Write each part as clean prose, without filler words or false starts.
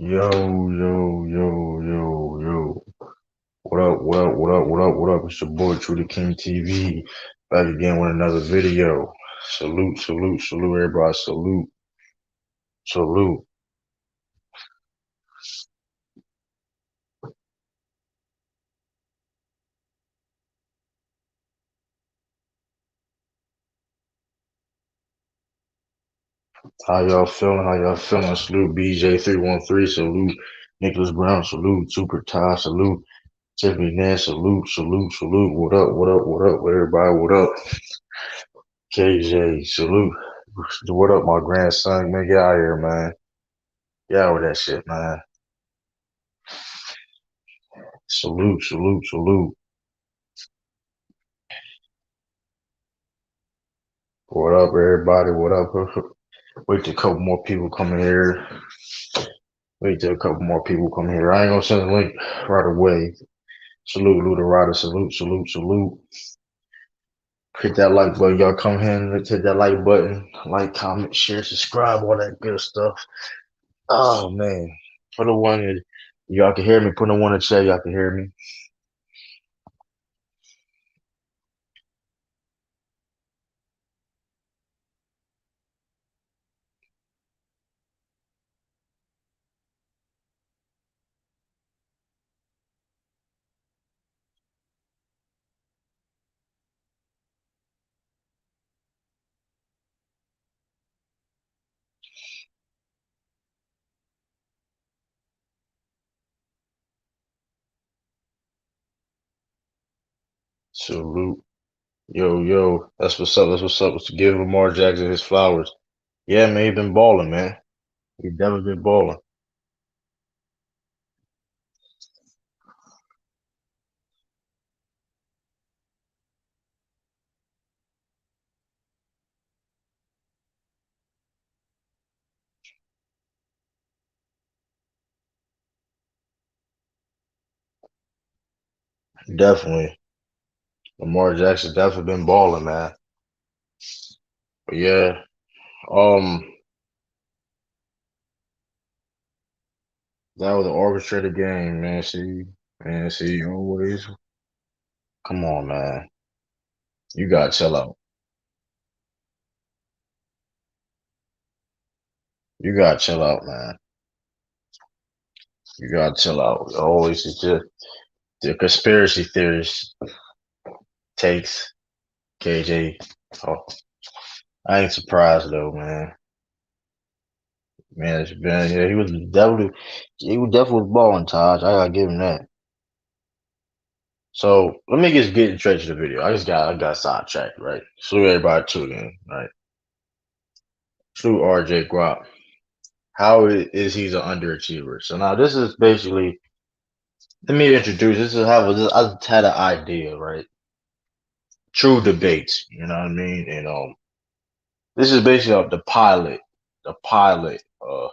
Yo, yo. What up, what up? It's your boy, True the King TV. Back again with another video. Salute, everybody. Salute. How y'all feeling? Salute BJ313. Salute Nicholas Brown. Salute Super Ty. Salute Tiffany Nance. Salute. What up, everybody? What up? KJ. Salute. What up, my grandson? Man, get out of here, man. Get out with that shit, man. Salute. What up, everybody? What up? Wait till a couple more people come in here. Wait till a couple more people come here. I ain't gonna send the link right away. Salute, Luda salute. Hit that like button. Y'all come here and hit that like button. Like, comment, share, subscribe, all that good stuff. Oh, man. For the one that y'all can hear me, put the one in the chat, y'all can hear me. Salute. Yo. That's what's up. Let's give Lamar Jackson his flowers. Yeah, man, he been balling, man. He definitely been balling. Definitely. Lamar Jackson definitely been balling, man. But yeah, um, that was an orchestrated game, man. See, always. Come on, man. You gotta chill out. You gotta chill out, man. You gotta chill out. Always it's just the conspiracy theorist takes KJ. Oh, I ain't surprised though, man. Man, it's been yeah, he was definitely balling, Taj. I gotta give him that. So let me just get straight to the video. I got sidetracked, right? Salute everybody tuning in, right? Salute RJ Guap. How is he an underachiever? So now this is basically let me introduce. This is how I just had an idea, right? True debates, you know what I mean? And this is basically the pilot of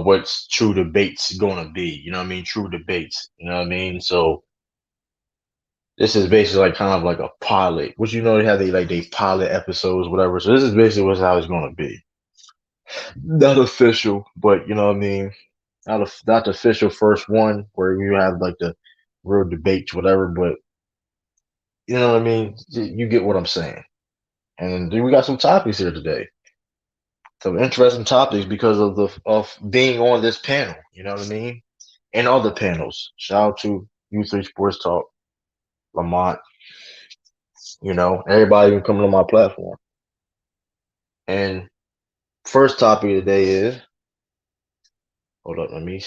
what's true debates gonna be. You know what I mean? True debates. You know what I mean? So this is basically like kind of like a pilot, which you know they have they pilot episodes, whatever. So this is basically what's how it's gonna be. Not official, but you know what I mean. Not the official first one where you have like the real debates, whatever. But you know what I mean. You get what I'm saying. And we got some topics here today. Some interesting topics because of the of being on this panel. You know what I mean. And other panels. Shout out to U3 Sports Talk, Lamont. You know everybody even coming on my platform. And first topic of the day is. Hold up. Let me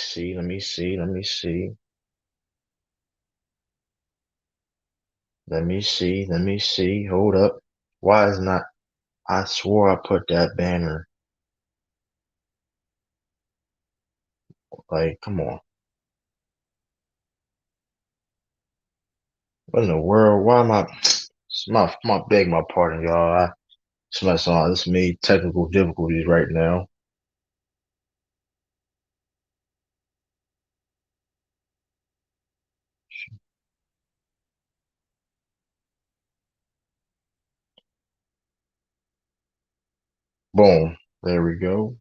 see. Hold up. Why is not? I swore I put that banner. Like, come on. What in the world? Why am I? My beg my pardon, y'all. This me technical difficulties right now. Boom. There we go.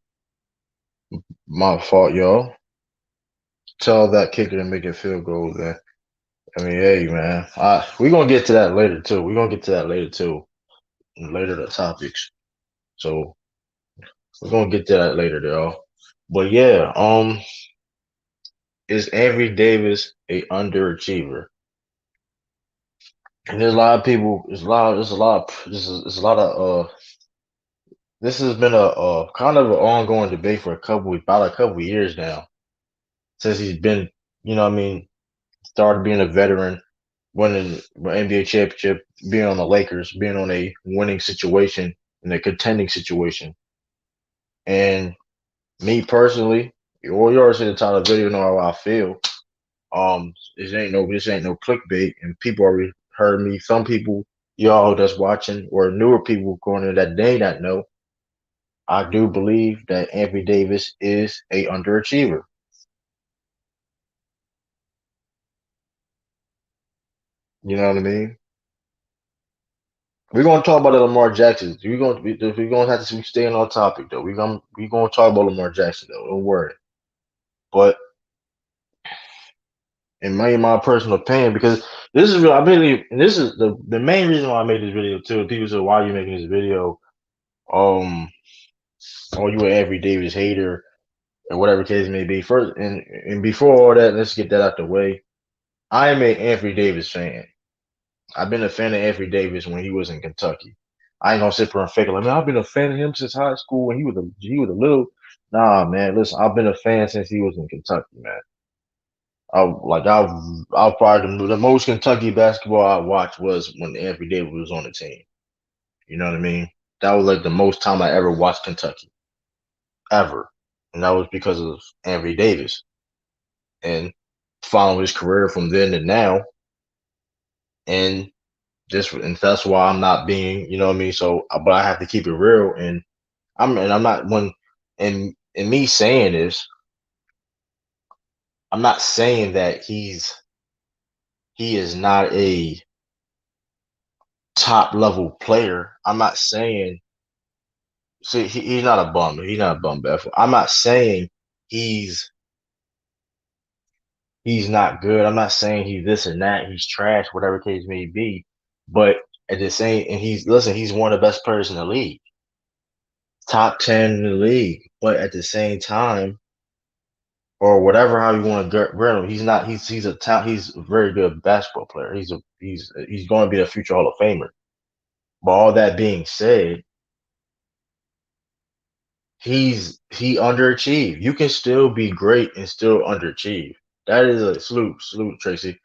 My fault, y'all. Tell that kicker to make it field goal. Then I mean, hey, man, we gonna get to that later too. We gonna get to that later too. Later the topics. So we're gonna get to that later, y'all. But yeah, is Anthony Davis a underachiever? And there's a lot of people. There's a lot of This has been a kind of an ongoing debate for about a couple years now since he's been, what I mean, started being a veteran, winning an NBA championship, being on the Lakers, being on a winning situation in a contending situation. And me personally, well, you already seen the title of the video, know how I feel. This ain't no clickbait, and people already heard me. Some people, y'all that's watching, or newer people going in that they not know, I do believe that Anthony Davis is a underachiever. You know what I mean? We're gonna talk about the Lamar Jackson. We're gonna have to be staying on topic though. We gonna talk about Lamar Jackson though. Don't worry. But in my personal opinion, because this is real, I really, and this is the main reason why I made this video too. People say, "Why are you making this video?" Um, or you an Anthony Davis hater or whatever case may be. First, and before all that, let's get that out the way. I am an Anthony Davis fan. I've been a fan of Anthony Davis when he was in Kentucky. I ain't gonna sit there and fake it. Like, man, I've been a fan of him since high school when he was a little. Nah, man. Listen, I've been a fan since he was in Kentucky, man. I've probably the most Kentucky basketball I watched was when Anthony Davis was on the team. You know what I mean? That was like the most time I ever watched Kentucky ever, and that was because of Anthony Davis and following his career from then to now, and and that's why I'm not being, you know what I mean. So, but I have to keep it real, and I'm not when, and me saying this, I'm not saying that he is not a top level player. I'm not saying, see, he's not a bum. He's not a bum. Beth. I'm not saying he's he's not good. I'm not saying he's this and that. He's trash, whatever case may be. But at the same, and he's one of the best players in the league, top 10 in the league. But at the same time, or whatever, how you want to grade him, he's not. He's a talent. He's a very good basketball player. He's going to be a future Hall of Famer. But all that being said, he underachieved. You can still be great and still underachieve. That is a salute Tracy,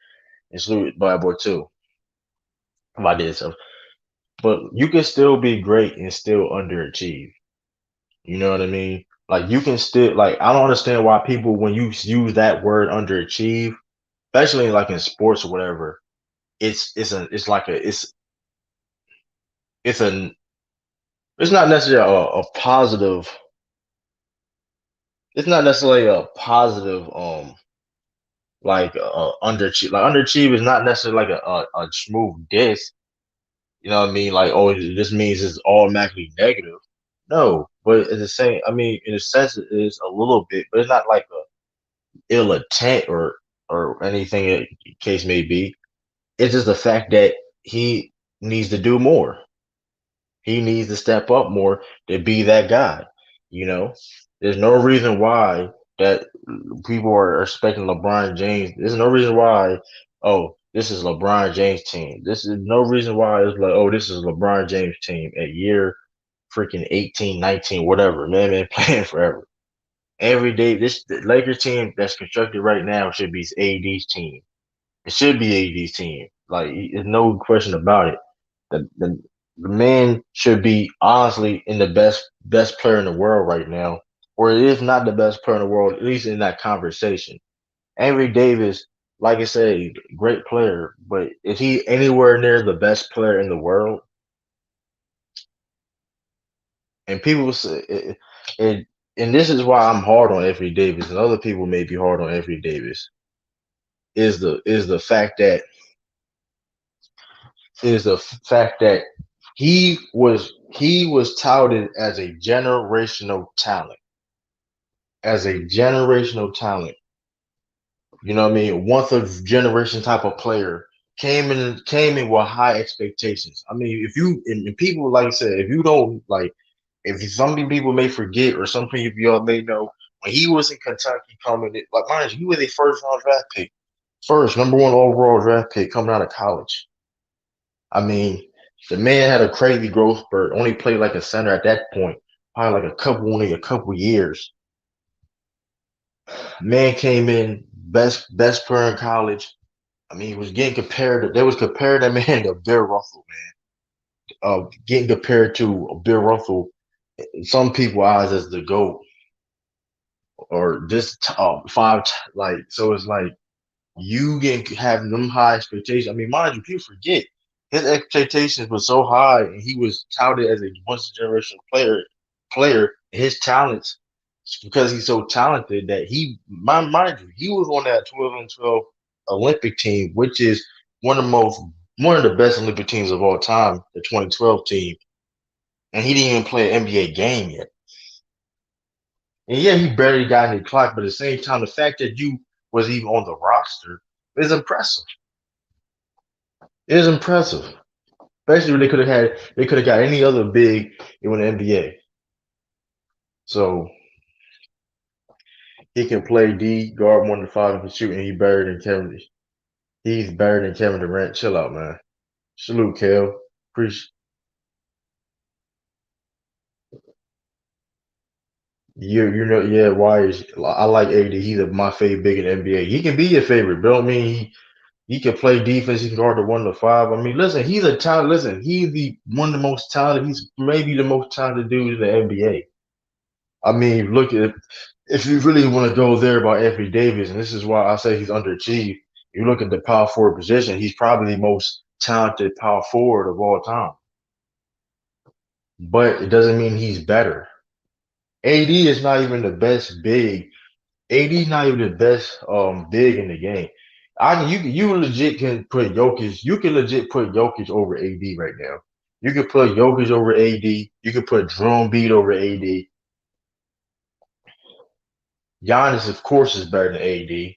and salute Bad Boy too. If I did so, but you can still be great and still underachieve. You know what I mean? Like you can still like I don't understand why people when you use that word underachieve, especially like in sports or whatever, it's like a it's a it's not necessarily a positive. It's not necessarily a positive underachieve. Like underachieve is not necessarily like a smooth diss. You know what I mean? Like, oh, this means it's automatically negative. No, but it's the same. I mean, in a sense, it is a little bit, but it's not like a ill intent or anything. Case may be. It's just the fact that he needs to do more. He needs to step up more to be that guy. You know, there's no reason why that people are expecting LeBron James. There's no reason why. Oh, this is LeBron James team. This is no reason why it's like, oh, this is LeBron James team at year freaking 18, 19, whatever. Man, playing forever. Every day, this the Lakers team that's constructed right now should be AD's team. It should be AD's team. Like, there's no question about it. The man should be honestly in the best player in the world right now, or if not the best player in the world, at least in that conversation. Anthony Davis, like I said, great player, but is he anywhere near the best player in the world? And people say, and and this is why I'm hard on Anthony Davis, and other people may be hard on Anthony Davis. Is the fact that is the fact that he was touted as a generational talent. as a generational talent. You know what I mean? Once a generation type of player came in with high expectations. I mean, if you and people like I said, if you don't like, if some people may forget or some people y'all may know when he was in Kentucky coming in, like mind you, he was a first round draft pick, first number one overall draft pick coming out of college. I mean, the man had a crazy growth spurt. Only played like a center at that point, probably like only a couple years. Man came in best player in college. I mean, he was getting compared to. They was comparing that man to Bill Russell, man. Getting compared to Bill Russell, in some people eyes as the GOAT or just five. Like so, it's like you get having them high expectations. I mean, mind you, people forget his expectations were so high, and he was touted as a once generation player. His talents, because he's so talented, that mind you, he was on that 12 and 12 Olympic team, which is one of the best Olympic teams of all time, the 2012 team, and he didn't even play an NBA game yet. And yeah, he barely got any clock, but at the same time, the fact that you was even on the roster is impressive. It is impressive. Especially when they could have got any other big in the NBA. So he can play D, guard 1 to 5, and can shoot, and he's better than Kevin Durant. Chill out, man. Salute, Kel. Appreciate yeah, why is I like AD. He's my favorite big in the NBA. He can be your favorite, but don't mean he can play defense. He can guard the 1 to 5. I mean, listen, he's a talent. Listen, he's the one of the most talented. He's maybe the most talented dude in the NBA. I mean, look at if you really want to go there about Anthony Davis, and this is why I say he's underachieved. You look at the power forward position; he's probably the most talented power forward of all time. But it doesn't mean he's better. AD is not even the best big. AD not even the best big in the game. You legit can put Jokic. You can legit put Jokic over AD right now. You can put Jokic over AD. You can put Drum Beat over AD. Giannis, of course, is better than AD.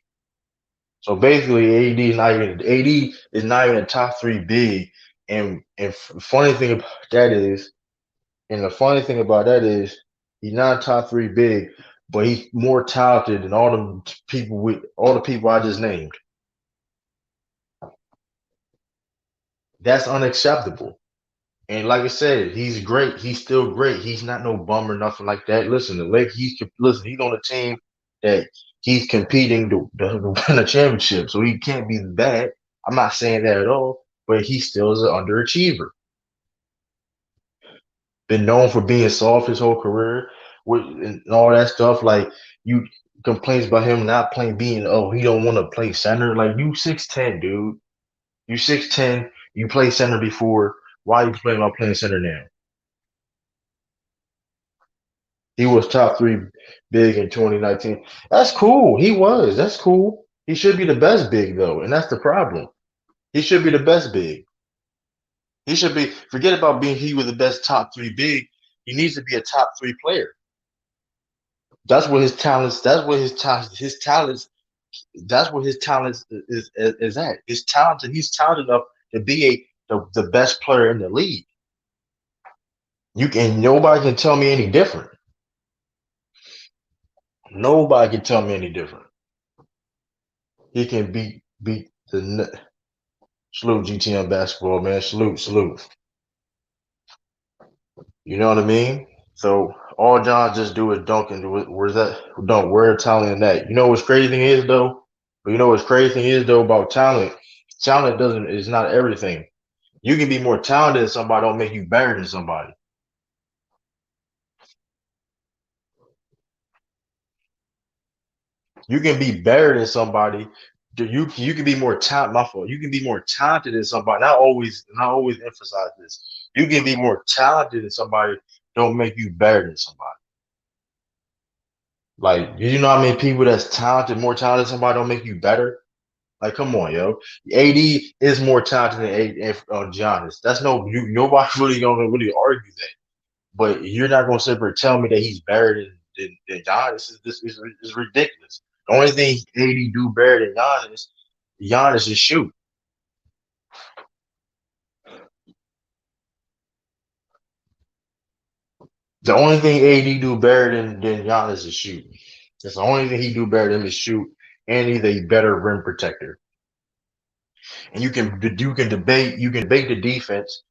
So basically, AD is not even a top three big. And funny thing about that is, and the funny thing about that is, he's not a top three big, but he's more talented than all the people I just named. That's unacceptable. And like I said, he's great. He's still great. He's not no bum or nothing like that. Listen, he's on a team that he's competing to win a championship, so he can't be bad. I'm not saying that at all, but he still is an underachiever. Been known for being soft his whole career, and all that stuff. Like you complaints about him not playing, being he don't want to play center. Like you 6'10", dude. You 6'10". You played center before. Why are you playing about playing center now? He was top three big in 2019. That's cool. He was. That's cool. He should be the best big though, and that's the problem. He should be the best big. He should be. Forget about being he was the best top three big. He needs to be a top three player. That's what his talents. That's what his talents. His talents. That's what his talents is at. His talent. He's talented enough to be the best player in the league. You can. Nobody can tell me any different. Nobody can tell me any different. He can beat the salute GTM basketball, man. Salute. You know what I mean? So all John just do is dunk and where's that dunk? Where talent in that? You know what's crazy thing is though? But you know what's crazy thing is though about talent? Talent doesn't is not everything. You can be more talented than somebody, don't make you better than somebody. You can be better than somebody. You can be more talent. My fault. You can be more talented than somebody. Not always emphasize this. You can be more talented than somebody. Don't make you better than somebody. Like you know how many people that's talented, more talented than somebody don't make you better. Like come on, yo. AD is more talented than Giannis. That's nobody really gonna really argue that. But you're not gonna sit there and tell me that he's better than than Giannis is ridiculous. The only thing AD do better than Giannis is shoot. The only thing AD do better than Giannis is shoot. That's the only thing he do better than is shoot, and he's a better rim protector. And you can debate the defense.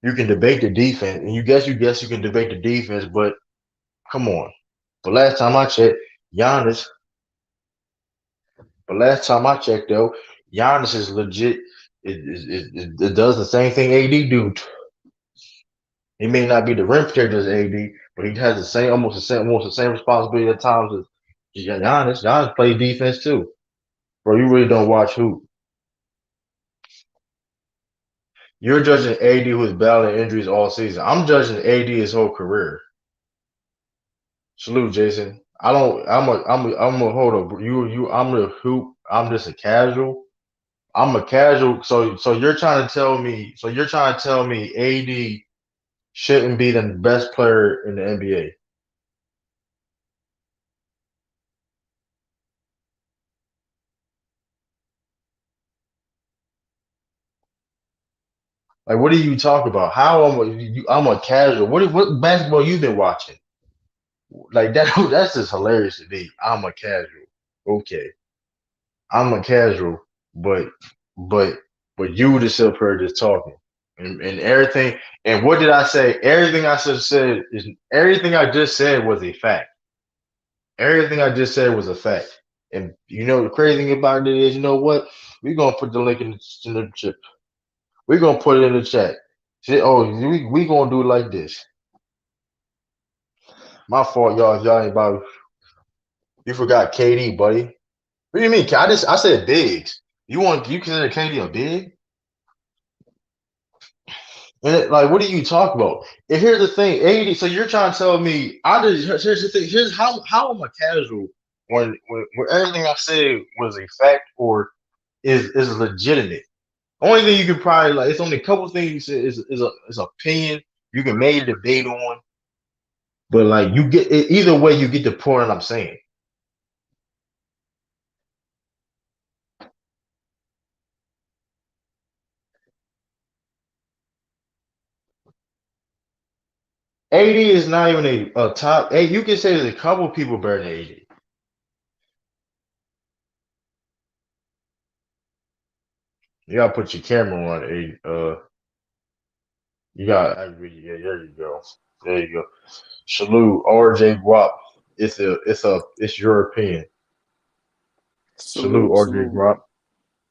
You can debate the defense, and you can debate the defense, but come on. But last time I checked, Giannis. But last time I checked, though, Giannis is legit. It does the same thing AD do. He may not be the rim protector as AD, but he has the same, almost the same responsibility at times as Giannis. Giannis plays defense too, bro. You really don't watch hoop. You're judging AD who's battling injuries all season. I'm judging AD his whole career. Salute, Jason. I don't. I'm a hold up. I'm a hoop. I'm just a casual. I'm a casual. So you're trying to tell me. So you're trying to tell me AD shouldn't be the best player in the NBA. Like, what are you talking about? I'm a casual. What basketball you been watching? Like that. That's just hilarious to me. I'm a casual. Okay, I'm a casual, but but but you the still per just talking and everything. And what did I say? Everything I just said is everything I just said was a fact. Everything I just said was a fact. And you know the crazy thing about it is, you know what? We're gonna put the link in the chat. We're gonna put it in the chat. Oh, we gonna do it like this. My fault, y'all. If y'all ain't about you forgot KD, buddy. What do you mean? I said bigs. You consider KD a big? Like, what are you talking about? And here's the thing, 80. So you're trying to tell me here's the thing. Here's how am I casual when everything I said was a fact or is legitimate. Only thing you can probably like it's only a couple things is opinion you can make a debate on, but like you get either way you get the point I'm saying. AD is not even a top eight. You can say there's a couple people better than AD. You gotta put your camera on AD. You got yeah, there you go. There you go. Salute RJ Guap. It's your opinion. Salute Salute, RJ salute, Guap. bro.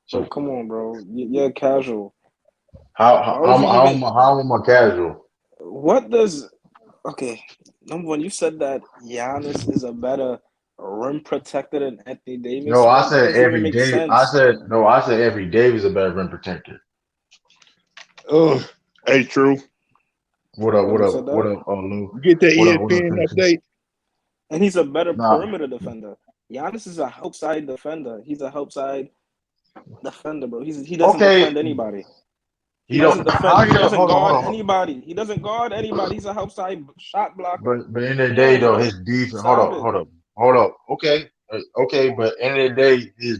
So Come on, bro. You're casual. how how How is how, he how, even? am I- how am I casual? What does? Okay, number one, you said that Giannis is a better rim protector than Anthony Davis. No, I What said doesn't even every make day. I sense? said no. I said every Davis a better rim protector. Oh, hey, true. What up? But What who up? said What that? up? Lou. You get that What up? What up? ESPN Princess? update? And he's a better Nah, perimeter defender. Giannis is a help side defender. He's a help side defender, bro. He doesn't okay. defend anybody. He You doesn't don't. defend. How He you? doesn't Hold on. guard Hold on. anybody. He doesn't guard anybody. He's a help side shot blocker. But in the Come day on, though, bro. his defense. Hold Stop up. it. Hold up. Hold up. Okay. Okay. But in the day, his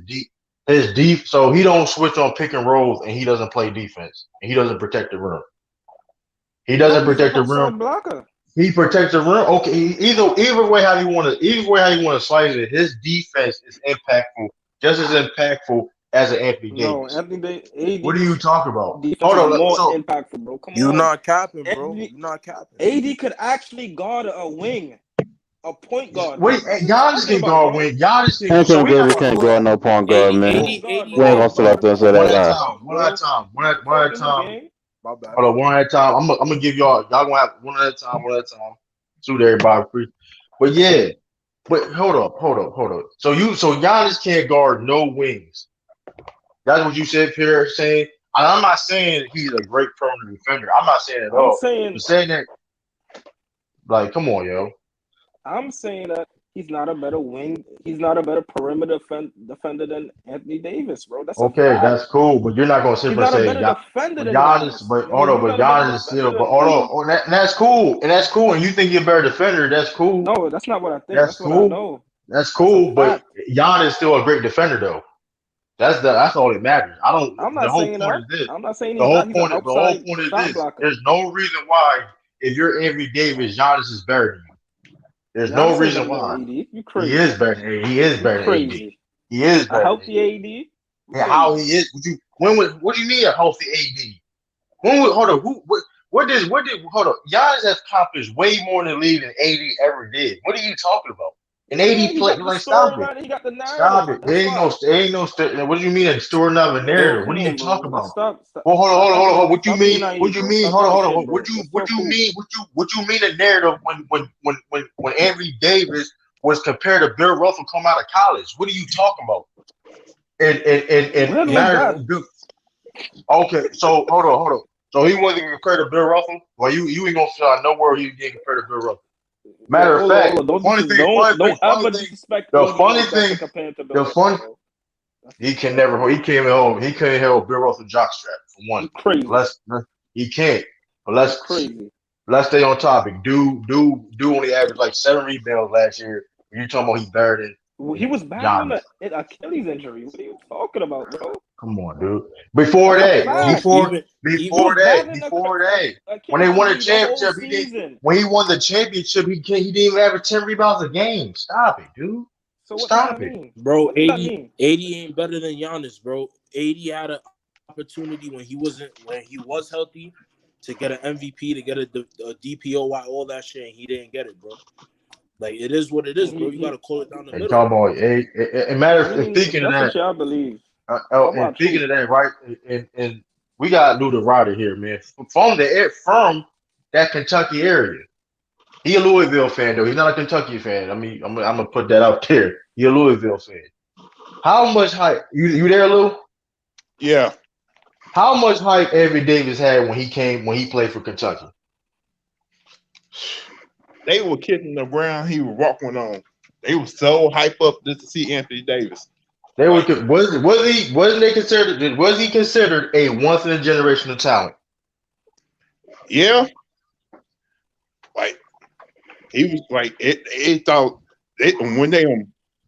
deep. So he don't switch on pick and rolls, and he doesn't play defense, and he doesn't protect the rim. He No, doesn't he's a protect the help rim. side blocker. He protects the rim. Okay. Either way how you want to slice it, his defense is impactful, just as impactful as an Anthony No, Davis. Anthony What are you AD's talking about? defense Hold is on. more So impactful, bro. Come You on. not capping, bro. Anthony You not capping. AD could actually guard a wing, a point guard, bro. wait, What are you Giannis talking can about, guard bro? win. Giannis can. So Anthony we got Davis to can't go. guard no point guard, 80, man. 80, 80, guard, 80, We bro. ain't 80 gonna sit up guard. there and say One that at a lie. time. One at a Bro, time. you One at a talking the time. game? My bad. Hold on. One at a time. I'm gonna give y'all gonna have one at a time. One at a time. Suit everybody free. But yeah. But hold up. So Giannis can't guard no wings. That's what you said, Pierre. Saying, and I'm not saying he's a great perimeter defender. I'm not saying at I'm all. saying But saying that, like, come on, yo. I'm saying that He's not a better wing. He's not a better perimeter defender than Anthony Davis, bro. That's a Okay, fact. that's cool, but you're not gonna sit He's there and not a say, better yeah, defender but than Giannis, Giannis. but I mean, hold on, he's but not a better Giannis is defender still, but than hold on, AD. oh, and that's cool, and that's cool, and you think you're a better defender, that's cool, No, that's not what I think. that's That's what I cool, know. that's That's a cool, but fact. Giannis is still a great defender though. That's all that matters. I don't. I'm The not whole saying point that. is this. I'm not saying The he's whole not. He's an point. The whole outside point is shot this. blocker. There's no reason why if you're Anthony Davis, Giannis is better than you. There's no Giannis ain't reason better than why. AD. You He crazy? is better than AD. He is You better than AD. crazy? He is A better than healthy AD. AD? You And how crazy? he is? What do you mean a healthy AD? Hold on? What did hold on? Giannis has accomplished way more in the league than AD ever did. What are you talking about? And Yeah, AD he played got the like stop it. storyline. He got the narrative. Stop it. That's why. There ain't no, what do you mean a story, not a Yo, narrative? What come are you on, bro. talking Let's about? stop. Stop, Well, stop acting. hold on. What you Stop being mean? What naive, you bro. mean? Stop being a Hold kid, on. bro. Let's What talk you hoop. mean? What you mean a narrative when Anthony Davis was compared to Bill Russell come out of college? What are you talking about? And When was that? okay, so hold on. So he wasn't compared to Bill Russell? Well, you ain't gonna find nowhere he was getting compared to Bill Russell. Yo, Matter of fact, hold on. Don't ever disrespect the AD funny like that thing, to compare him to Bill the Russell, fun, bro. That's he can disrespectful. never, he came home, he couldn't hold Bill Russell jockstrap for one. You crazy? He can't. But You crazy? let's stay on topic. Do only averaged like 7 rebounds last year. You talking about he better He than was battling Giannis? an Achilles injury. What are you talking about, bro? Come on, dude. Before That's a that, bro. fact. He Even was battling before that, a when they Achilles won a injury the whole championship, he did. season. When he won the championship, he didn't even average 10 rebounds a game. Stop it, dude. So what does that Stop it. mean? bro, What does that 80, mean? 80 ain't better than Giannis, bro. 80 had an opportunity when he was healthy to get an MVP, to get a DPOY, all that shit, and he didn't get it, bro. Like it is what it is, And bro. You gotta call it down the And middle. talking about, I mean, if speaking of that's that, what y'all believe, talk and about speaking truth. of that, right? And we got Lou the Rider here, man. From that Kentucky area. He a Louisville fan though. He's not a Kentucky fan. I mean, I'm gonna put that out there. He a Louisville fan. How much hype? You there, Lou? Yeah, How much hype Avery Davis had when he played for Kentucky? they were kissing the ground he was walking on. They were so hype up just to see Anthony Davis. They were Like, was he considered a once in a generational talent? yeah, like he was like it thought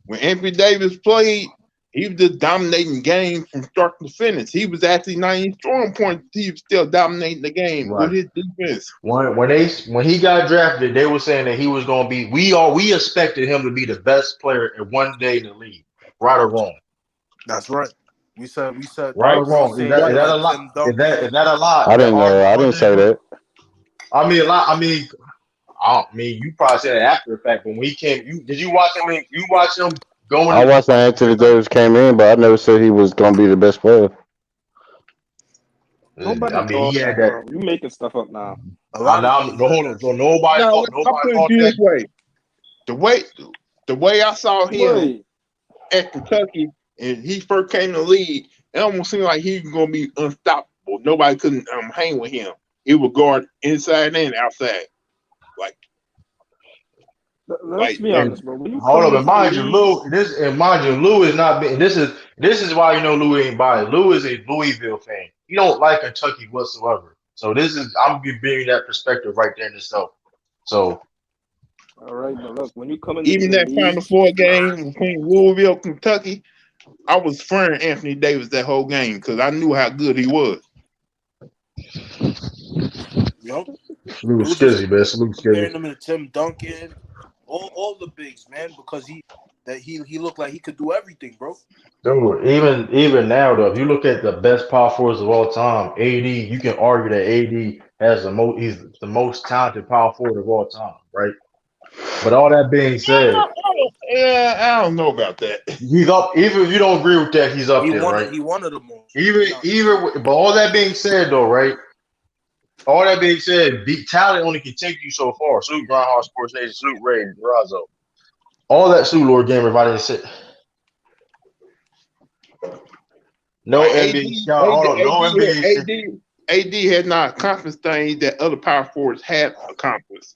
when Anthony Davis played, he was just dominating games from start to finish. He was actually not even scoring points. He was still dominating the game with Right. his defense. When he got drafted, they were saying that he was going to be. We expected him to be the best player at one day in the league. Right or wrong? That's right. We said Right or we were wrong? saying he Is was that a like lot? Tim Duncan. Is that a lot? I didn't know. I didn't say that. I mean, a lot. I mean, you probably said it after the fact. But when he came, did you watch him? You watch him I going. watched when Anthony Davis came in, but I never said he was gonna be the best player. Nobody I mean, he thought had that, that. bro. You making stuff up now. A lot of No, niggas said hold on. that So shit. nobody Now I put it thought that. this way: the way the way I saw him Wait, at Kentucky and he first came to the league, it almost seemed like he was gonna be unstoppable. Nobody couldn't hang with him. He would guard inside and outside. Like let's like be And honest, bro. When you hold come up, and into the mind you, league, Lou is not. This is why you know Lou ain't biased. Lou is a Louisville fan. He don't like Kentucky whatsoever. So I'm giving that perspective right there in itself. So all right, but look, when you coming into even the that league, Final Four game between Louisville, Kentucky, I was fearing Anthony Davis that whole game because I knew how good he was. Yup. salute Dudes was Skizzy, man. Salute Skizzy. comparing him to Tim Duncan, all the bigs, man, because he looked like he could do everything, bro. Dude, even now though, if you look at the best power forwards of all time, AD, you can argue that AD has he's the most talented power forward of all time, right? But all that being said, I don't know about that. he's up. Even if you don't agree with that, he's up He there, wanted right? he wanted them all. But all that being said, though, right? All that being said, talent only can take you so far. Salute Groundhog Sports Nation, salute Ray and Razzo. All that salute Lord Gamer. If I didn't say no Like AD, NBA scout, hold on, no NBA. AD had not accomplished things that other power forwards had accomplished.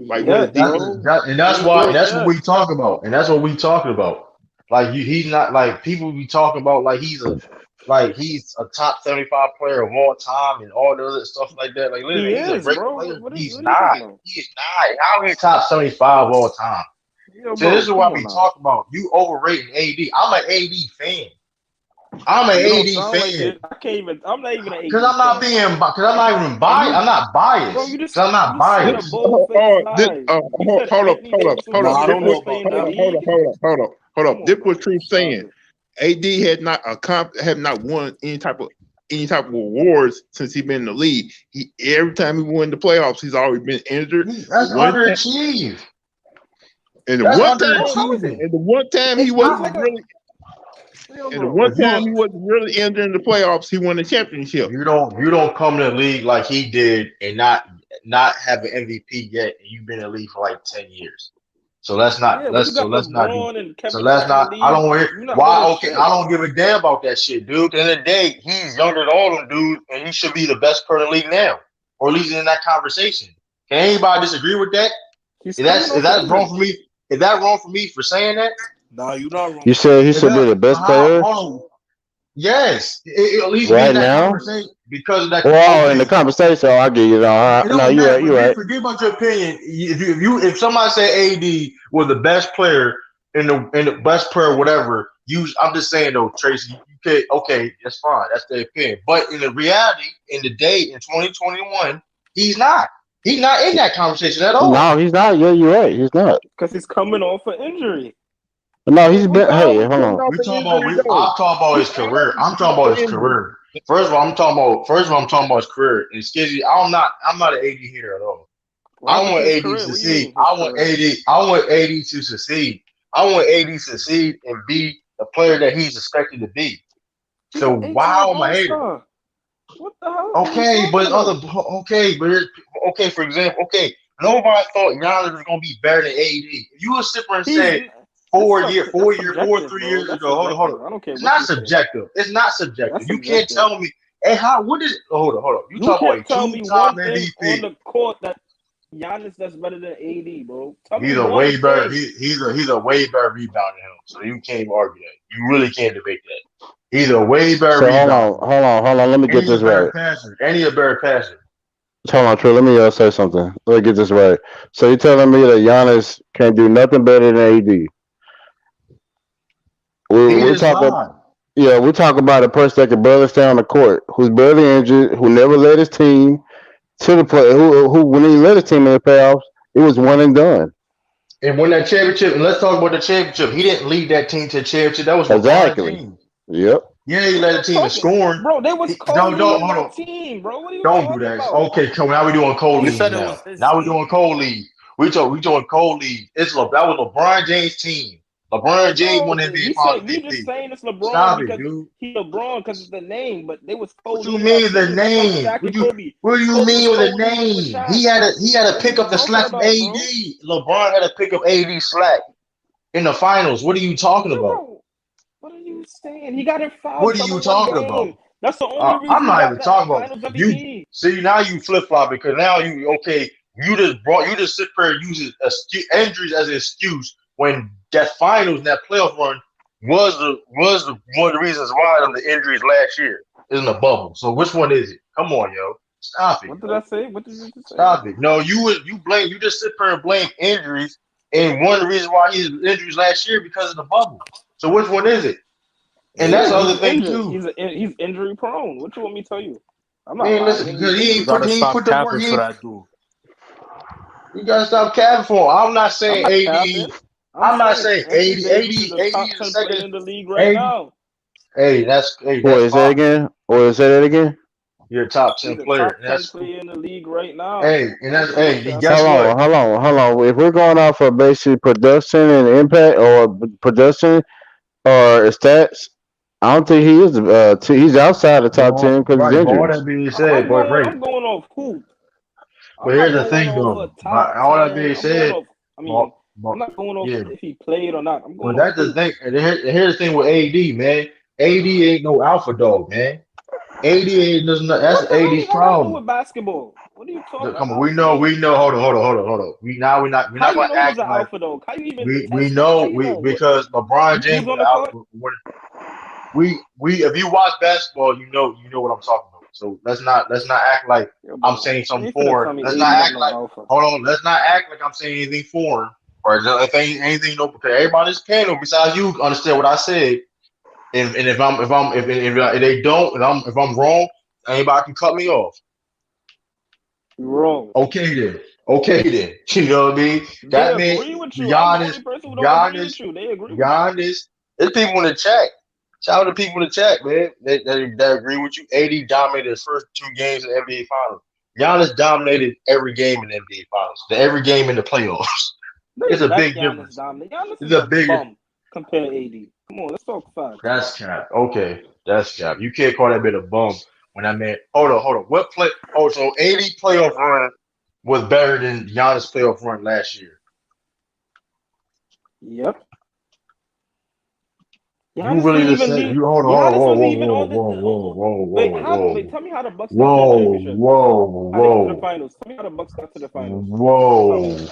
Like with Yes, a That's defense. bro. and that's He why not that's what yet. we talk about, and that's what we talking about. Like he's not like people be talking about like he's a top 75 player of all time and all the other stuff like that. Like He literally, he's a is, great bro. player. What are you talking about? He is not. How he top 75 of all time? Yo, So this bro, is what come we on now. talk about. You overrating AD. I'm an AD fan. I'm an You don't AD sound like fan. it. I can't even. I'm not even an Because AD fan. I'm not even And biased. I'm not bro, biased. Because I'm not you said a biased. bold faced This, lie. You hold said up, Anthony Davis was hold the up. best This player to what, stay in the league. hold Come up. This on, what bro. Truth Stop saying. it. AD had not have not won any type of awards since he been in the league. He every time he won the playoffs, he's always been injured. That's One time, underachieved. and the That's one time, Bro, how is it? underachieving. and the one time he It's He's wasn't not. like a really, yo, and the bro. one If you time he wasn't really injured in the playoffs, he won the championship. you don't come to the league like he did and not have an MVP yet, and you've been in the league for like 10 years. So Yeah, but you got let's not do. LeBron and So Kevin let's Durant in the not. I league. don't want. You're not Why? winning Okay, I shit. don't give a damn about that shit, dude. At the end of the day, he's younger than all them dudes, and he should be the best player in the league now, or at least in that conversation. Can anybody disagree with that? He's coming Is off an that wrong injury. for me? Is that wrong for me for saying that? Nah, you're not wrong You for saying said he Is that. should be that the best how? player Hold on. Yes, it at least be in right that now. conversation because of that. Well, in the Okay, conversation, I'll give you. No, it no, don't you're matter. right. You're right. Forget about your opinion. If somebody say AD was the best player in the best player whatever, I'm just saying though, Tracy, you can okay, that's fine, that's their opinion. But in the reality, in the day in 2021, he's not. He's not in that conversation at all. No, he's not. Yeah, you're right. He's not. Because he's coming off an injury. No, he's Well, been. how Hey, was hold he coming on. off We an talking about. injury though? I'm talking about He his career. always I'm come talking off about an his injury. career. First of all, I'm talking about. First of all, I'm talking about his career. And Skizzy, I'm not an AD here at all. What I happened to want his AD to career? What do you succeed. mean his career? I want AD to succeed. I want AD to succeed and be the player that he's expected to be. He's an So 8-time wow, my hater. All-Star. What the hell are you Okay, talking but about? okay, for example, okay, nobody thought Giannis was gonna be better than AD. If you would sit there and He's say that's subjective, 3 years bro. That's ago, hold on. subjective. I don't care It's what not you say. subjective. It's not subjective. That's You can't subjective. tell me. Hey, what is? Hold on. You You talk about a can't tell me two-time one thing on MVP. the court that Giannis that's better than AD, bro. Tell me He's a one way better. thing. He's a way better rebounder than him. So you can't even argue that. You really can't debate that. He's a way better So rebounder. hold on. Let me And get he's a this better right. passer. And he's a better passer. Hold on, Trey. Let me say something. Let me get this right. So you're telling me that Giannis can't do nothing better than AD? He We're is talking. not. Yeah, we talk about a person that can barely stay on the court, who's barely injured, who never led his team to the play, who when he led his team in the playoffs, it was one and done. And when that championship, and let's talk about the championship. He didn't lead that team to the championship. That was LeBron Exactly. James. Yep. Yeah, he What are led the you team in talking, scoring. bro? They was Don't co-leading hold that on. team, bro. What are you Don't do talking that. about? Okay, so now we're doing cold You leagues said it now. was his Now we're team. doing cold league. We doing cold league. That was LeBron James' team. LeBron James No, won the NBA we Finals say we just MVP. saying it's LeBron Stop it, because dude. he LeBron because it's the name, but they was What you co-leading that mean the team just like name? Shaq and Kobe. What do you Kobe was mean with the co-leading it with name? Shaq. He had to What are pick you up the talking slack from about, bro? AD. LeBron had to pick up AD slack in the finals. What are you talking Yo, about? bro, what are you saying? He got in foul What are trouble you one talking about? game. That's the only I'm reason he not got even that talking about Finals you. MVP. See now you flip flop because now you okay. You just sit there and use injuries as an excuse when that finals and that playoff run was one of the reasons why of the injuries last year is in the bubble. So which one is it? Come on, yo, stop it, What did yo, I say? What did you just say? stop it. No, you just sit there and blame injuries, and one of the reasons why he had injuries last year because of the bubble. So which one is it? And that's Yeah, the he's other thing injured. too. He's injury prone. What you want me to tell you? I'm not Man, lying. listen, because He's he injury ain't You gotta he prone. ain't stop put the work. capping for that dude. You gotta stop capping for him. I'm not I'm saying not AD. capping. I'm I'm not saying saying Anthony 80, Davis is 80, a 80 top is the 10 player second. in the league right 80. now. That's Say fine. it again. Or say that again. You're a top He's 10 a player. top And 10 that's player in the league right now. hey, and I don't that's care what hey, and y'all guess Hold say. what? on, hold on. If we're going off of basically production and impact or production or stats, I don't think he is. He's outside the top Well, 10 because his right, but all injuries. that being said, but right. I'm going off hoop. But I'm here's not the going thing off a though. top All that 10. being I'm going said, off, but I'm not going off yeah. if he played or not. I'm But going off that's the hoop. thing. And here's the thing with AD, man. AD ain't no alpha dog, man. AD does not. That's What the hell AD's does that have to do problem. with basketball? What are you talking Come about? on, Alpha mean? we know. Hold on. We're How not you gonna know he was act an like alpha though? How you even we test that? How know you know what? because LeBron James Who's was on the out. court? We if you watch basketball, you know what I'm talking about. So let's not act like Yo, I'm bro, saying you something ain't finna tell foreign. me Let's 80 not never act no like alpha. hold on. Let's not act like I'm saying anything foreign or anything no because everybody on this panel besides you understand what I said. And if they don't, if I'm wrong, anybody can cut me off. You wrong. Okay then. Okay then. You know what I mean? They That means agree with you. I'm the Giannis, only person who don't agree Giannis, with you. They agree with you. Giannis. There's people in the chat. Shout out to people in the chat, man. That agree with you. AD dominated his first 2 games in the NBA Finals. Giannis dominated every game in the NBA Finals. Every game in the playoffs. They It's a bet big Giannis difference. dominant. Giannis It's is a a big. bum compared to AD. Come on, let's talk facts. That's cap. Okay, that's cap. You can't call that bit a bum when I meant. Hold on. What play? Oh, so 80 playoff run was better than Giannis playoff run last year. Yep. You Giannis really didn't just even said need. you hold on, Giannis whoa, wasn't whoa, even whoa, on the. whoa, whoa, whoa, Wait, whoa, how? whoa, Wait, tell me how the Bucks got to the whoa, championship. How they got to the whoa, finals? Tell me how the Bucks got to the finals. Tell me. whoa.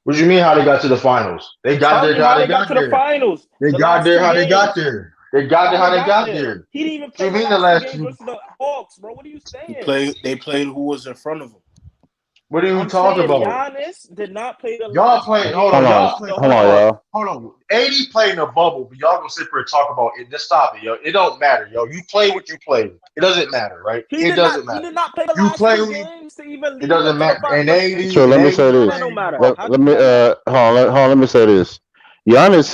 What do you mean how they got to the finals? They got Tell there me how how they they got got to the there. finals. They The got last there two how they got games. there. They got there How how they they got got there. there. He didn't even What you play the mean the last two last games two? versus the Hawks, bro. What are you He saying? played. They played who was in front of him. What are you I'm talking saying about? Giannis did not play the Y'all last two playing, hold Hold on, games on, y'all versus play, the hold hold on, on, Hawks. y'all. hold on. 80 playing a bubble, but y'all gonna sit here and talk about it. Just stop it, yo. It don't matter, yo. You play what you play. It doesn't matter, right? It doesn't He matter. did not play the You last play two who you, games to even it lead them doesn't to the matter. final. And 80, So and let me 80 say How this. that don't playing matter? well. How Let does me that matter? hold on. Let me say this. Giannis,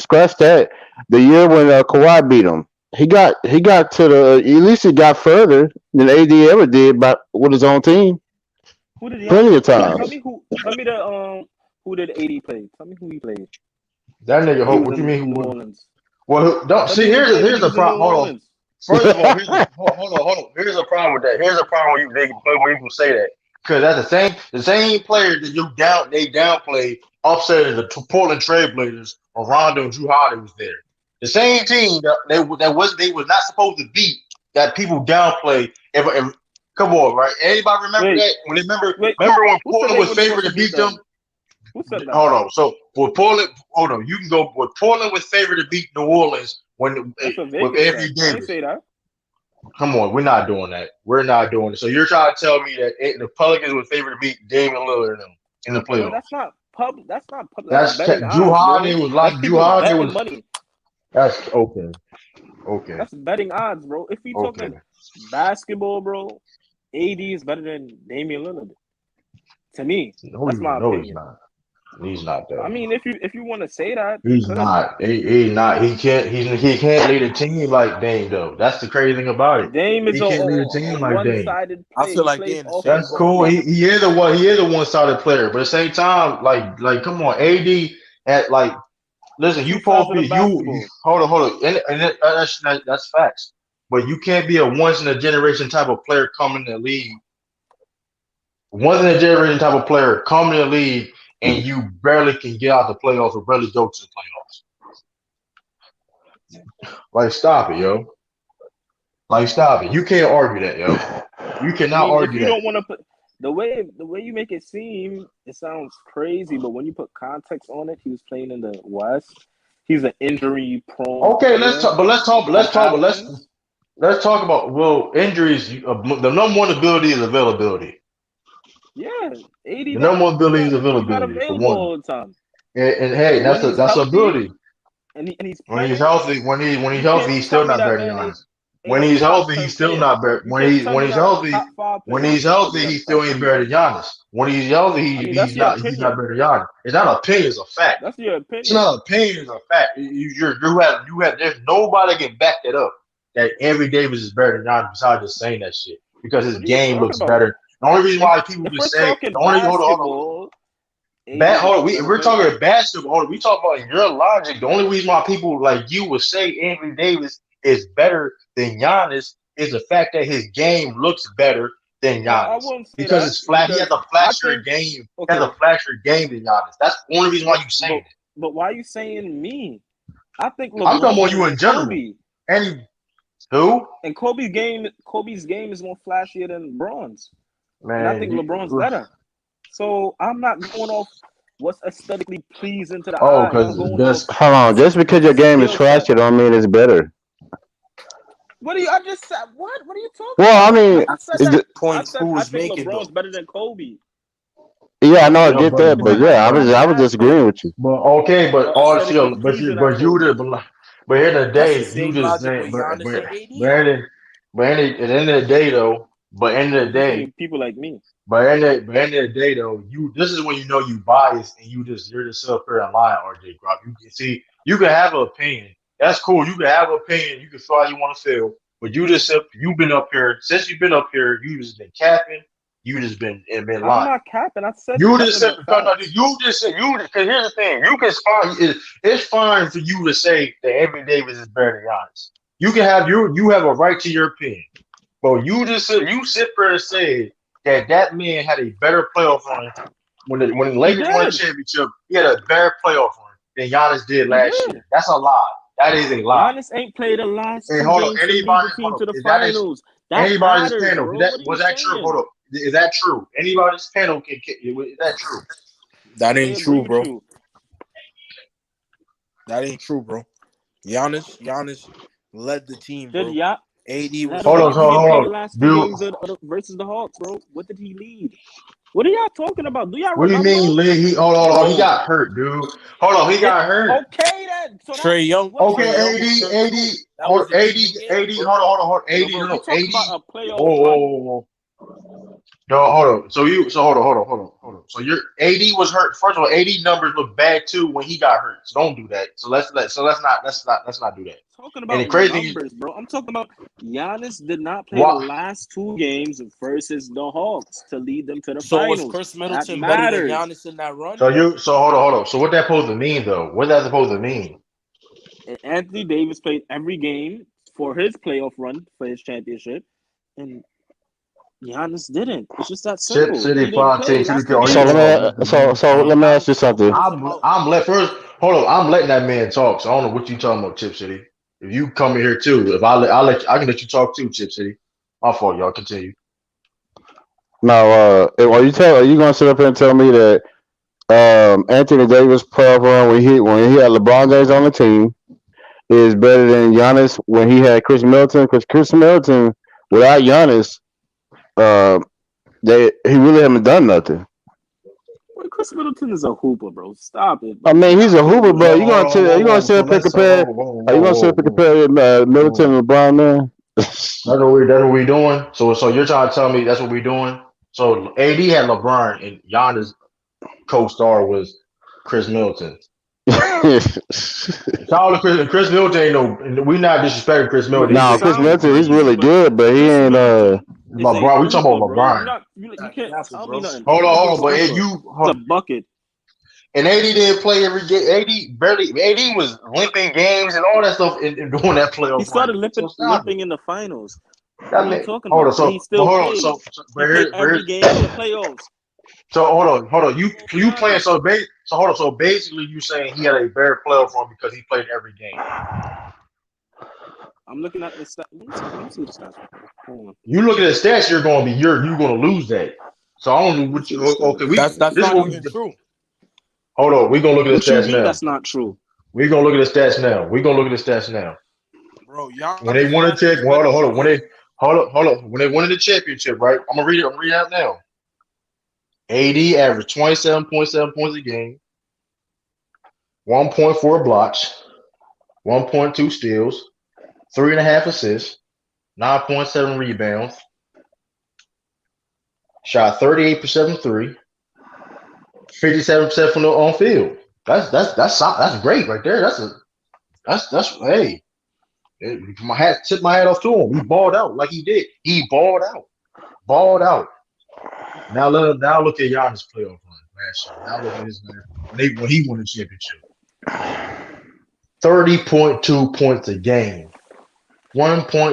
scratch that. The year when Kawhi beat him, he got to the at least he got further than AD ever did, by with his own team, Who did plenty Giannis of play? Tell times. me who. Tell me the who did AD play? Tell me who he played That nigga, when he was what you in mean? New Orleans. Don't Tell me see. who he played when Here's he the was in New problem. Hold on. Orleans. First of all, hold on. Here's a problem with that. Here's a problem when when people say that because that's the same player that they downplay upset the Portland Trailblazers or Rondo and Drew Holiday was there. The same team they was not supposed to beat that people downplay. Come on, right? Anybody remember Wait, that? wait. Remember when Who said Portland they was were supposed favored to to beat beat them? them? Who said that? Hold on. So with Portland, hold on. You can go with Portland was favored to beat New Orleans That's what with Vegas Anthony said. I ain't Davis. say that. Come on, we're not doing that. We're not doing it. So you're trying to tell me that the Pelicans were favored to beat Damian Lillard and them in the Bro, playoffs? that's not pub. That's not pub. That's That's betting Drew odds, Holiday bro. was That's like Drew people Holiday betting was. money. That's okay. Okay. That's betting odds, bro. If we Okay. talking basketball, bro, AD is better than Damian Lillard. To me, that's my No, he's opinion. not. He's not I though. mean, if you want to say that, you He's could. not. He's not. He can't lead a team like Dame though. That's the crazy thing about it. Dame is He a can't lead a team like Dame. one-sided I player. feel He like they plays in the off same the That's boat. cool. ball. He is a one sided player, but at the same time, like come on, AD at like It's listen, you two sides supposed of to the be you basketball. hold on, that's facts. But you can't be a once in a generation type of player coming in the league, once in a generation type of player coming in the league, and you barely can get out the playoffs or barely go to the playoffs. Like stop it, yo. Like stop it. You can't argue that, yo. You I cannot mean, if argue you that. don't want to put the way you make it seem, it sounds crazy. But when you put context on it, he was playing in the West. He's an injury-prone Okay, let's player. talk. But That happens. let's talk about injuries. The number one ability is availability. Yeah, AD The number one ability is he's not availability for available one. all the time. And hey, But when he's that's healthy ability. and he's When he's playing, healthy, when he's you healthy, can't he's tell still me not that better than man Giannis. ain't When a he's top healthy, 10 he's still player. not better. You can't tell When me he's that a healthy, top 5 player. when You he's can't tell me healthy, that's he a still top ain't 10 better player. than Giannis. When he's healthy, I mean, that's your he's not opinion. better than Giannis. It's not an opinion, it's a fact. That's your It's opinion. not an opinion, it's a fact. You have there's nobody can back that up. That Anthony Davis is better than Giannis besides just saying that shit because his What are you game talking looks about? better. The only reason why people If can we're say talking the only hold on. basketball, AD is If better we're than talking him. about basketball, we talk about in your logic. The only reason why people like you would say Anthony Davis is better than Giannis is the fact that his game looks better than No, I Giannis wouldn't say because that it's flat. He has because a I flashier think game. He has a okay, flashier game than Giannis. That's the only reason why but you saying but it. but why are you saying me? I think I'm talking about LeBron you is in general. Kobe. And Who? And Kobe's game is more flashier than Bron's. And I Man, think LeBron's better. So I'm not going off what's aesthetically pleasing to the oh, eye. I'm because going off that's Hold on, just because your game is skill set. flashy don't mean it's better. What do you? I just said what? What are you talking Well, I about? mean, I just said it's that. the- I Point said Crew I was think making LeBron's though. better than Kobe. yeah, I know I But yeah, get that, it's but not yeah, it's I not was as disagreeing with you. but okay, but more all aesthetically still, pleasing as but you Kobe. did, but in the That's the day, you same just logic saying, with Giannis and but AD. at the end of the day though, but end of You're the listening day, to people like me. but end of the day though, you this is when you know you biased and you're just up here and lying, RJ Grop. You can see you can have an opinion. That's cool. You can have an opinion. You can feel how you want to feel. But you've been up here since you've been up here. You just been capping. You just been I'm lying. not capping. I said You just nothing said but no, facts. you just said you because here's the thing. You can fine. It's fine for you to say that Anthony Davis is better than Giannis. You can have you have a right to your opinion. But you sit there and say that man had a better playoff run when the He Lakers won a did. championship. He had a better playoff run than Giannis did He last did. year. That's a lie. That is a lie. Giannis ain't played the last And two hold on, games to lead anybody, the team hold on, to the is that is finals. That anybody's matters, panel? bro. What are you Was that true? saying? Hold up, is that true? Anybody's panel is that true? That They ain't agree true, with bro. you. That ain't true, bro. Giannis led the team, Did bro. ya AD let was him Hold on, lead? He fine. didn't play the hold on, last two dude. games versus the Hawks, bro. What did he lead? What are y'all talking about? Do y'all What do you remember? mean, Lee? Hold on, he Bro, got hurt, dude. Hold on, he got hurt. Okay then. So that Trey Young, what Okay, Trey Trey Young Young? was 80, hurt 80, too. That hold was on, an 80, even game, 80, bro. hold on, 80, Bro, no, we no, talking 80. about a playoff Whoa, whoa, run. whoa, whoa. No, hold on. So hold on. So your 80 was hurt. First of all, 80 numbers look bad too when he got hurt. So don't do that. Let's not do that. Talking And the about crazy thing is numbers, bro. I'm talking about Giannis did not play the why last two games versus the Hawks to lead them to the So was finals. Chris That Middleton better than matters. Giannis in that run? so hold on. So what that supposed to mean though? What that supposed to mean? And Anthony Davis played every game for his playoff run for his championship, and Giannis didn't. It's just that Chip simple. City He didn't play the 510 last Tunica. two Are you So games. let me ask you Giannis is something. talking about I'm let first hold on. I'm letting that man talk. So I don't know what you talking about, Chip City. If you come in here too, if I can let you talk too, Chip City. My fault, y'all. Continue. Now, are you gonna sit up here and tell me that Anthony Davis playoff run when he had LeBron James on the team is better than Giannis when he had Chris Middleton? Because Chris Middleton without Giannis, uh, he really haven't done nothing. Well, Chris Middleton is a hooper, bro. Stop it, I bro. You're mean, he's not a putting hooper, me on but Hold on, you gonna whoa. sit So up and let's compare? Are you gonna sit up and compare Middleton whoa. and LeBron, man? That's what we doing. So you're trying to tell me that's what we doing. So AD had LeBron and Giannis co-star was Chris Middleton. Shout out to Chris Middleton. Ain't no, we not disrespecting Chris Bro, Middleton. it No, Chris sounds Middleton, he's crazy, really but good, but he Chris ain't. Middleton is a LeBron. We talking hooper, about bro. LeBron. You can't example, tell me bro. nothing. Hold on, AD is hold a on. But if hooper. you He's a bucket. and AD didn't play every game. AD barely. AD was limping games and all that stuff in doing that He playoff run. started So stop it. limping in the finals. What That are you mean, talking hold on. about? And he But still hold on. played. He But played here's every game in the playoffs. so hold on. You playing Giannis. so hold on. So basically, you saying he had a better playoff run because he played every game. I'm looking at the stat. Let me see the stats. Hold on. You look at the stats, you're going to lose that. So I don't know Let me what see you. the Okay, stats. That's this is not what we even true. hold on. We're gonna look at What the you stats mean now. that's not true? We're gonna look at the stats now. We're gonna look at the stats now. Bro, When they Giannis won the check, averaged better hold than on. him. Hold on. When they won the championship, right? I'm gonna read it. I'm reading it out now. AD averaged 27.7 points a game, 1.4 blocks, 1.2 steals, 3.5 assists, 9.7 rebounds, shot 38% from three, 57% from the on field. That's great right there. That's hey. Tip my hat off to him. He balled out like he did. He balled out. Balled out. Now look at Giannis playoff run last year. Now look at this man when he won the championship. 30.2 points a game.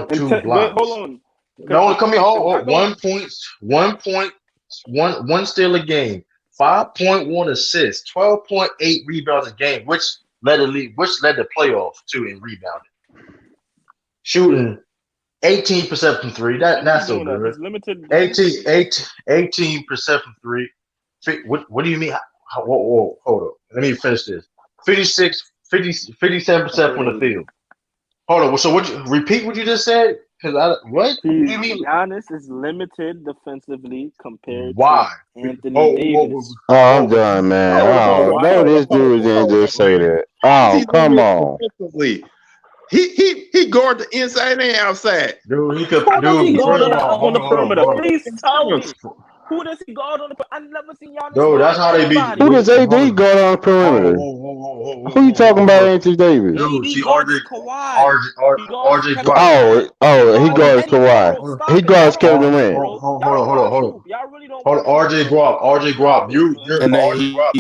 And 1.2 wait, hold blocks. on, because No, come here. if I Hold. go, 1 steal a game. 5.1 assists. 12.8 rebounds a game, which led the playoffs too in rebounding. Shooting 18% from three. He shouldn't be That's so doing that. good. He's limited. 18% from three. What do you mean? Whoa, hold up. Let me finish this. 57% from the Underrated. field. Hold on. So repeat what you just said? Because what? What do you mean? Giannis is limited defensively compared Why? to Anthony Oh, Davis. Oh, I'm done, man. Hold on, Oh, no, this dude didn't just say that. Oh, He's come on. defensively. He guard the inside and outside. Dude, he could. Who does he Dude, guard first of all, on the perimeter? hold on. Please tell me. Who does he guard on the perimeter? I've never seen Giannis Dude, that's guard how they beat. anybody. Who does AD Hold guard on the perimeter? Who you talking about, Anthony Davis? Dude, see AD guards Kawhi. He guards RJ Kevin Brown. Oh, he guards Eddie, Kawhi. bro, stop He it. guards Y'all Kevin don't watch Durant. bro. Hold Y'all on, don't hold on, watch hold on. hoop. Y'all really don't Hold on, watch hoop, RJ bro. Guap, RJ Stop Guap. it, man. You're And then RJ Guap.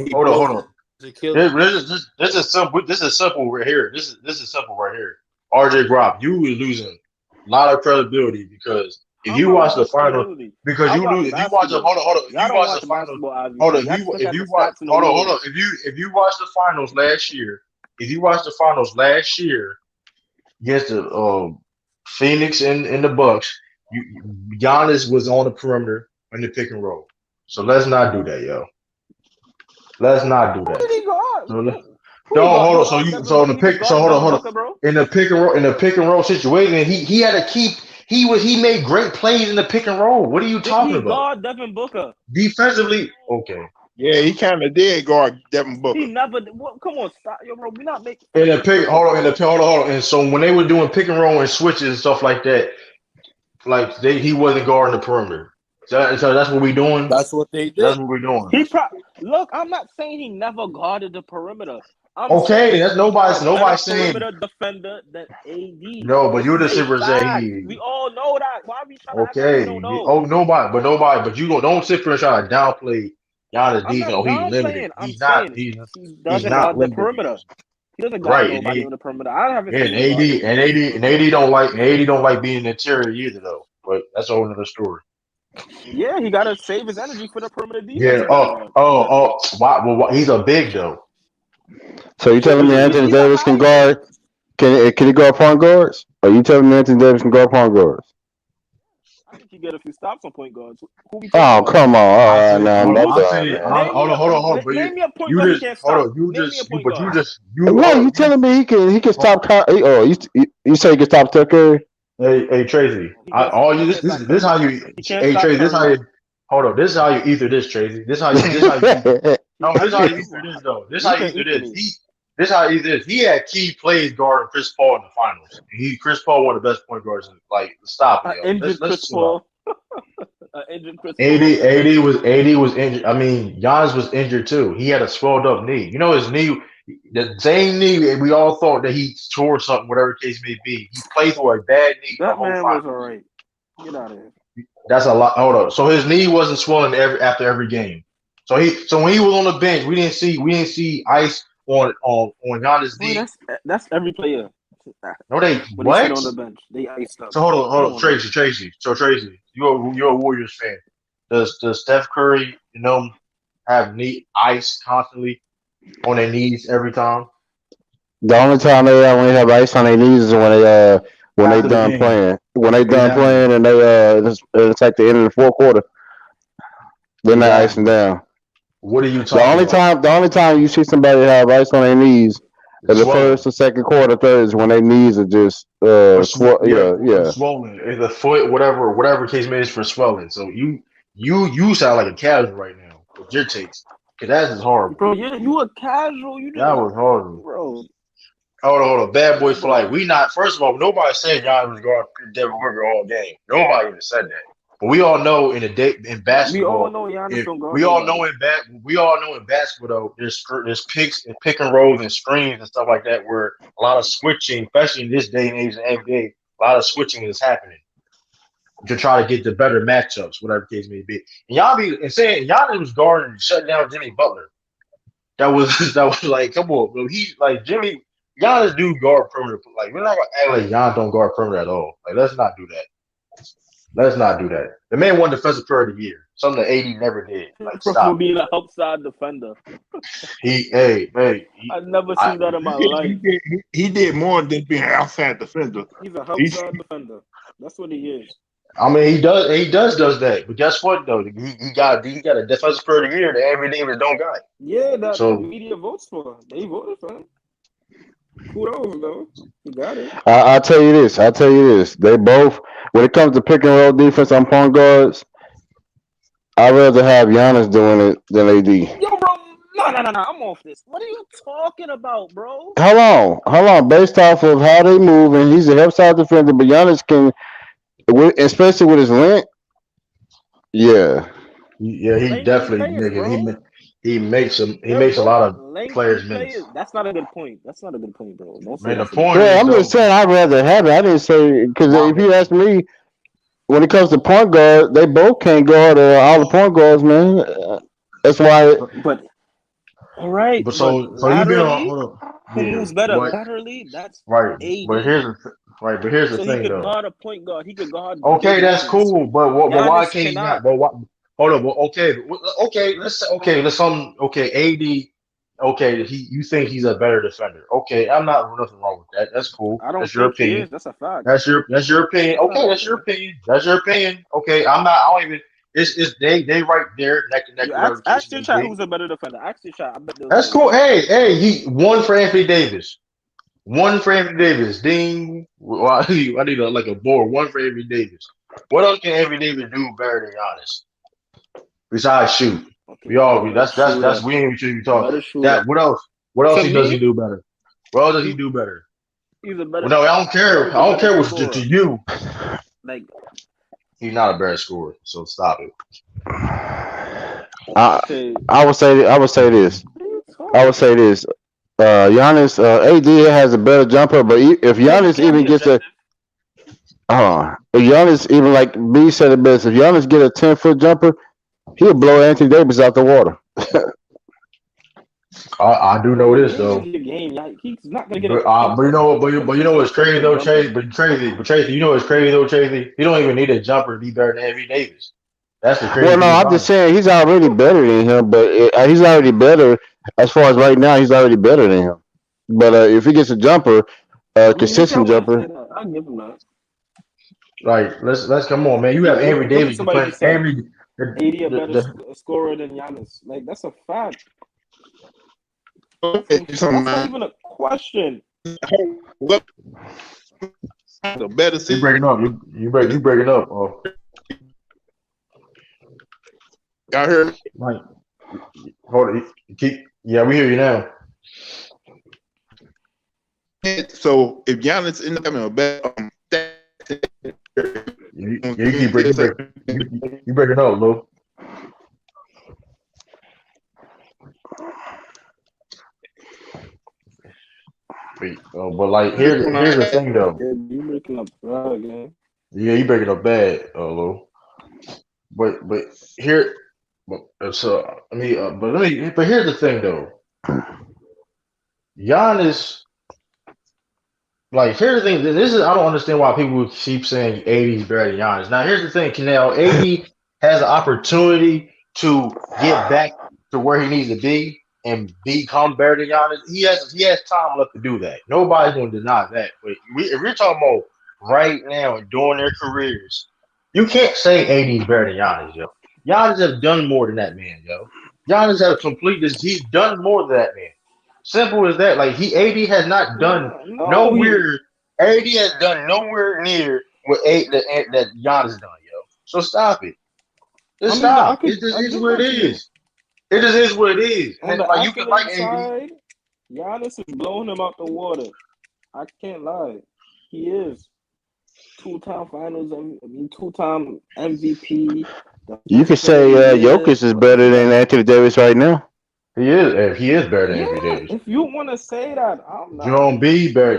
he Hold on, broke hold on. his Achilles. This is simple. This is simple right here. This is simple right here. RJ Guap, you were losing a lot of credibility because if I'm you not watch the losing finals, credibility. because I you watch lose. If you watch the basketball. hold on. If Y'all you don't watch watch the finals, basketball, hold obviously. on. Y'all just look If at the you watch stats and the hold on. awards. If you watch the finals last year, if you watch the finals last year against the Phoenix and the Bucks, Giannis was on the perimeter in the pick and roll. So let's not do that, yo. Let's not do Who that. did he guard? So Who he don't guard? hold He on. So guard you Devin. so in the He was pick. So guarding hold Devin on. Booker, bro. In the pick and roll situation, he had to keep. He made great plays in the pick and roll. What are you Did talking he about? guard Devin Booker? Defensively, okay. Yeah, he kind of did guard Devin He Booker. never. What, come on, stop, yo, bro. We not making. In the pick, hold on. And so when they were doing pick and roll and switches and stuff like that, like he wasn't guarding the perimeter. So that's what we doing. That's what they That's did. what we doing. Look. I'm not saying he never guarded the perimeter. I'm Okay, saying that's he's a nobody's better saying perimeter defender than AD. no, but This you're is the a super saying fact. he We all know that. Why are we trying to act like we don't okay. know? Oh nobody, but you don't sit there and try to downplay Giannis I'm defense. not Oh, he's limited. downplaying. I'm saying he He's doesn't not guard the limited. perimeter. He doesn't guard Right, nobody on the perimeter. I haven't and seen him guard anybody. AD don't like being in the interior either though. But that's a whole other story. Yeah, he gotta save his energy for the perimeter defense Yeah. in that guard. Why? He's a big though. So you telling me Anthony He's a Davis can high guard? Can he guard point guards? Are you telling me Anthony Davis can guard point guards? I think he get a few stops on point guards. Who we talking Oh, about? come on. All I right, said, now I'm hold on. I done, said, man. hold on. But Name me a point you guard he just can't hold stop. on. You Name me a just point but guard. No, you telling me he can stop? You say he can stop Steph Curry? Hey Tracy, He can't this how you he can't hey stop Tracy, this how Curry. you hold on. This is how you either this Tracy. This how you no. This how you either this though. This He how you can either eat this. me. This how he this. He had key plays guarding Chris Paul in the finals. Chris Paul one of the best point guards. Like stop it, yo. Injured Let's Chris chill out. Paul. Injured Chris Paul. AD was injured. I mean, Giannis was injured too. He had a swelled up knee. You know his knee, the same knee we all thought that he tore something, whatever the case may be. He played through a bad knee the That whole man finals. was alright. Get out of here. That's a lot. Hold up. So his knee wasn't swollen after every game. So when he was on the bench, we didn't see ice on Giannis' Boy, knee. that's every player. No, they When they sit on what? the bench, they iced up. So hold on, Tracy. So Tracy, you're a Warriors fan. Does Steph Curry, have knee ice constantly on their knees every time? The only time when they have ice on their knees is when they After the done game. playing. When they done Exactly. playing and it's like the end of the fourth quarter. Then they icing down. What are you talking about? The only time you see somebody have ice on their knees in the first or second quarter, third is when their knees are just swollen. It's a foot, whatever case may is for swelling. So you sound like a casual right now with your takes. Cause that is horrible. Bro, you a casual. You just That was horrible. bro. Hold on. Bad boys for life. We not. First of all, nobody said Giannis was guarding Devin Booker all game. Nobody even said that. But we all know in basketball. We all know Giannis don't guard. We all know in basketball though. There's picks and pick and rolls and screens and stuff like that where a lot of switching, especially in this day and age in the NBA, a lot of switching is happening to try to get the better matchups, whatever the case may be. And Giannis was guarding and shutting down Jimmy Butler. That was like, come on, bro. Giannis do guard perimeter. Like, we're not gonna act like Giannis don't guard perimeter at all. Like, let's not do that. Let's not do that. The man won Defensive Player of the Year, something that AD never did. Like, For stop it. being a outside defender. He, I've never I, seen that in my He life. did, he did more than being an outside defender. He's a He's outside defender. That's what he is. I mean, he does that. But guess what though? He got a Defensive Player of the Year that Anthony Davis don't got. Yeah, that the So media votes for. They voted for him. Kudos though. He got it. I'll tell you this. I'll tell you this. They both, when it comes to pick and roll defense on point guards, I'd rather have Giannis doing it than AD. Yo, bro. No. I'm off this. What are you talking about, bro? Hold on. Based off of how they move, and he's a help side defender, but Giannis can, especially with his length. Yeah, yeah, he Lengthy definitely players, bro. he makes a They're lot both of lengthy players minutes. players. That's not a good point. That's not a good point, bro. Don't say Man, the that's a good point point. yeah. is I'm just though, saying I'd rather have it. I didn't say because my if you ask me, when it comes to point guard, they both can't guard all the point guards, man. That's why. But all right, but but so you been on laterally, hold up. who Yeah, moves better but laterally? That's right. AD. But here's the So he thing could though. guard a point guard. He could guard Okay, big that's wings. cool, but why Giannis can't he cannot. not? But why? Hold on. Well, okay. Let's okay. AD. Okay, you think he's a better defender? Okay, I'm not nothing wrong with that. That's cool. I don't That's your think he opinion. is. That's a fact. That's your opinion. That's not Okay, my that's your opinion. opinion. That's your opinion. Okay, I'm not. I don't even. It's they right there neck to neck. You Whatever case ask may your chat be. who's a better defender. Ask your chat. I bet they'll That's tell you. cool. Hey, he one for Anthony Davis. One for Anthony Davis. Ding. Well, I need like a board. One for Anthony Davis. What else can Anthony Davis do better than Giannis? Besides shoot. Okay, We he's a all better that's shooter. we ain't should be talking. Better shooter. That what else? What else To he does he me, do better? What else does he he do better? he's a Well, better. no, I don't care. He's I a don't better care what's to scorer. you. Like He's not a better scorer, so stop it. I okay, I would say this. what are you I would talking say about? this. Giannis, AD has a better jumper, but if Yeah, you Giannis can't even be gets a, objective. if Giannis even like B said it best, if Giannis get a 10-foot jumper, he'll blow Anthony Davis out the water. I do Bro, know your this game is though. your game. Like, he's not gonna get a But you know what? But you know what's consistent ten crazy foot though, jumper. Chase. But Tracy, you know what's crazy though, Tracy. You don't even need a jumper to be better than Anthony Davis. That's the Well, crazy no, thing I'm about just it. saying he's already better than him, but he's already better as far as right now. He's already better than him. But if he gets a jumper, I mean, if consistent y'all want to say jumper, that, I'll give him that. Like let's come on, man. You have Anthony Look what Davis. You somebody play just said. every AD a better the scorer than Giannis. Like that's a fact. it's That's not a even a question. better you season. breaking up. You breaking up. Oh, Y'all heard me? Mike. Hold it. Keep. Yeah, we hear you now. So if Giannis ended up having a better You breaking up, Lou. But like here's the thing though. Yeah, you breaking up bad again. Yeah, you breaking up bad, Lou. But here, so I mean, but here's the thing though. Giannis, like here's the thing. This is I don't understand why people keep saying AD is better than Giannis. Now here's the thing, Canal. AD has an opportunity to get back to where he needs to be and become better than Giannis. He has time left to do that. Nobody's going to deny that. But if we're talking about right now and during their careers, you can't say AD is better than Giannis, yo. Giannis has done more than that man, yo. Giannis has completed this. He's done more than that man. Simple as that. Like AD has not done No, nowhere. AD has done nowhere near what that Giannis done, yo. So stop it. Just stop. It just is what it is. It just is what it is. On And the like you can like accolade AD. side, Giannis is blowing him out the water. I can't lie. He is. Two-time finals, two-time MVP. you could say Jokic is better than Anthony Davis right now. He is better than Anthony Yeah, Davis. if you want to say that, I'm not.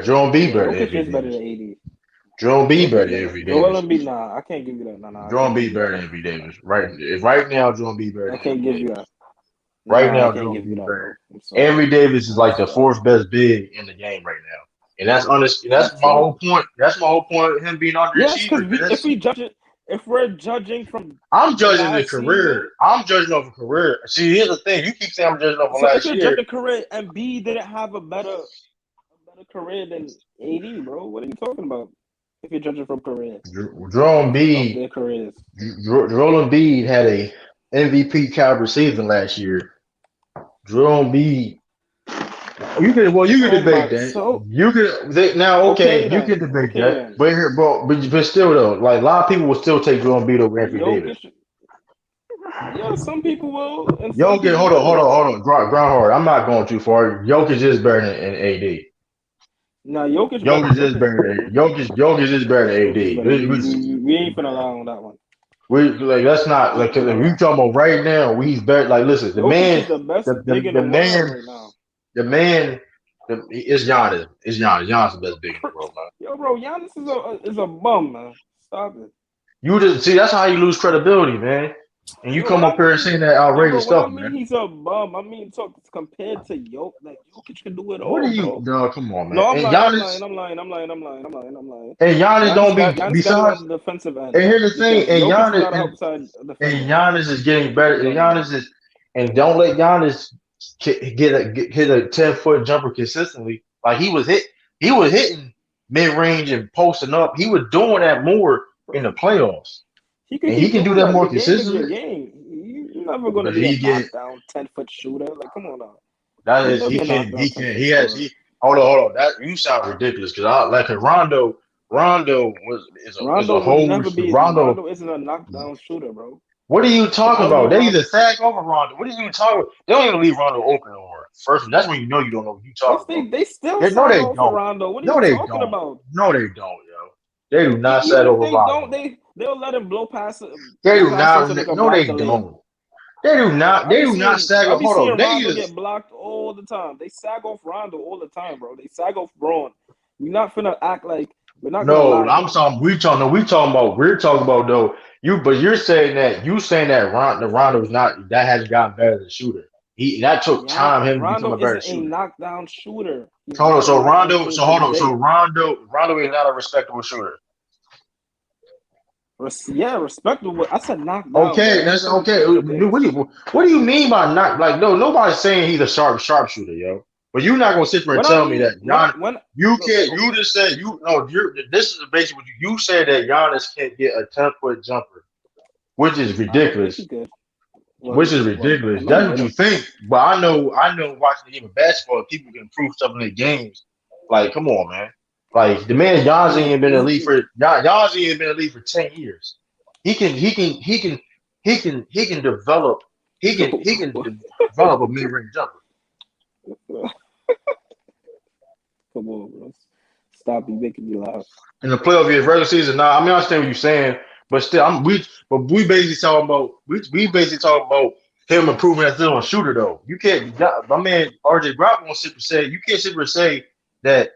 Jerome B better than Jokic Anthony is better Davis. than AD. Jerome B Jokic better is than better. Anthony Joel Davis. Embiid, nah, I can't give you that. Nah, I Jerome can't B give you better that. than Anthony Davis. Right now, Jerome B better I than can't Anthony give you Davis. that. Right Nah, I now, can't give Jerome you B that, bro. better. I'm sorry. Anthony Davis is like the Sorry. fourth best big in the game right now, and that's honest. That's my whole point. That's my whole point of him being Yes, because underachiever. if we judge it, if we're judging from I'm judging the last career. season, I'm judging off a career. See, here's the thing. You keep saying I'm judging off of so if last you're year. judging career, Embiid didn't have a better career than AD, bro. What are you talking about? If you're judging from career Joel of Embiid, their careers, Joel Embiid had a MVP caliber season last year. Joel Embiid, you can oh debate my, that. so Now, okay, okay you can then, debate okay that. then. But here, but still though, like a lot of people will still take Joel Embiid over Anthony Davis. Jokic, yeah, some people will, and some Jokic, people hold on, hold won't. on, hold on. Ground hard. I'm not going too far. Jokic is better than AD. Now Jokic better. Jokic is better than Jokic is better than Jokic is AD. better. We ain't finna lie on that one. We like that's not We like ain't because if finna you lie. talking about right now, he's better. Like listen, Jokic is the best big in the the world man, right now. is Giannis. Is Giannis. Giannis the best big in the world, man. Yo, bro, Giannis is a bum, man. Stop it. You just see that's how you lose credibility, man. And you Yo, come what I up here and mean, saying that yo, bro, outrageous when I stuff, mean man. he's a bum, I mean compared to Jokic can do it What all, are you? bro. No, come on, man. No, I'm And lying, Giannis I'm lying. and Giannis don't be Giannis got it besides. on the defensive end And here's the thing, because Jokic is not a help side And defender. Giannis is getting better. Jokic And don't. Giannis is, and don't let Giannis hit a 10-foot jumper consistently. Like he was hitting mid range and posting up. He was doing that more in the playoffs, He could and he keep can do doing that that. more Your game is your consistently. game. You're never gonna But be a he get knockdown 10-foot shooter. Like, come on now. that You'll is never be a knockdown he 10 can foot he has scorer. he hold on that you sound ridiculous because I like Rondo is a Rondo would whole never be. Rondo. Rondo isn't a knockdown shooter, bro. What are you I talking don't about? know They Rondo. either sag over Rondo. What are you talking about? They don't even leave Rondo open no more. First, that's when you know you don't know what you Yes, talking about. they still No, sag they off for don't. Rondo. What are you No, they talking don't. about? No, they don't, yo. They do not sag Even if over they don't, Rondo. they'll let him blow past They do first so not. they can No, block they the layup. don't. They do not. They do not sag I up. be Hold on. seeing They Rondo either. get blocked all the time. They sag off Rondo all the time, bro. They sag off Braun. We're not finna act like we're not gonna No, lie I'm here. talking. We talking. No, we talking about. We're talking about though. But you're saying that Rondo's not that hasn't gotten better as a shooter. That took Yeah, time him to become Rondo a better isn't a shooter. knockdown shooter. He's Hold on. not a So knockdown Rondo. shooter So to hold this on. So day. Rondo is not a respectable shooter. Yeah, respectable. I said knockdown, bro. Okay, I ain't that's said he okay. can't hit things. What do you mean by not like no? Nobody's saying he's a sharpshooter, yo. But you're not gonna sit there and When I tell me mean that Giannis. when You look, can't. You okay, just said you no. You're this is basically what you said that Giannis can't get a 10-foot jumper, which is I don't think he ridiculous. could. Which is I'm ridiculous. not That's gonna what hit you him. think. But I know watching the game of basketball, people can improve stuff in their games. Like, come on, man. Like the man Giannis Yeah, ain't been in the league for Giannis ain't been in the league for 10 years. He can develop develop a mid range jumper. Come on, bro. Stop you making me laugh. In the playoff years, regular season, nah, I mean I understand what you're saying, but still we basically talking about we basically talking about him improving as still a shooter though. You can't my man RJ Brown won't sit and say you can't sit and say that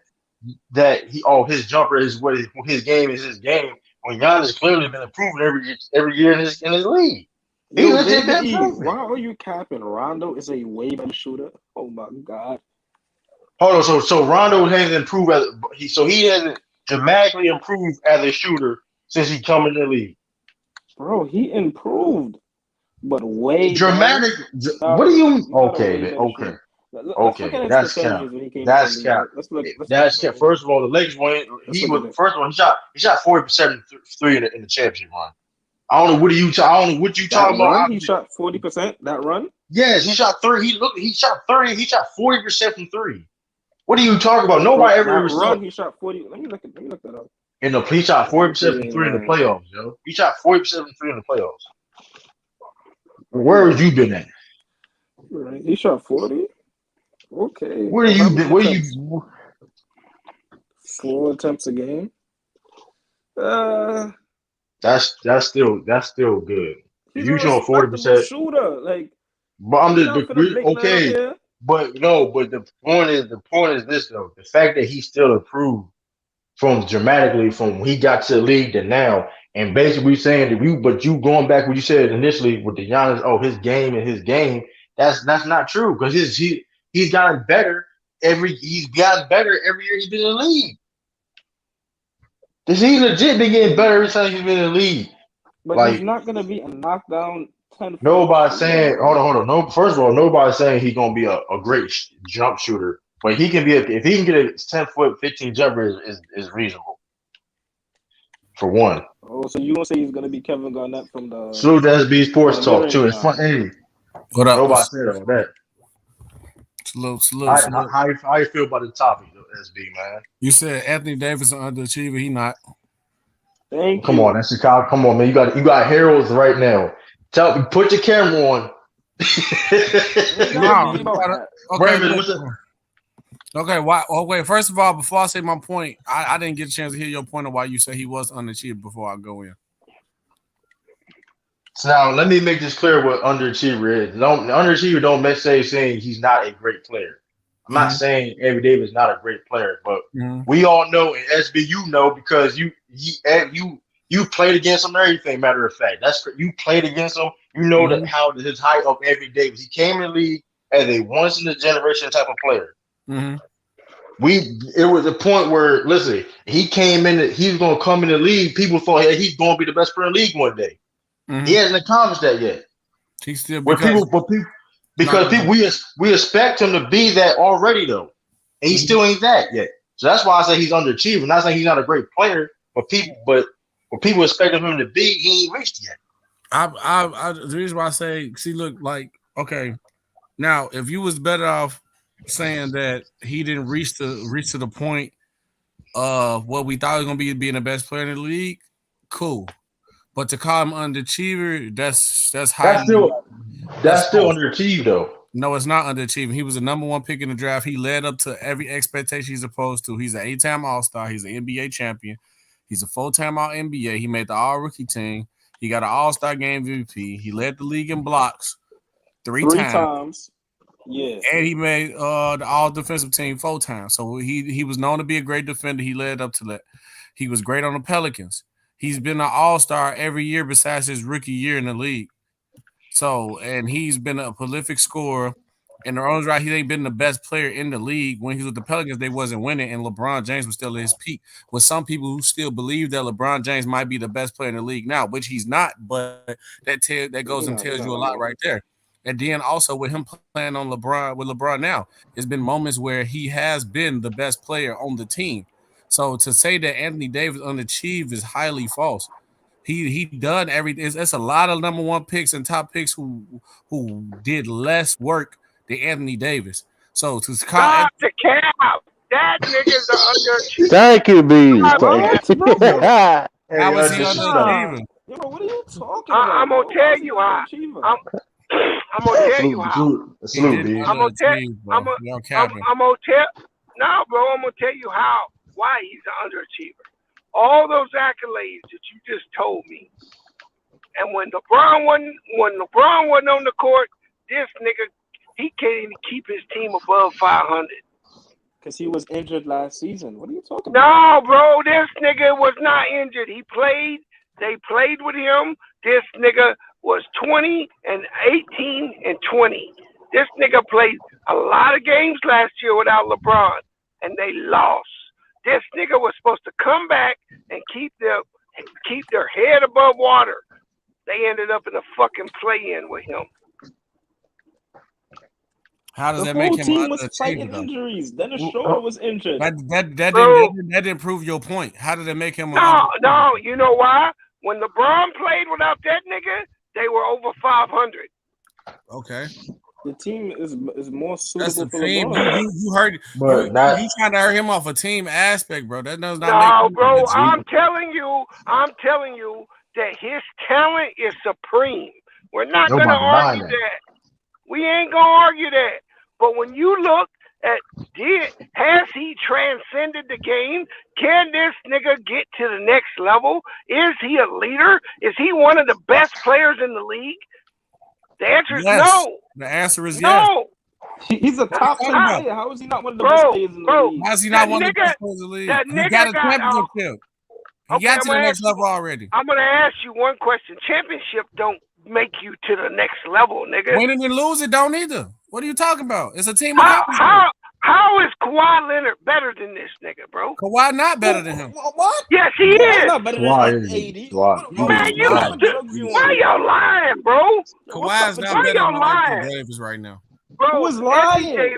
his jumper is what his game is his game when Giannis clearly been improving every year in his league. He Yo, legit David been E, improving. why are you capping? Rondo is a way better shooter. Oh my god. Hold on, so Rondo hasn't improved he hasn't dramatically improved as a shooter since he come in the league. Bro, he improved. But way better. Dramatic. What do you? He's not a Okay, way man. better Okay, shooter. Let's look okay. at his That's cap. percentages when he came into the That's league. cap. Let's That's look cap. at it. First of all, the Lakers won. Let's look at it. First of all, he shot 40% three in the championship run. I don't know what I don't know what you That talking about. run, he shot 40%. That run? Yes, he shot 30. He shot 30. He shot 40% from three. What are you talking about? Bro, Nobody ever that saw run, he shot 40. Let me look that up. he shot 40% You from ain't three in the lying. playoffs, yo. He shot 40% from three in the playoffs. Let me Where have look. you been at? Right. He shot 40? Okay. Where On how you been? many Where attempts? you? 4 attempts a game. That's still good. If He's a you showing respectable 40%, shooter. Like, but I'm we're not finna make nothing up okay. here. But no, but the point is this though. The fact that he still improved from dramatically from when he got to the league to now, and basically saying that you going back what you said initially with the Giannis, his game, that's not true because he's gotten better he's gotten better every year he's been in the league. He legit been getting better every time he's been in the league. But Like he's not gonna be a knockdown 10-foot nobody's shooter. saying, hold on. No, first of all, nobody's saying he's gonna be a great jump shooter, but he can be if he can get a 10-foot, 15 jumper is reasonable for one. Oh, so you gonna say he's gonna be Kevin Garnett from the Salute to SB Sports Talk mid-range too. It's now? fun. Hey, What up? nobody said all that. Salute. How you feel about the topic, SB man? You said Anthony Davis an underachiever. He not. Thank Come you. on, that's Chicago. Come on, man. You got heralds right now. Put your camera on. No, okay. Raymond, what's up? Okay, why? Okay, first of all, before I say my point, I didn't get a chance to hear your point of why you say he was underachieved before I go in. So now let me make this clear what underachiever is. Underachiever don't necessarily saying he's not a great player. I'm not saying Anthony Davis is not a great player, but we all know in SB you know because you played against him and everything. Matter of fact, you played against him. You know that how his height of Anthony Davis. He came in the league as a once in a generation type of player. It was a point where listen, he came in. He was going to come in the league. People thought he's going to be the best player in the league one day. He hasn't accomplished that yet. He still we expect him to be that already though, and he still ain't that yet. So that's why I say he's underachieving. Not saying he's not a great player, but what people expecting him to be, he ain't reached yet. The reason why I say, see, look, like, okay, now if you was better off saying that he didn't reach to the point of what we thought he was gonna be being the best player in the league, cool. But to call him underachiever, that's still underachieved though. No, it's not underachieving. He was the number one pick in the draft. He led up to every expectation he's supposed to. He's an 8-time All-Star. He's an NBA champion. He's a full-time All-NBA. He made the All-Rookie team. He got an All-Star game MVP. He led the league in blocks three times. Yeah. And he made the All-Defensive team 4 times. So he was known to be a great defender. He led up to that. He was great on the Pelicans. He's been an all-star every year besides his rookie year in the league. So, and he's been a prolific scorer. And the only right, he ain't been the best player in the league. When he was with the Pelicans, they wasn't winning, and LeBron James was still at his peak. With some people who still believe that LeBron James might be the best player in the league now, which he's not, but that goes and tells you a lot right there. And then also with him playing on LeBron now, there's been moments where he has been the best player on the team. So to say that Anthony Davis unachieved is highly false. He done everything. It's a lot of number one picks and top picks who did less work than Anthony Davis. So to stop the cap. That nigga's underachieving. Thank you, B. How was he underachieving? What are you talking about? I'm gonna tell you how. I'm gonna tell you how. I'm gonna tell you how. Why he's an underachiever. All those accolades that you just told me, and when LeBron wasn't on the court, this nigga he can't even keep his team above 500. Because he was injured last season. What are you talking about? No, bro, this nigga was not injured. He played. They played with him. This nigga was 20 and 18 and 20. This nigga played a lot of games last year without LeBron, and they lost. This nigga was supposed to come back and keep their head above water. They ended up in a fucking play-in with him. How does that make him team was fighting injuries. Dennis Schroeder was injured. That didn't prove your point. How did it make him? No. You know why? When LeBron played without that nigga, they were over 500. Okay. The team is more suitable for team. LeBron. You heard, you trying to hurt him off a team aspect, bro. That does not make No, bro. I'm telling you that his talent is supreme. We're not gonna argue that. We ain't gonna argue that. But when you look at has he transcended the game? Can this nigga get to the next level? Is he a leader? Is he one of the best players in the league? The answer is no. The answer is no. Yes. He's a top 10 player. How is he not one of the best players in the league? How is he not one of the best players in the league? He got a championship. He got to the next level already. I'm going to ask you one question. Championship don't make you to the next level, nigga. Winning and losing don't either. What are you talking about? It's a team. How How is Kawhi Leonard better than this nigga, bro? Kawhi not better than him. What? Yes, he Kawhi's is. not better Kawhi than is. AD. Kawhi. Man, you What drugs you why on? y'all lying, bro? Kawhi's not Why better y'all than lying? Anthony Davis right now. Bro, Who is lying?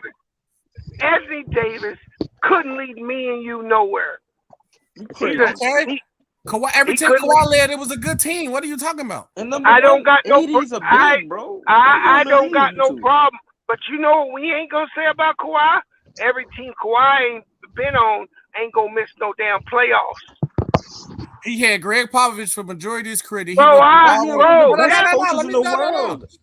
Anthony Davis couldn't lead me and you nowhere. Crazy. Okay. Kawhi, every he team couldn't- Kawhi led, it was a good team. What are you talking about? And I don't got no. 80's a big, bro. I don't got no to? problem. But you know what we ain't gonna say about Kawhi? Every team Kawhi ain't been on ain't gonna miss no damn playoffs. He had Greg Popovich for majority of his career. He Bro, Best coaches let in me the no. world. No.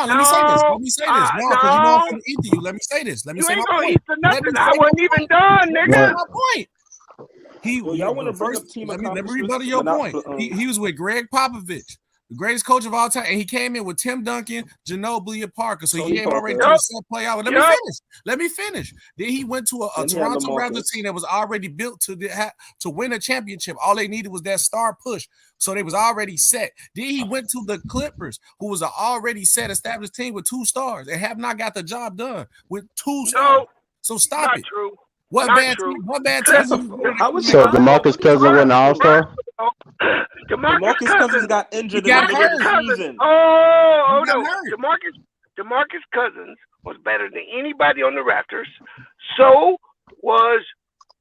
Let me say this. Let me say this. No, because you know I'm gonna eat you. Let me say this. Let me You say ain't my gonna point. eat for nothing. I wasn't even done, Let nigga. me say my point. Well, y'all want to bring up team let me accomplishments, rebuttal your but not point. for, He was with Greg Popovich, the greatest coach of all time, and he came in with Tim Duncan, Ginobili, and Parker. So he Tony came already Parker. to a set playoff. Let me finish. Then he went to a Then he had Toronto Raptors LaMarcus. team that was already built to win a championship. All they needed was that star push. So they was already set. Then he went to the Clippers, who was an already set, established team with 2 stars and have not got the job done with 2 stars. So stop Not it. true. What Not bad true. team? What bad That's team? how was So DeMarcus Cousins wasn't an all-star? DeMarcus Cousins got injured He got in the middle of hurt. the season. Oh He got no. hurt. DeMarcus Cousins was better than anybody on the Raptors. So was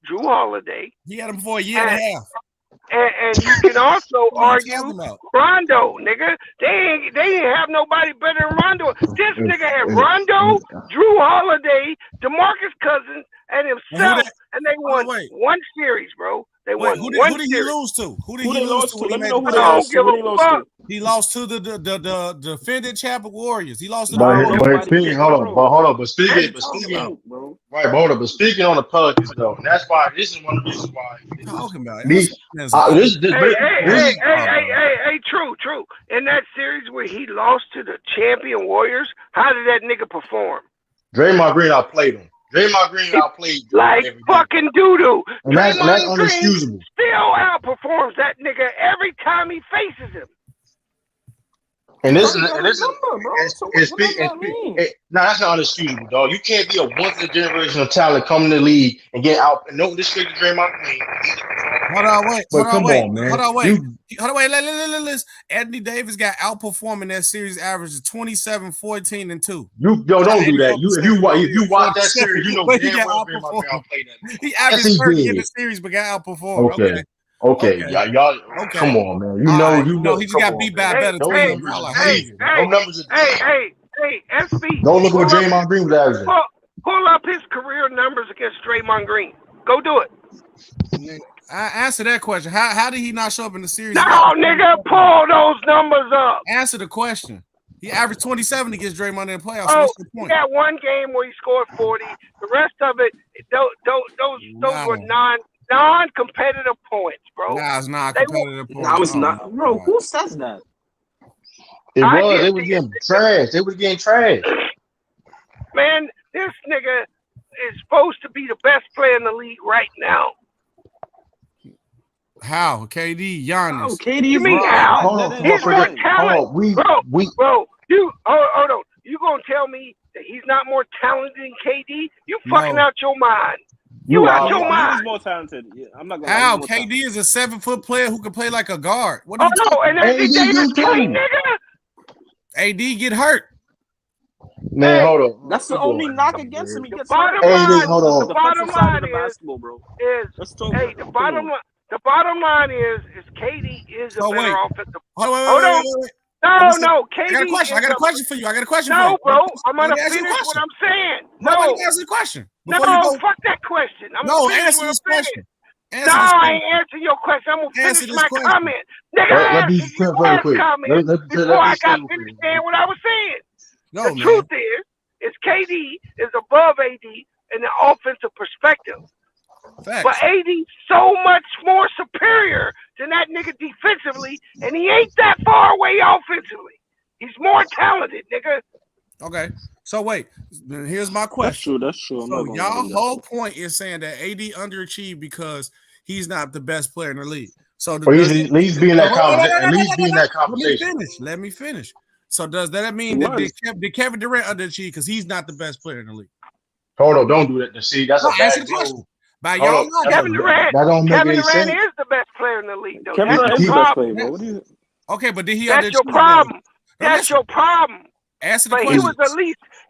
Drew Holiday. He had him for a year and a half. And you can also What are you argue talking about? Rondo, nigga. They didn't have nobody better than Rondo. This nigga had Rondo, Drew Holiday, DeMarcus Cousins, and himself, and they won one series, bro. They won who one did he series. lose to? Who did Who he they lose lost to? to? when he Let me made know the who they I playoffs? lost to. Who they lost to? He lost to the defending champ Warriors. He lost to the But Warriors. Nobody speaking, cares, hold bro. on. But speaking, Bro. right, but hold on. But speaking on the Pelicans though, and that's why this is one of the reasons why Talking about me. Hey, true. In that series where he lost to the champion Warriors, how did that nigga perform? Draymond Green outplayed him. Draymond Green outplayed like fucking doo-doo. And that's Draymond Green unexcusable. still outperforms that nigga every time he faces him. And this is number, bro. So what does that mean? No, that's not unexcusable, dog. You can't be a once in a generation of talent coming to the league and get out. And no disrespect to Draymond Green. Hold on, wait. Listen. Anthony Davis got outperforming that series average of 27, 14, and 2. Don't do that. If you watch that series, you know damn well Draymond Green outplayed that. He averaged 30 in the series, but got outperformed. Okay. Y'all. Okay. Come on, man. You know. He just got beat by a better team. Hey, SB. Don't look what Draymond Green was averaging. Pull up his career numbers against Draymond Green. Go do it. I answer that question. How did he not show up in the series? No, nigga, pull those numbers up. Answer the question. He averaged 27 against Draymond in the playoffs. Oh, what's the point? He had one game where he scored 40. The rest of it, those were non-competitive points, bro. Nah, it's not competitive points. No, it's not. Bro, who says that? They was getting trash. They was getting trash. Man, this nigga is supposed to be the best player in the league right now. How? KD, Giannis. Oh, KD. You mean how? He's more talented. Bro, you hold on. You gonna tell me that he's not more talented than KD? You fucking out your mind. You out your mind. He's more talented. Yeah, I'm not gonna. How? KD is a 7-foot player who can play like a guard. What no, and Anthony Davis playing, nigga. AD get hurt. Man, hold on. That's the only knock against him. He gets bottom hurt. line, hold on. The bottom line is, basketball, bro. The bottom line is KD is a better offensive. Hold on. No, KD. I got a question for you. No, bro. I'm gonna finish what I'm saying. No, answer the question. Fuck that question. Answer this question. I ain't answering your question. I'm gonna finish my comment. Nigga, let me very quick. Before I got finished saying what I was saying. The truth is KD is above AD in the offensive perspective. Facts. But AD's so much more superior than that nigga defensively, and he ain't that far away offensively. He's more talented, nigga. Okay. So wait, here's my question. That's true. So y'all whole point is saying that AD underachieved because he's not the best player in the league. So at least be in that conversation. Let me finish. So does that mean that did Kevin Durant underachieve because he's not the best player in the league? Hold on, don't do that. See, that's a bad question. By y'all, Kevin Durant. That don't make Kevin any Durant sense. is the best player in the league, though. Kevin Durant is the best player, bro. What do you? Okay, but did he? That's your problem. That's your problem. Answer the but question.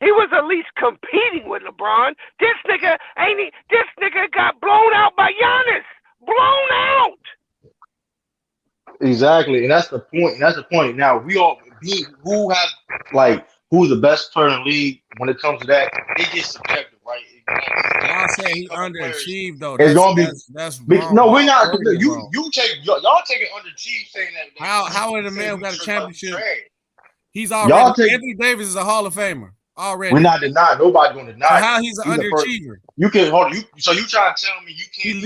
He was at least competing with LeBron. This nigga got blown out by Giannis. Blown out. Exactly, and that's the point. Now we all who's the best player in the league when it comes to that. It gets subjective, right? Y'all say he underachieved though. It's gonna be that's wrong. No, we're not. Y'all taking underachieved saying that. How is a man who got a championship? He's already Anthony Davis is a Hall of Famer already. We're not denying. Nobody's gonna deny. So how he's an underachiever? You can hold. So you trying to tell me you can't?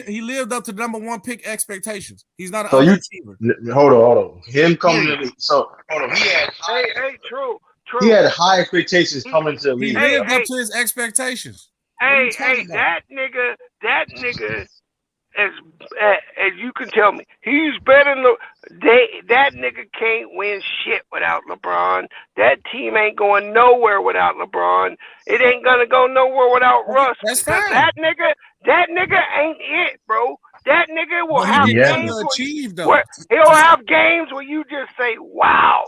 He lived up to the number one pick expectations. He's not an underachiever. Hold on. Him coming to the league. So hold on. He had true. He had high expectations coming to the league. He lived up to his expectations. That nigga. As you can tell me, he's better than that nigga can't win shit without LeBron. That team ain't going nowhere without LeBron. It ain't gonna go nowhere without Russ. That's fine. That nigga ain't it, bro. That nigga will have games he'll have games where you just say, wow,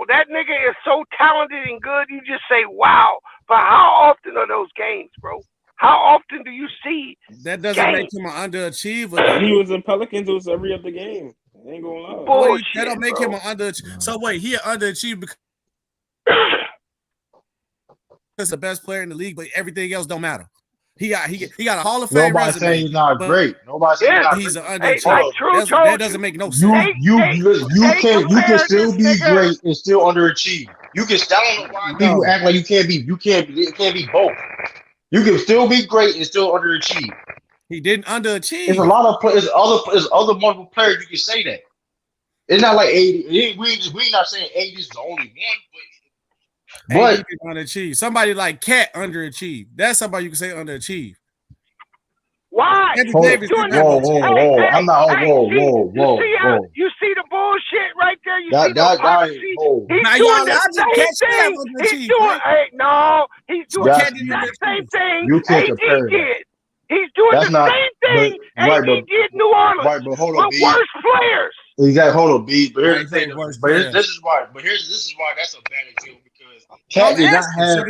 that nigga is so talented and good, you just say, wow. But how often are those games, bro? How often do you see that doesn't make him an underachiever? He was in Pelicans. It was every other game. I ain't gonna lie. Bullshit, that don't make him an underachiever. So wait, he an underachiever because he's the best player in the league, but everything else don't matter. He got a Hall of Fame. Nobody saying he's not great. Nobody saying he's an underachiever. That doesn't make no sense. You can still be great and still underachieve. You can. I don't know why people act like you can't be. It can't be both. You can still be great and still underachieve. He didn't underachieve. There's a lot of players. There's other multiple players you can say that. It's not like 80. We not saying 80 is the only one, but underachieve. Somebody like Cat underachieved. That's somebody you can say underachieve. Why? Whoa. I'm not. Whoa. You see the bullshit right there. You see the hypocrisy. He's doing the same thing. He's doing the same thing. You can't compare. He's doing the same thing AD did New Orleans. Right, but hold on, with worse players. Exactly. Hold on, B. But here's the thing. This is why that's a bad example because Cat did not have.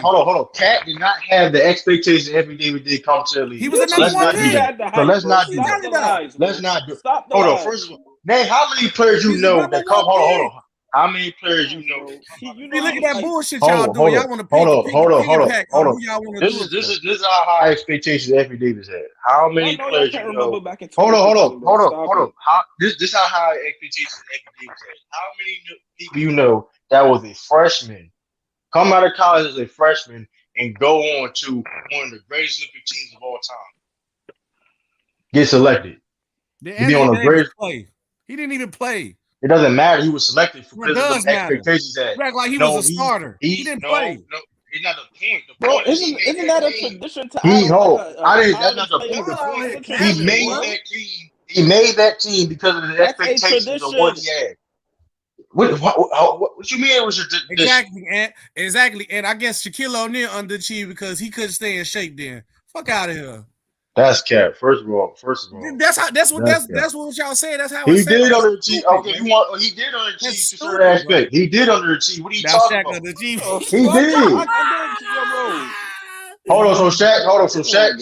Hold on. Cat did not have the expectations every day we did come to the league. He was a number one pick. So let's not do that. Let's not do. Hold on. First of all, name how many players you know that come. Hold on. How many players you know? Look at that bullshit y'all doing. Y'all want to hold on. This is how high expectations Anthony Davis had. How many players you know? Hold on. This is how high expectations Anthony Davis had. How many people you know that was a freshman, come out of college as a freshman, and go on to one of the greatest Olympic teams of all time? Get selected. He didn't even play. It doesn't matter. He was selected for because of the expectations that. Act like he was a starter. He didn't play. No, it's not the point. Bro, isn't that a tradition to that's not the point. He made that team because of the expectations of what he had. What you mean it was your exactly, and I guess Shaquille O'Neal underachieved because he couldn't stay in shape then. Fuck out of here. That's cap. First of all. That's what y'all saying. That's how he did underachieve. Okay, he did underachieve to a certain aspect. He did underachieve. What are you talking about? He did. Hold on. So Shaq. Hold on. So Shaq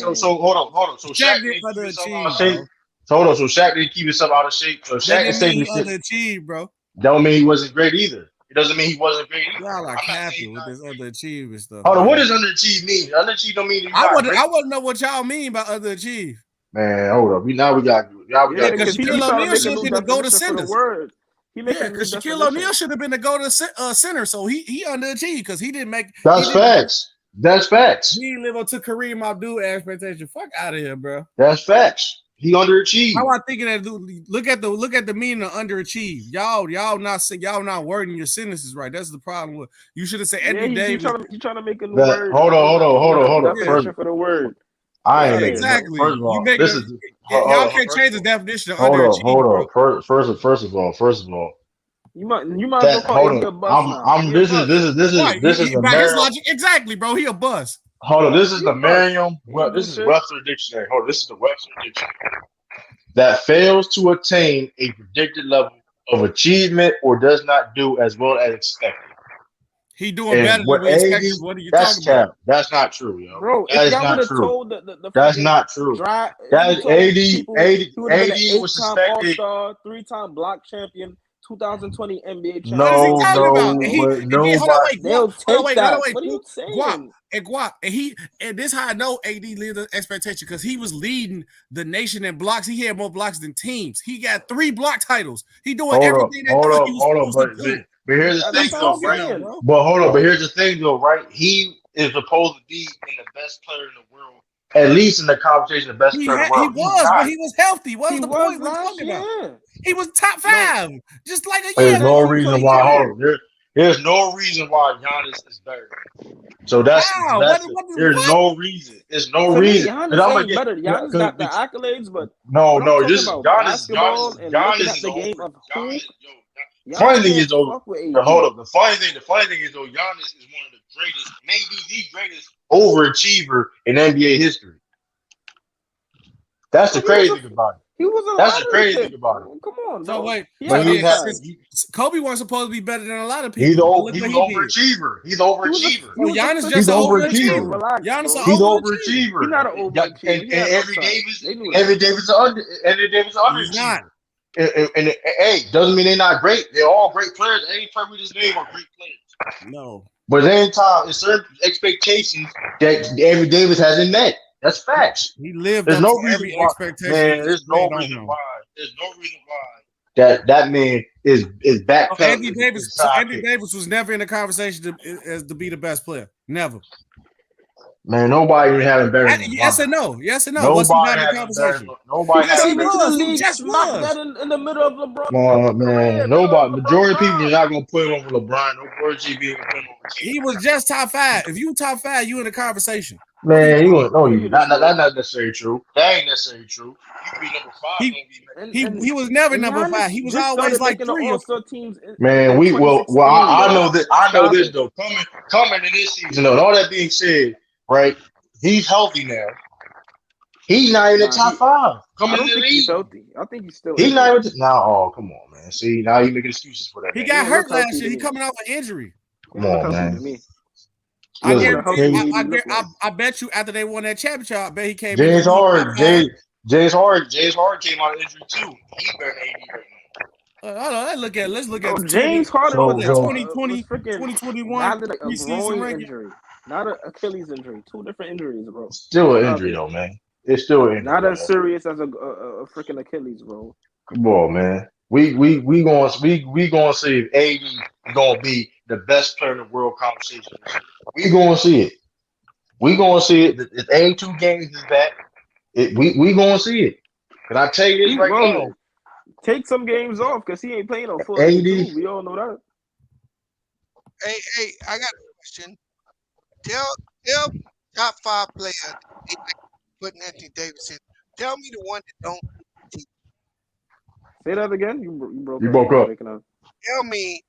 didn't keep himself out of shape. So Shaq didn't keep himself out of shape. So Shaq is saying underachieved, bro. Don't mean he wasn't great either. It doesn't mean he wasn't great either. Y'all are happy with this underachievement stuff. Hold on, what does underachieve mean? Underachieve don't mean I want to know what y'all mean by underachieve. Man, hold up. Now we got. Because Shaquille O'Neal should have been the go to center. Because Shaquille O'Neal should have been the go to center, so he underachieved because he didn't make. That's facts. He didn't live up to Kareem Abdul expectation. Fuck out of here, bro. That's facts. He underachieved. How I thinking that? Look at the meaning of underachieve. Y'all not wording your sentences right. That's the problem. You should have said Anthony Davis. You trying to make a new word. Hold on. Definition for the word. I ain't exactly. First of all, y'all can't change the definition of underachieve. Hold on. First of all, You might as well call AD a bust now. This is the by his Merriam. logic, exactly, bro. He a bust. Hold on, this is the bust. Merriam. Well, this is Webster Dictionary. Hold on, this is the Webster Dictionary. That fails to attain a predicted level of achievement or does not do as well as expected. He doing better than we expected. What are you talking about? That's not true, yo. Bro, that if y'all would have told the that's not true. That is AD was suspected. All-Star, 3-time block champion, 2020 NBA champion. What is he talking about? What are you saying? And this how I know AD lived the expectation because he was leading the nation in blocks. He had more blocks than teams. He got 3 block titles. He doing everything that he was supposed to do. But here's the thing, though, right? But hold on. But here's the thing, though, right? He is supposed to be in the best player in the world, at least in the conversation, the best player in the world. He was, but he was healthy. What was the point we're talking about? He was top 5, just like a year. There's no reason why. Hold on. There's no reason why Giannis is better. So there's no reason. There's no reason. Giannis ain't better. Giannis got the accolades, but this is Giannis is the game of hoop. Funny thing is though, hold up. The funny thing is though, Giannis is one of the greatest, maybe the greatest overachiever in NBA history. That's the crazy thing about it. That's the crazy thing about it. Come on, so wait. Kobe wasn't supposed to be better than a lot of people. He's overachiever. He's overachiever. Giannis just an overachiever. Giannis an overachiever. He's not an overachiever. And Anthony Davis is underachiever. He's not. And hey, doesn't mean they're not great. They're all great players. Any player we just named are great players. No. But at any time, there's certain expectations that Anthony Davis hasn't met. That's facts. He lived there's up no to reason every why, expectation. Man, there's no reason why that man is backpedaling. Anthony Davis was never in the conversation to be the best player. Never. Man, nobody even having better than Yes and no. What's not in the conversation? Nobody having that in the middle of LeBron. Man, nobody. Majority of people are not gonna put him over LeBron. No RGB gonna put him over. He was just top 5. If you top 5, you in the conversation. Man, he was that's not necessarily true. That ain't necessarily true. You be number 5. He was never number 5. He was always like 3 or 4 teams. Man, I know this. I know this though. Coming in this season, though. And all that being said, right? He's healthy now. He's not in the top 5. Coming in the league. He's healthy. I think he's still. He's not even now. Oh, come on, man. See, now you making excuses for that. He got hurt last year. He coming off an injury. Come on, man. I bet you after they won that championship, I bet he came. James Harden came out of injury too. He's better than AD right now. Let's look at James Harden was 2020, 2021 preseason injury, not an Achilles injury. 2 different injuries, bro. Still an injury though, man. It's still an injury. Not as serious as a freaking Achilles, bro. Come on, man. We gonna see if AD gonna be the best player in the world conversation. We gonna see it. We gonna see it. If 82 games is back, we gonna see it. Can I tell you this now? Take some games off because he ain't playing on full. AD. We all know that. Hey, I got a question. Tell top 5 player putting Anthony Davis in. Tell me the one that don't. Say that again. You broke up. Tell me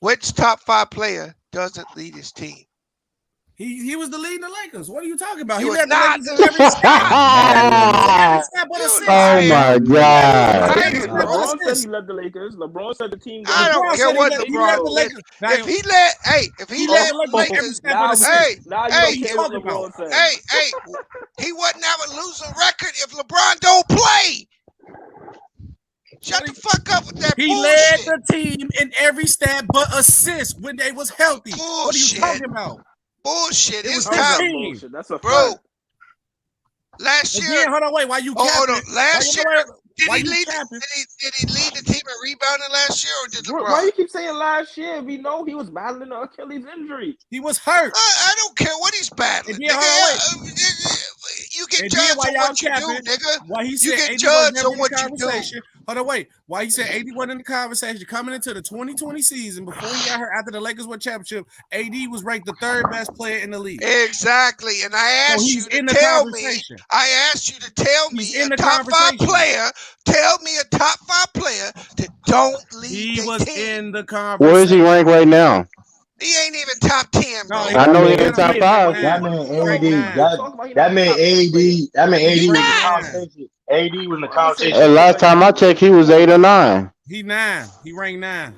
which top 5 player doesn't lead his team. He was the lead in the Lakers. What are you talking about? He led was not. the Lakers in every step. Oh my God! LeBron said he led the Lakers. LeBron said the team. I don't care what LeBron led. If he led the Lakers, he wouldn't have a losing record if LeBron don't play. Shut the fuck up with that bullshit. He led the team in every stat but assists when they was healthy. Bullshit. What are you talking about? Bullshit. It was his team. That's a bro. fact. Last year. Hold on, wait. Why you hold on. Last year, did he lead the team in rebounding last year, or did LeBron? Why you keep saying last year? We know he was battling an Achilles injury. He was hurt. I don't care what he's battling. You get judged on what you do, nigga. Why he you get judged on what you do. Hold on, wait. Why you said AD wasn't in the conversation coming into the 2020 season before he got hurt after the Lakers won championship? AD was ranked the third best player in the league. Exactly, and I So asked he's you to in the tell me. conversation. I asked you to tell He's me in a the top 5 conversation. player. Tell me a top 5 player that don't lead He their was team. in the Where conversation. is he ranked right now? He ain't even top 10, bro. No, I know he he in top ranked 5. nine. That man He ranked AD. nine. That man AD. That man AD He was in the nine. conversation. AD was in the Why you say conversation. Last time I checked, he was 8 or 9. He 9. He ranked 9.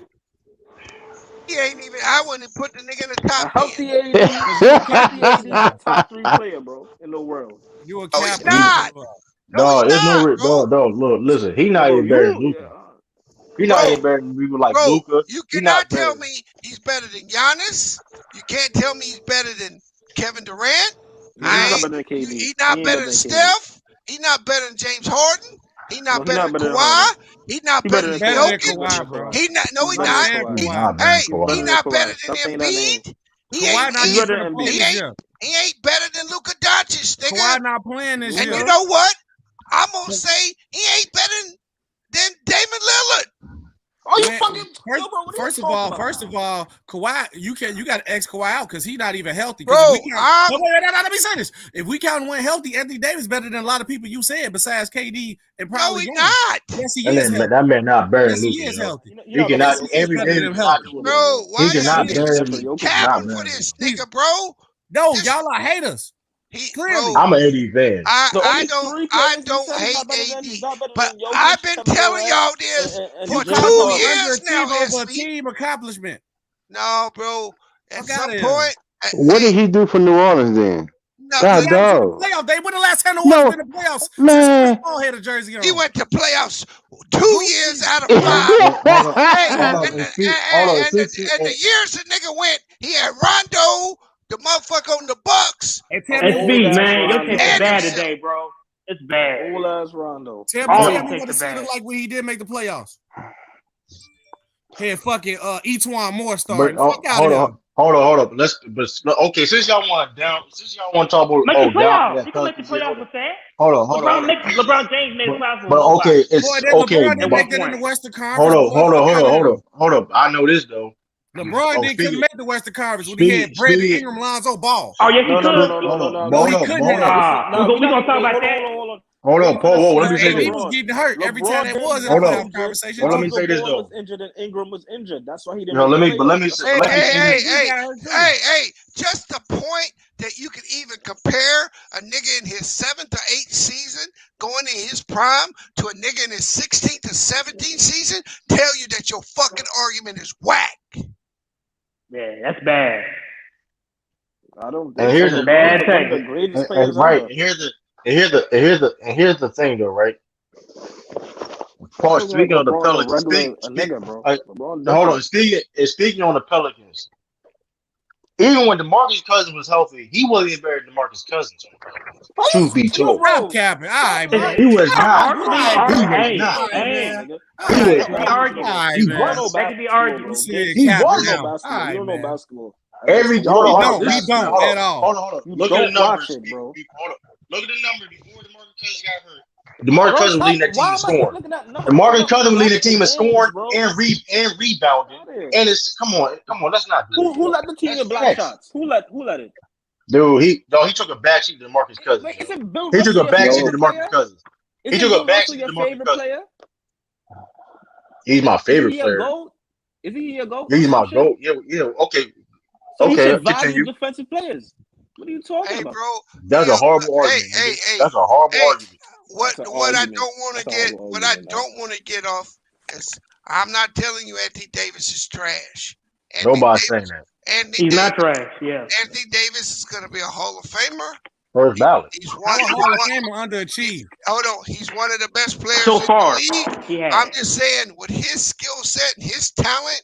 He ain't even. I wouldn't put the nigga in the A top 10. healthy AD, a healthy AD is a top 3 player, bro, in the world. You a No, he's captain. not. No, he's Dog, there's no, not, bro. dog. Look, listen. He not Bro, even better than you, Luka. He not even better than people like Bro, Luka. you He cannot not tell better. me he's better than Giannis. You can't tell me he's better than Kevin Durant. he's not better than KD. He's not He ain't better than Steph. He's not better than James Harden. He's not better than Kawhi. He's not better than Better than Jokic. Kawhi, bro. He not. No, he's I'm not. saying He's Kawhi. not better Hey, than Kawhi. he's not better than Stop saying that name. Embiid. He Kawhi ain't. not He's even better gonna than play He this Embiid. year. ain't. He ain't better than Luka Doncic, nigga. Kawhi not playing this And year. you know what? I'm gonna say he ain't better than Damon Lillard. Oh, you Man, fucking yo, bro, what are you first talking of all, Kawhi, you got to X Kawhi out because he's not even healthy. Bro, If we count, let me say this: if we count one healthy, Anthony Davis better than a lot of people you said besides KD and no, probably he's Giannis. not. Yes, he is healthy. That man not better Yes, than he Luka. is healthy. He cannot. Yes, he is Every better day than he healthy. cannot do it. Bro, why He cannot is better. you He capping not for better. this nigga, bro? No, This- y'all are haters. Clearly. Bro, I'm an AD fan. I don't hate AD, but I've been telling y'all this for You 2 call him an years now, underachiever over a SB. team accomplishment. No, bro. At Fuck some outta here. point, What did he do for New Orleans then? no, God, He got into the dog. playoffs. They when the last time the No, Warriors been in the playoffs since man. Chris Paul had a jersey on. he went to playoffs 2 Goofy. years out of And 5. hold on, Hey, hold on, and and see, hold on, see, the years the nigga went, he had Rondo, the motherfucker on the Bucks. And tell me SB, man, your take is And bad himself. today, bro. It's bad. Old ass Rondo. Tell All me these what takes the are season bad. like when he did make the playoffs. Hey, fucking Etwan Moore but starting. Fuck out of here. hold on. Okay, since y'all want to talk about Make the down. playoffs. You can make the playoffs with that. Hold on. LeBron James made the playoffs with But nobody. okay, it's Boy, that okay. LeBron didn't But make that in the Western hold Conference. on. Hold up. I know this though. LeBron Oh, couldn't make the Western Conference when he had Brandon Ingram, Lonzo Ball. Oh, yes, he No, could. No, he couldn't have. We're gonna talk about that. Hold on, Paul. Let me say And this. he was getting hurt every time that was in the Hold playoff on. conversation. Well, let me say this Ball though. was injured and Ingram was injured. That's why he didn't. No, let me Hey, just the point that you can even compare a nigga in his 7th or 8th season going in his prime to a nigga in his 16th to 17th season tell you that your fucking argument is whack. Yeah, that's bad. I don't And think here's so. the LeBron's one of the greatest players right. ever. Here's the thing though, right? Paul, speaking of the Pelicans, hold on. Speaking on the Pelicans, even when DeMarcus Cousins was healthy, he wasn't even better than DeMarcus Cousins. Truth be told, stop capping. All right, man. He was not. He wasn't. You don't know basketball. Hold on. We don't at all. Hold on. Look at the numbers, bro. Look at the numbers before DeMarcus Cousins got hurt. DeMarcus Cousins was leading that team in scoring. DeMarcus Cousins was leading the team in scoring and rebounding. And it's come on, let's not do Who let the team in block shots? Who let it? Dude, he took a backseat to DeMarcus Cousins. He took a backseat to DeMarcus Cousins. He took a backseat to DeMarcus Cousins. He's my favorite player. Is he your GOAT? He's my GOAT. Yeah. Okay. So he should value defensive players. What are you talking about? Bro, that's a horrible argument. That's a horrible argument. What I don't want to get off is I'm not telling you Anthony Davis is trash. Nobody's saying that. He's not trash. Yeah. Anthony Davis is going to be a Hall of Famer. First ballot. He's one of underachieved. Hold on, he's one of the best players so far. in the league. I'm just saying, with his skill set and his talent,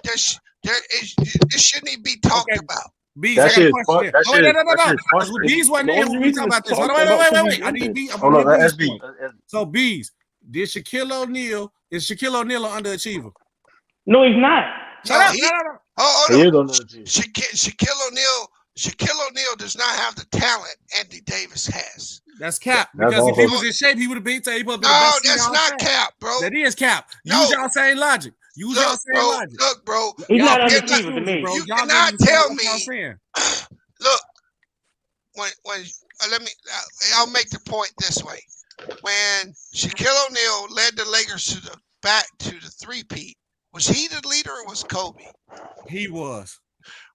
this shouldn't even be talked about. Bees, I got a question. No. Bees wasn't here when we talk about this. Wait. I need Bees. So Bees, is Shaquille O'Neal an underachiever? No, he's not. Shut up. Shaquille O'Neal does not have the talent Anthony Davis has. That's cap. That's Because if he also was in shape, he would have been the No, best. that's not cap, bro. That is cap. No. Use y'all same logic. Look, bro. He's not Y'all underachiever to me. bro. You Y'all cannot give me tell what y'all me. saying. Look, when let me. I'll make the point this way. When Shaquille O'Neal led the Lakers back to the three-peat, was he the leader or was Kobe? He was.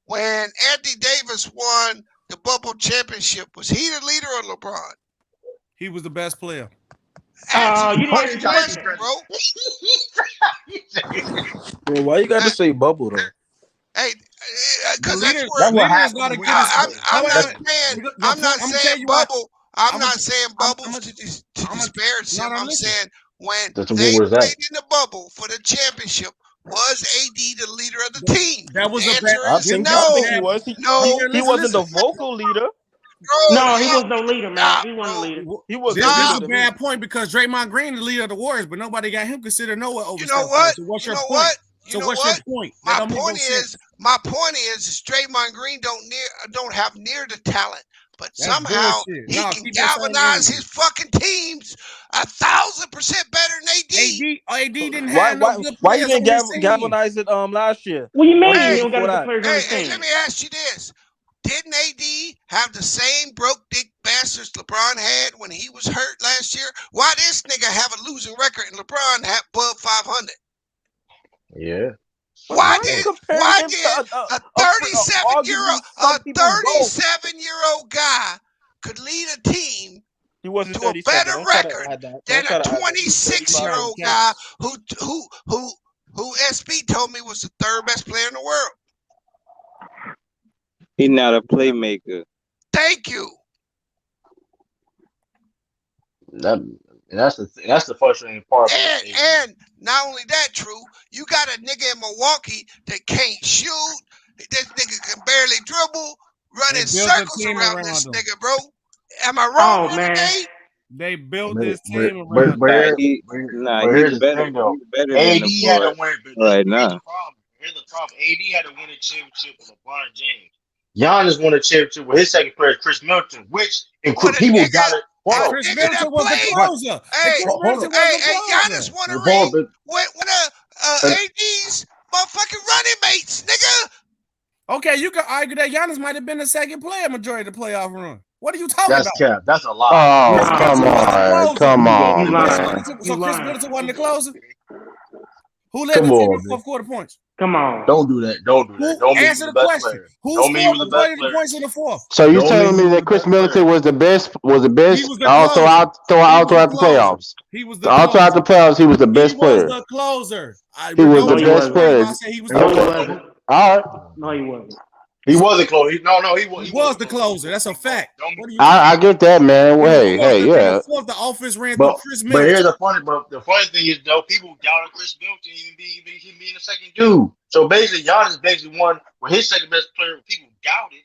When Anthony Davis won the bubble championship, was he the leader or LeBron? He was the best player. Answer you the didn't question, answer bro. Why you got to say bubble though? Hey, because The that's leader, where That's what leader is happened gotta when get his. I'm not That's- saying I'm gonna tell you why. bubble. I'm I'm not a- saying I'm- bubbles I'm a- to I'm a- disparage no, him. no, I'm listen. saying when That's they what was that? played in the bubble for the championship, was AD the leader of the team? That was the a answer bad. is I no. think he was. No. He wasn't the vocal leader. Bro, No, he was no leader, man. stop, He wasn't a bro. leader. He was This the is leader a to me. bad point because Draymond Green, the leader of the Warriors, but nobody got him considered Noah over. You know what? So what's You your know point? what? So You know what's what? your point? My That don't make no point sense. is Draymond Green don't have near the talent, but That's somehow bullshit. he Nah, can keep that same galvanize energy. his fucking teams 1,000% better than AD. AD didn't Why? have no Why? good Why you players didn't on his team. galvanize it last year? What do you Or mean? the He year don't got before the that? players on his Hey, team. let me ask you this. Didn't AD have the same broke dick bastards LeBron had when he was hurt last year? Why this nigga have a losing record and LeBron have above 500? Yeah. Why you did comparing him to a 37-year-old some people's GOAT? 37-year-old guy could lead a team He wasn't to a 37. better Don't try to record add that. than Don't try a to add that. He was 26-year-old 35. guy who SB told me was the third best player in the world? He's not a playmaker. Thank you. That's the frustrating part. And not only that, true, you got a nigga in Milwaukee that can't shoot. This nigga can barely dribble, running They built a circles team around around this him. nigga, bro. Am I wrong, Oh, man. Renegade? They built But- this but- team but- around. but here- He's here's the better. thing, though. He's better than AD the had to boy win, but right here's now. the problem. Here's the problem. AD had to win a championship with LeBron James. Giannis won a championship with his second player, Chris Middleton, which What a people nigga- got it. Hold a on. Chris nigga Middleton that was the played. closer. Hey, Chris Middleton was Hey, the Giannis closer. won a LeBron, ring with one of AD's motherfucking running mates, nigga. Okay, you can argue that Giannis might have been the second player majority of the playoff run. What are you talking That's about? cap. That's a lie. Oh, Nah. come on, come on, You lying. man. So Chris Middleton wasn't the closer? Who led Come the team on, in fourth quarter points? Come on. Don't do that. Don't do that. Who Don't mean answer you the the best question? player. Who Don't mean you scored the the best majority of the player. points in the fourth? So you Don't telling mean me you that the Chris best player. Middleton was the best He was the all closer. throughout He was the the closer. playoffs? He was the All throughout the closer. playoffs, he was the He best was player. the closer. He was No, the he best wasn't. player. I said he was the No, he closer. wasn't. All right, No, he wasn't. He wasn't close. He was the closer. That's a fact. What are you I get that, man. in Hey, the yeah. fourth, the offense ran But through Chris but Middleton. here's the funny thing is though, people doubted Chris Middleton even being the second dude. So basically, Giannis basically won with his second best player. People doubted,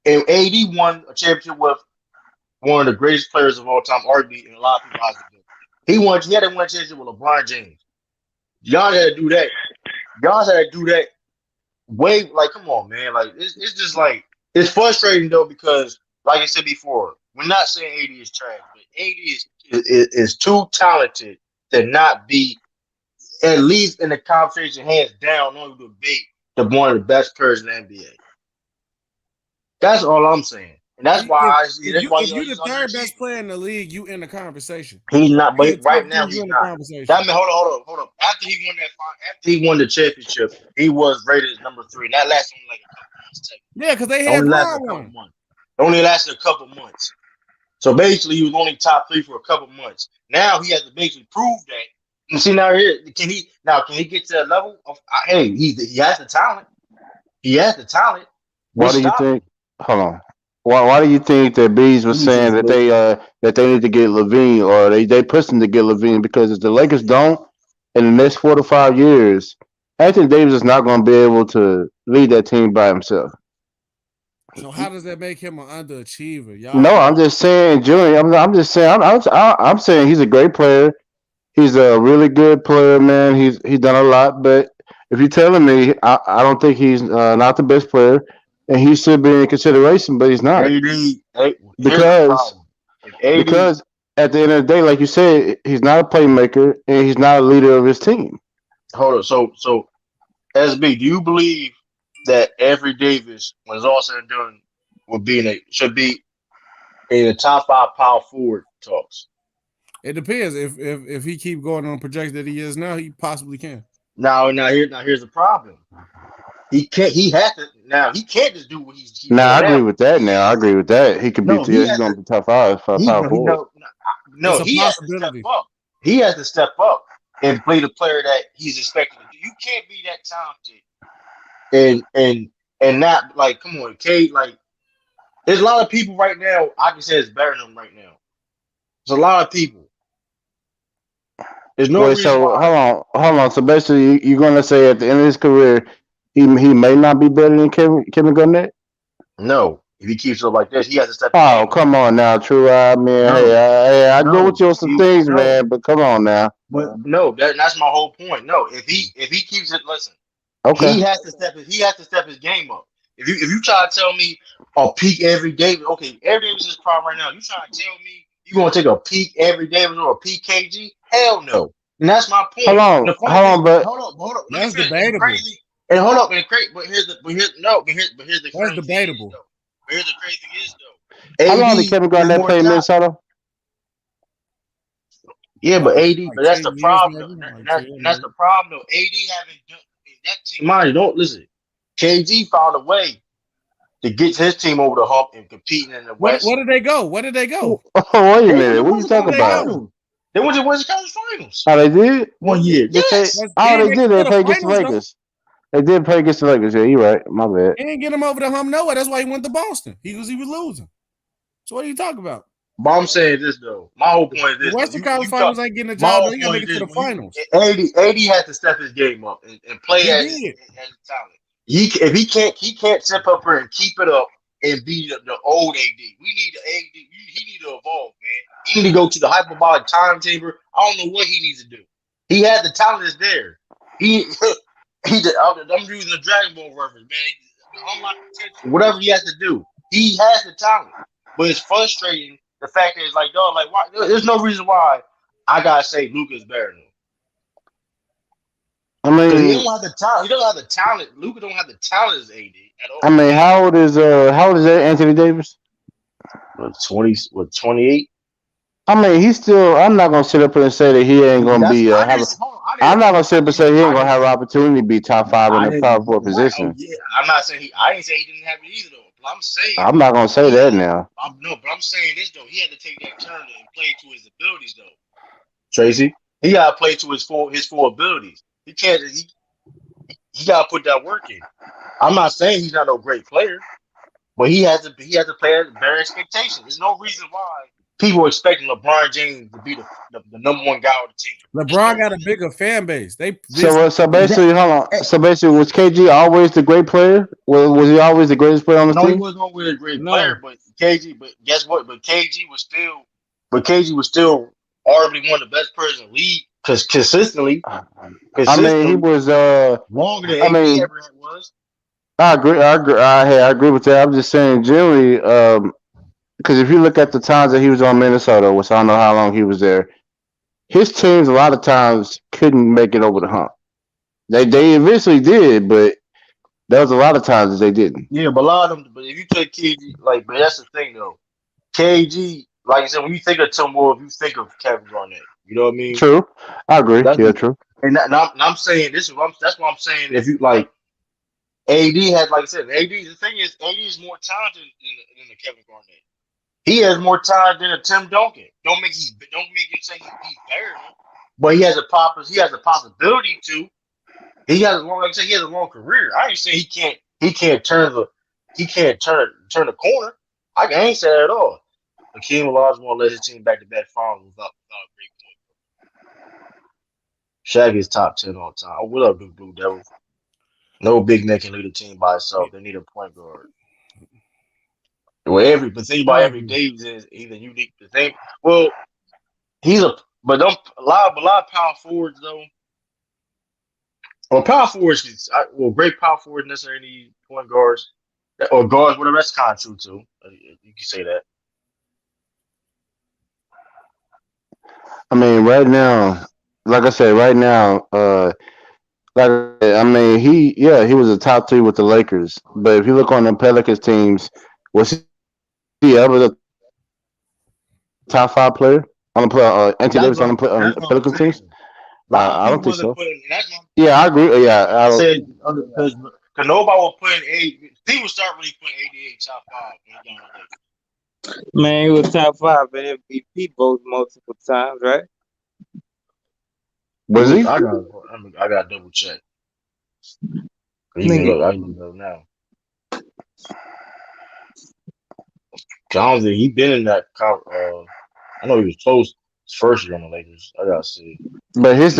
and AD won a championship with one of the greatest players of all time, arguably, and a lot of people have to do. He had to win a championship with LeBron James. Giannis had to do that. Giannis had to do that. Way come on, man. Like it's just like it's frustrating though because like I said before, we're not saying AD is trash, but AD is too talented to not be at least in the conversation, hands down, on the debate, the one of the best players in the NBA. That's all I'm saying, and that's why If you're the third best player in the league, you in the conversation. He's not, but You're the right top now three, he's you're in the not. conversation. That mean, hold up. After he won the championship, he was rated as number 3. That lasted only like a couple months. Yeah, because they had Brown one. Only lasted a couple months. So basically, he was only top 3 for a couple months. Now he has to basically prove that. You see now here, can he get to that level of? Hey, he has the talent. He has the talent. Why do you think? Hold on. Why do you think that Bees was saying that they need to get Levine or they pushed him to get Levine? Because if the Lakers don't in the next 4 to 5 years, Anthony Davis is not going to be able to lead that team by himself. So how does that make him an underachiever, y'all? No, I'm just saying, Julian. I'm just saying. I'm saying he's a great player. He's a really good player, man. He's done a lot. But if you're telling me, I don't think he's not the best player, and he should be in consideration, but he's not. Because if AD, because at the end of the day, like you said, he's not a playmaker and he's not a leader of his team. hold on, so SB, do you believe that Anthony Davis, when it's all said and done, should be in the top 5 power forward talks? It depends. If he keep going on the projection that he is now, he possibly can. Now here's the problem. He can't. He has to. Now he can't just do what he's doing Now I now. agree with that. Now I agree with that. He could be. No, He's going to be top five power forward. No, It's a he has to step possibility. up. He has to step up and play the player that he's expected to do. You can't be that talented and not like, come on, Kate. Like, there's a lot of people right now. I can say it's better than him right now. There's a lot of people. There's no Wait, reason so why. hold on. So basically, you're going to say at the end of his career, he may not be better than Kevin Garnett? No, if he keeps it up like this, he has to step. Oh, come on now, True. I mean, No, hey, I go with you on some you things, no. man. But come on now. But no, that's my whole point. No, if he keeps it, listen, Okay. he has to step his game up. If you try to tell me a peak every day, okay, every Davis is prime right now. You trying to tell me you gonna take a peak every Davis or a peak KG? Hell no. And that's my point. Hold on, but hold on. That's debatable. Crazy. And hold up, and crazy. But here's the That's crazy debatable. thing is, though. Here's the crazy thing is though. how long did Kevin Garnett play in Minnesota? Yeah, but AD, but that's 10 the years, problem. maybe. That's the problem though. AD haven't done that team. Mind you, don't listen. KG found a way to get his team over the hump and competing in the West. Where did they go? Where did they go? Oh, wait a minute. What are you talking about? They went to the Western Conference Finals. Oh, they did? 1 year. Yes. They did. They played against the Lakers. They did play against the Lakers. Yeah, you're right. My bad. He didn't get him over the hump nowhere. That's why he went to Boston. He was losing. So what are you talking about? But I'm saying this though. My whole point is this: the Western Conference Finals ain't getting a job. They gotta make it to the finals. AD has to step his game up and play as talent. If he can't step up here and keep it up and be the old AD. We need the AD. He need to evolve, man. He need to go to the hyperbolic time chamber. I don't know what he needs to do. He had the talent is there. I'm using the Dragon Ball reference, man. Unlock potential. Whatever he has to do, he has the talent. But it's frustrating the fact that it's like, dog, like, why? There's no reason why I gotta say Luka's better than him. I mean, he don't have the talent. He don't have the talent. Luka don't have the talent as AD at all. I mean, how old is Anthony Davis? 28. I mean, he's still. I'm not gonna sit up here and say that he ain't gonna be. I'm not gonna sit up and say he ain't gonna have an opportunity to be top 5 in the power forward position. Yeah, I'm not saying I didn't say he didn't have it either though. But I'm saying I'm not gonna say that now. But I'm saying this though. He had to take that turn and play to his abilities though. Tracy, he gotta play to his full abilities. He can't. He gotta put that work in. I'm not saying he's not a great player, but he has to play at better expectations. There's no reason why people are expecting LeBron James to be the number one guy on the team. LeBron got a bigger fan base. So basically, hold on. So basically, was KG always the great player? Was he always the greatest player on the team? No, he wasn't always a great player, but KG. But guess what? But KG was still arguably one of the best players in the league because consistently. I mean, he was longer than AD ever was. I agree with that. I'm just saying, generally, because if you look at the times that he was on Minnesota, which I don't know how long he was there, his teams a lot of times couldn't make it over the hump. They eventually did, but there was a lot of times that they didn't. Yeah, but a lot of them. But if you take KG, but that's the thing though. KG, like I said, when you think of Tim Wolf, you think of Kevin Garnett. You know what I mean? True, I agree. True. And I'm saying that's what I'm saying. If you like, AD has, like I said, the thing is, AD is more talented than the Kevin Garnett. He has more talent than a Tim Duncan. Don't make him say he's better, but he has a possibility to. He has a long career. I ain't saying he can't turn the corner. I ain't say that at all. Hakeem Olajuwon led his team back to back finals without a great point. Shaq is top 10 all time. Oh, what up, Blue Devils? No big neck can lead a team by itself. They need a point guard. Well, the thing about every Davis is he's a unique thing. Well, a lot of power forwards though. Well, power forwards, great power forwards necessarily need point guards or guards, whatever. That's kind of true too. You can say that. I mean, right now, like I said, right now, I mean, he was a top three with the Lakers. But if you look on the Pelicans teams, was he ever the top five player on the Anthony Davis on the Pelicans teams? That's what I'm I saying. don't think so. A lot of people wasn't putting. That's my Yeah, I agree. Yeah, I I don't. said because nobody was putting eight. People start really putting 88 top five when he got on the Lakers. Man, he was top 5 in MVP votes multiple times, right? He Was was. he? I got double check. You can Nigga, look. I can go now. 'Cause I don't think he been in that. I know he was close his first year on the Lakers. I gotta see. But his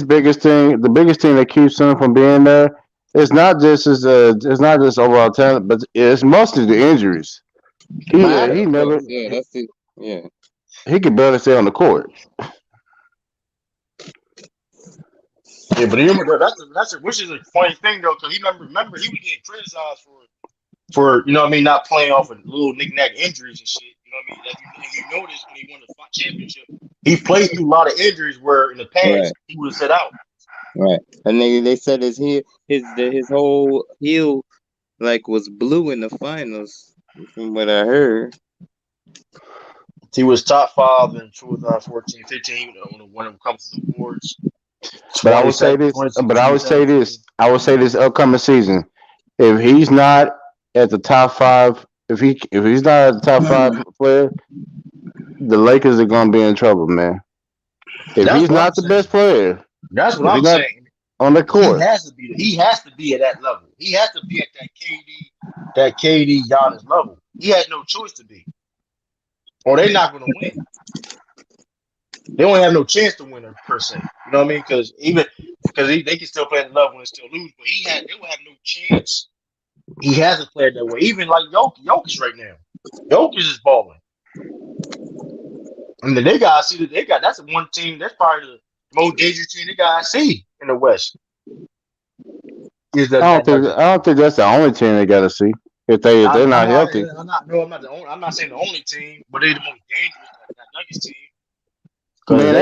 biggest thing, the biggest thing that keeps him from being there, it's not just overall talent, but it's mostly the injuries. He never yeah, that's it. Yeah. he could barely stay on the court. Yeah, but you remember that's which is a funny thing though, because he remember he was getting criticized for you know what I mean not playing off of little knick-knack injuries and shit. You know what I mean? If you notice when he won the championship, he played through a lot of injuries where in the Right, past he would have set out. right. And they said his whole heel like was blue in the finals, from what I heard. He was top five in 2014, 15 when it comes to the awards. But I would say this. But I would say this. I would say this upcoming season, if he's not at the top five, if he's not at the top five player, the Lakers are gonna be in trouble, man. If That's he's what I'm not the saying. best player, That's what if I'm he's not saying. on the He court, has to be. He has to be at that level. He has to be at that KD Giannis level. He had no choice to be, or they're not going to win. They don't have no chance to win per se. You know what I mean? Because they can still play at the level and still lose, but they will have no chance. He hasn't played that way. Even like Jokic right now. Jokic is balling. I mean, that's the one team that's probably the most dangerous team they got to see in the West. Is that I don't think that's the only team they got to see. If they're not healthy, I'm not the only. I'm not saying the only team, but they're the most dangerous. That Nuggets team. man,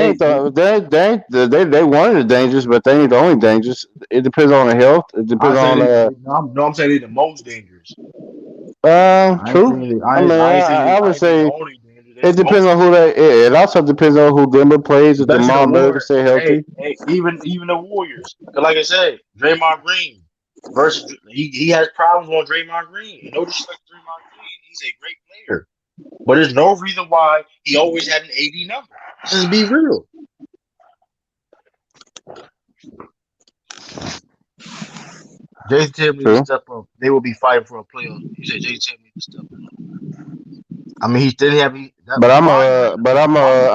they one of the dangerous, but they ain't the only dangerous. It depends on the health. It depends on I'm saying they're the most dangerous. true. I mean, I would say the only dangerous. it depends on who they. It also depends on who Denver plays. If Especially Jamal the Murray can Warriors. stay healthy, Hey, even the Warriors. 'Cause like I said, Draymond Green versus he has problems on Draymond Green. And no disrespect to Draymond Green, he's a great player. But there's no reason why he always had an 80 number. Just be real. Jason tell me to step up. They will be fighting for a playoff. He said Jason tell me to step up. I mean, he still have. I'm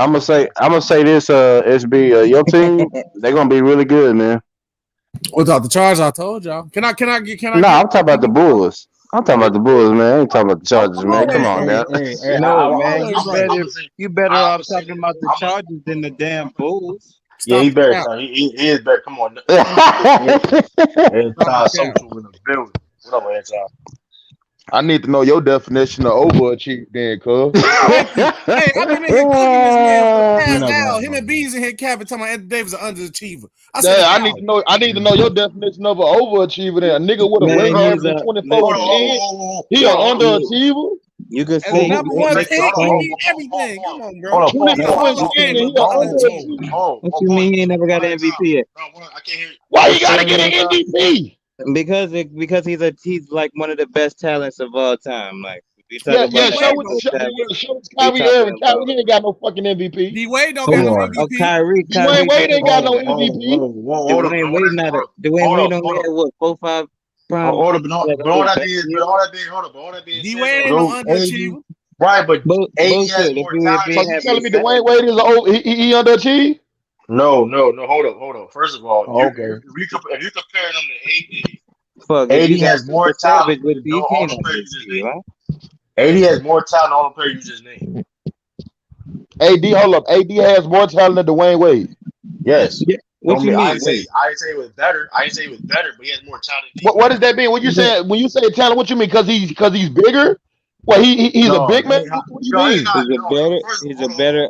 gonna say this. SB, your team, they're gonna be really good, man. Without the Chargers, I told y'all. Can I? No, I'm talking about the Bulls. I'm talking about the Bulls, man. I ain't talking about the Chargers, man. Come on, now. No, man, you better off talking about the Chargers than the damn Bulls. Yeah, he better. He is better. Come on. Anti social in the building. What up, Anti? I need to know your definition of overachievement, then, cuz. Hey, I've been in here cooking this man for the past hour. Him and Bees in here capping talking about Anthony Davis an underachiever. I need to know your definition of an overachiever. Then a nigga with a league average of 24 he an underachiever. You can As say a number one pick, he need everything. Come on, bro. Hold on, 24 and 10, he an underachiever. What you mean he ain't never got an MVP yet? I can't hear you. Why you gotta get an MVP? Because he's like one of the best talents of all time. Like show us Kyrie Irving. Kyrie ain't got no fucking MVP. D-Wade don't got no MVP. Oh, Kyrie Dwayne Wade ain't got no MVP. Dwayne Wade only had what 4-5 prime. All that being D-Wade ain't no underachiever. Right, but AD has more talent. So you telling me Dwayne Wade is he underachieved? No. Hold up. First of all, if you compare them to AD, AD has more talent than all the players you just named. AD has more talent than all the players you just named. AD has more talent than Dwayne Wade. Yes. Yeah. What you mean? I didn't say it was better. But he has more talent. What does that mean? When you say talent, what you mean? Because he's bigger? Well, he's a big man. What do you mean? He's a better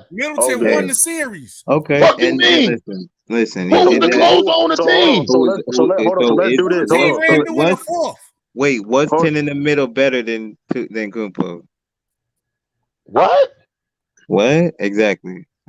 won. Middleton Okay. won the series. Okay, Fuck you and mean? listen. Who was Is the that closer on the team? So let's do this. Team Hold ran on. through in the fourth. Wait, was Hold- 10 in the middle better than Kumpo? What? What exactly?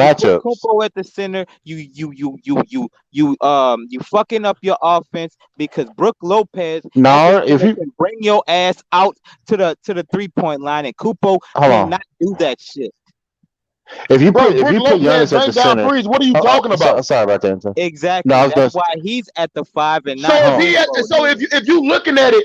matchups. Kupo at the center, you fucking up your offense because Brook Lopez at No, the if center you can bring your ass out to the 3-point line, and Kupo hold on, cannot do that shit. if you Bro, put Brook Lopez Giannis at the bang down center, threes. What are you talking about? sorry about that. No, Exactly. I was That's gonna. why he's at the 5 and So not if Hold he on. at, Kupo. so if you looking at it,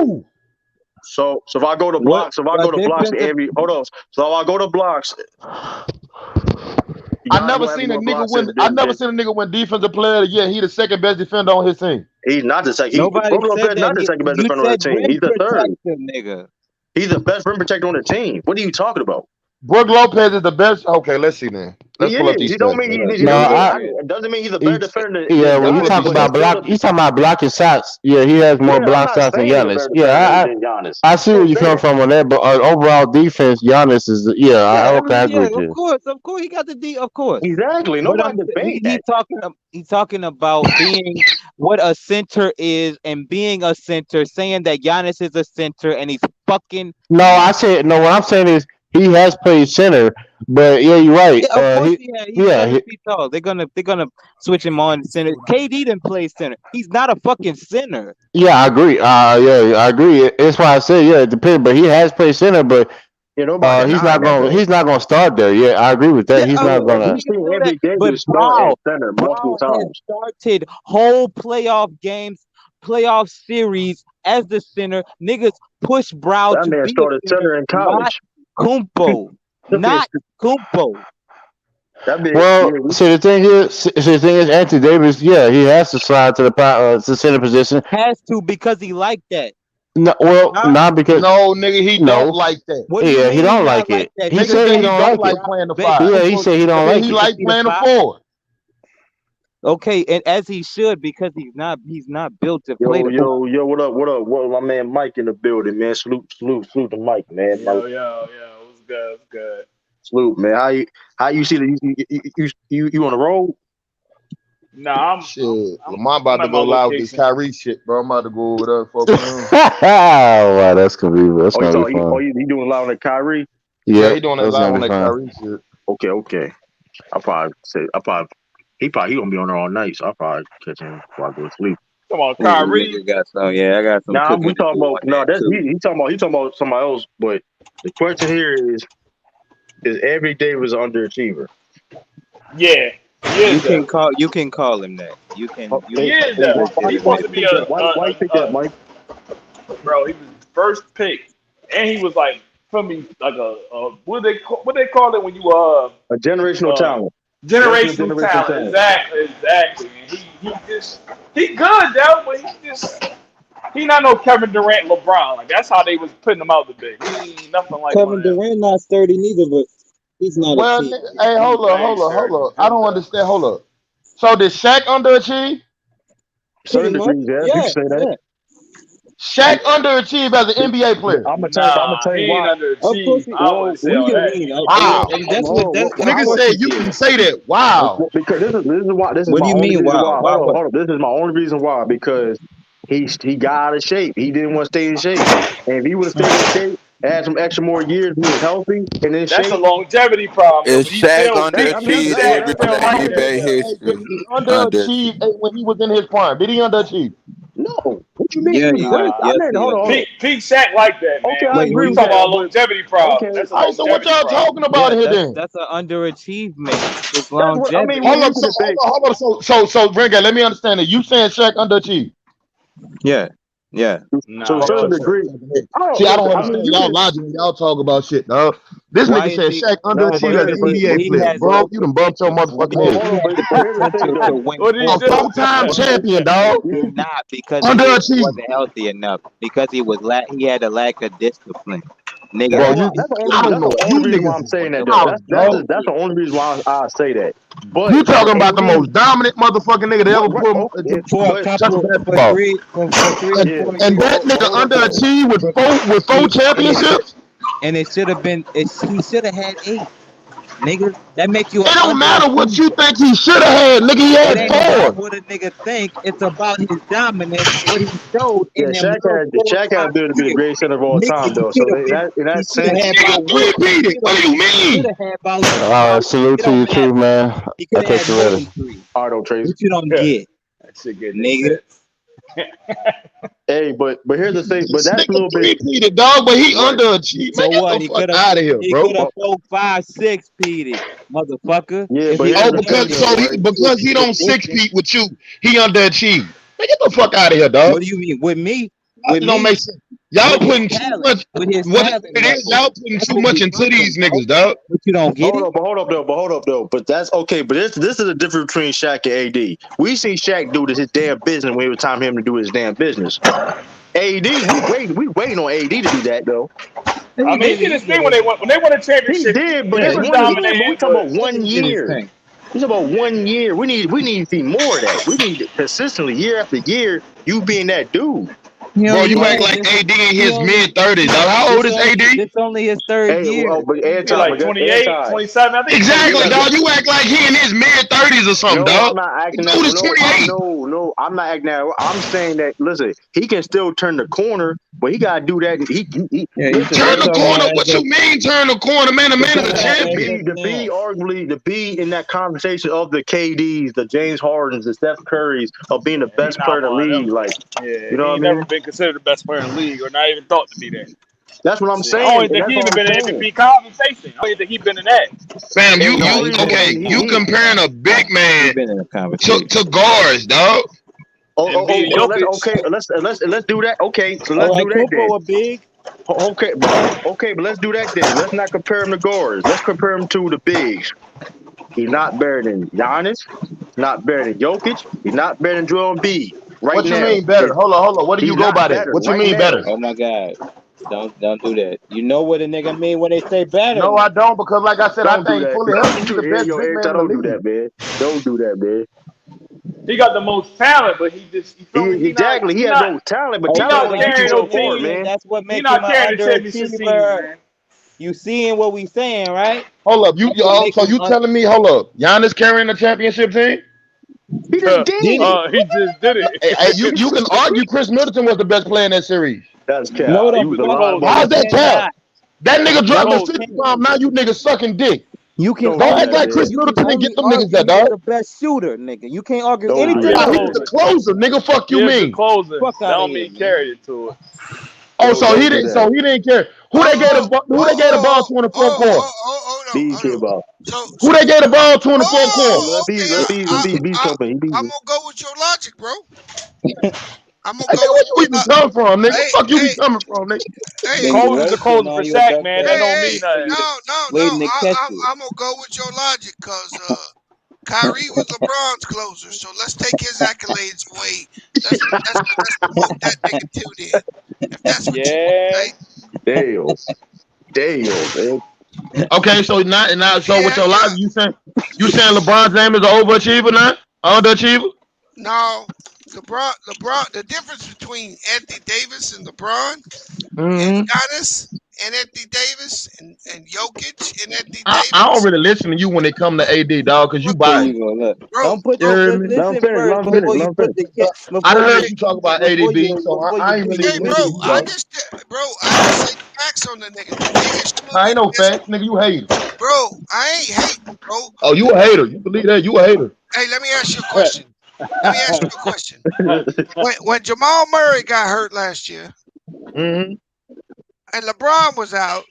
No. So if I go to What blocks, if I go to blocks defensive? every hold on. So if I go to blocks, I Giannis never will have seen a more nigga blocks win. I never seen a nigga win defensive player of the year. He the second best defender on his team. He's not the second. Nobody Brook said Lopez that. not the second best You defender on the said team. rim He's the third. protector, nigga. He's the best rim protector on the team. What are you talking about? Brooke Lopez is the best. Okay, let's see then. Let's He pull up is. these He don't stats. mean Man. he No, don't mean I doesn't mean he's a better he, defender yeah. than When you Giannis, talk Let's but see. he's about still a block, you talking about blocking shots. Yeah, he has more yeah. I'm block not shots than saying he's a Giannis. better defender Yeah, than Giannis. I see I where didn't you say come that. from on that, but overall defense, Giannis is. Yeah, Yeah, okay, I agree yeah, with you. of course, he got the D, of course. Exactly. But Nobody debate he's that. talking, he's talking about being what a center is and being a center, saying that Giannis is a center and he's fucking No, I not. said no. What I'm saying is he has played center, but yeah, you're right. Yeah, of course he had. He's Yeah, 7 feet tall. They're gonna switch him on center. KD didn't play center. He's not a fucking center. yeah, I agree. Yeah, I agree. That's why I said yeah, it depends. But he has played center, but Yeah, nobody denying that though. he's not gonna start there. Yeah, I agree with that. Yeah, He's of Yeah, not course and gonna. we've he can seen do that. every day But to start at center multiple Brown has times. started whole playoff games, playoff series as the center. Niggas push Brown That to man be a started center, center in not college. Kumpo. That man, Not Kumpo. Well, yeah, see the thing is, Anthony Davis. Yeah, he has to slide to the center position. Has to because he like that. No, well, Huh? not because No, nigga, he don't no. like that. What do you Yeah, he mean don't he like not like it. that? He Nigga said say he he don't don't like like it. playing the Bet five. Yeah, he Kumpo said he don't Yeah, like he it. like be the playing the five. forward. Okay, and as he should because he's not built to play the four. yo, what up, what up, my man Mike in the building, man. Salute to Mike, man. Yo. What's good? What's good? Salute, man. How you see the you on the road? Nah, Shit, I'm Lamar about to at my go live with this location. Kyrie shit, bro. I'm about to go over there for him. Wow, that's gonna be Oh, fun. you doing loud on Kyrie? Yeah, Yep, he doing that that's live gonna on be that fun. Oh, Kyrie shit. okay. He gonna be on there all night, so I'll probably catch him before I go to sleep. Come on, Ooh, Kyrie. nigga got some. Yeah, I got some Nah, cooking we to talking do about on that that's too. he talking about somebody else. But the question here is every day was an underachiever. Yeah, he You is can that. call him that. You can He is you that. can get He's it Why supposed that. to you be think that? Why you think that, Mike? bro. He was first pick, and he was like from me like a what they call it when you A generational talent. generational talent. Exactly. And he good though, but he not no Kevin Durant, LeBron. Like that's how they was putting him out the big. He ain't nothing like one Kevin of them. Durant not sturdy neither, but he's not a Well, team. hey, hold up. I don't understand. Hold up. So did Shaq underachieve? Certain Pretty much. degrees, yes, you Yeah, can say that. yeah. Shaq underachieved as an NBA player. I'm gonna tell He you ain't why. Of course underachieved. he, I wouldn't say what do all you that. mean? Wow. And that's what that's of Nigga course said he you did. can say that. Wow. Because this is What do my you only mean? reason Wow. why. Why what? Hold on. This is my only reason why. Because he got out of shape. He didn't want to stay in shape. And if he would have stayed in shape, had some extra more years, he was healthy and in That's a shape. longevity problem. Though. Is Shaq Big underachieved Shaq every still play like in that NBA though. Hey, did history? he Underachieved. underachieve when he was in his prime? Did he underachieve? No. What you mean? Yeah, He was he great. I yes mean, he hold on. Pete Shaq like that, man. Okay, I wait, agree We with talking that. about a But longevity problem. okay, That's a All right, so what longevity y'all problem. talking about yeah, here then? that's an underachievement. It's that's what I mean. longevity. When Hold you up, can debate, so Renga, let me understand it. You saying Shaq underachieved? Yeah, yeah. so Nah, certain bro. degree. See, I don't Listen. I mean, understand you y'all can. logic when y'all talk about shit, dog. This Why nigga is said he? Shaq No, but underachieved as here's an the thing. NBA He player. has Bro, the you done bumped your motherfucking Oh, head. hold he on. had the But here's the thing, potential to though. win What did he A do? more, four-time but champion, he dog. did not because he Underachieved. wasn't healthy enough. Because he had a lack of discipline. Nigga, Bro, That's why. you, I don't That's the know. only You reason why niggas I'm is saying that, though. childish, bro. That's the only reason why I say that. But You talking about the AD, most dominant motherfucking nigga that ever okay, for a but touch a couple basketball. for yeah. And4 years. that nigga Hold up, though. underachieved with four And championships. it should have been. He should have had 8, nigga. That make you It an don't matter what you underachiever. think he should have had, nigga. He It had ain't about four. what a nigga think. It's about his dominance, what he showed Yeah, in them little four or Shaq had five ability to be the years. greatest center of all Nigga, time, though. So in he that should have sense, had Nigga about one. three-peated. What do you He mean? could have had All right, about. salute It to you don't too, matter. man. He I could have thought had you more ready. than 3, all right, don't Trace. but you don't Yeah. get, That shit getting nigga. intense. Hey, but here's the thing. But This that's a nigga little bit three-peated, dog, but he right. underachieved. Man, So get what? the fuck out of here, He bro. could have 4, 5, 6 peated, motherfucker. Yeah, If but his here's Oh, the thing, ability though, right? because he don't six consistent. feet with you, he underachieved. Man, get the fuck out of here, What dog. do you mean with me? It don't make sense. Y'all With his putting too talent, much. with his What talent it is, level. y'all putting That's too what much we into talking these about. niggas, dog. But you don't get it. Hold up, though. But that's okay. But this is the difference between Shaq and AD. We see Shaq do his damn business when it was time for him to do his damn business. AD, we waiting on AD to do that though. I mean, he did his thing when they won a He championship. did, but He that's was 1 year. But we dominating, talking but about 1 year. We talking about 1 year. We need to see more of that. We need consistently year after year. You being that dude. Bro, you act like AD in his mid-30s. How old is AD? This only his third Hey, year. but he like 28, 27. I think Exactly, dog. You act like he in his mid-30s or something, No, dog. I'm not acting that. Dude is 28. No, I'm not acting that. I'm saying that. Listen, he can still turn the corner, but he gotta do that. He Turn the corner? What you mean turn the corner? Man, the man is a champion. The B in that conversation of the KDs, the James Hardens, the Steph Currys of being the best player in the league. Like, you know what I mean? Never been considered the best player in the league, or not even thought to be that. That's what I'm I saying. don't think he even been in MVP conversation. I don't think he been in that. Fam, you comparing a big man to guards, dog. Okay, let's do that. Okay, so let's do that then. A big. Okay, but let's do that then. Let's not compare him to guards. Let's compare him to the bigs. He's not better than Giannis. Not better than Jokic. He's not better than Joel Embiid. What you mean better? Hold on. What do you go by that? What you mean better? Oh my God. Don't do that. You know what a nigga mean when they say better. No, I don't, because like I said, I think fully healthy, he's the best big man in the Don't do league. that, man. Don't do that, man. He got the most talent, but he just he has no talent, but talent doesn't get you so far, man. That's what makes him him an underachiever. You seeing what we saying, right? Hold up, so you telling me? Hold up, Giannis carrying the championship team? He just did it. He just did it. Hey, you can argue Chris Middleton was the best player in that series. That's cap. No, how's that cap? That nigga dropped the 50 bomb. Now you niggas sucking dick. You can don't act like Chris Middleton didn't get them niggas that, dog. The best shooter, nigga. You can't argue anything. He's the closer, nigga. Fuck you mean? The closer. Fuck that don't mean carry it to it. Oh, so he didn't. So he didn't care. Who they gave the ball to in the fourth quarter? Who they gave the ball to in the fourth quarter? I'm gonna go with your logic, bro. I'm gonna go. Where you even come from, nigga? Fuck you be coming from, nigga? Cole's the closer for Shaq, man. That don't mean nothing. No. I'm gonna go with your logic, cause Kyrie was LeBron's closer, so let's take his accolades away. Let's promote that nigga too, then. If that's what you want, Damn, man. Okay, so so with your logic, you saying LeBron's name is an overachiever now? Underachiever? No. LeBron, the difference between Anthony Davis and LeBron and Giannis and Anthony Davis and Jokic and Anthony Davis. I don't really listen to you when it come to AD, dog, because you buy it. Don't put your listen first before you put the I heard you talk about ADB, so I ain't really. Hey, I just say facts on the nigga. I ain't no facts, nigga. You hater. Bro, I ain't hating, bro. Oh, you a hater. You believe that? You a hater. Hey, let me ask you a question. When Jamal Murray got hurt last year, and LeBron was out,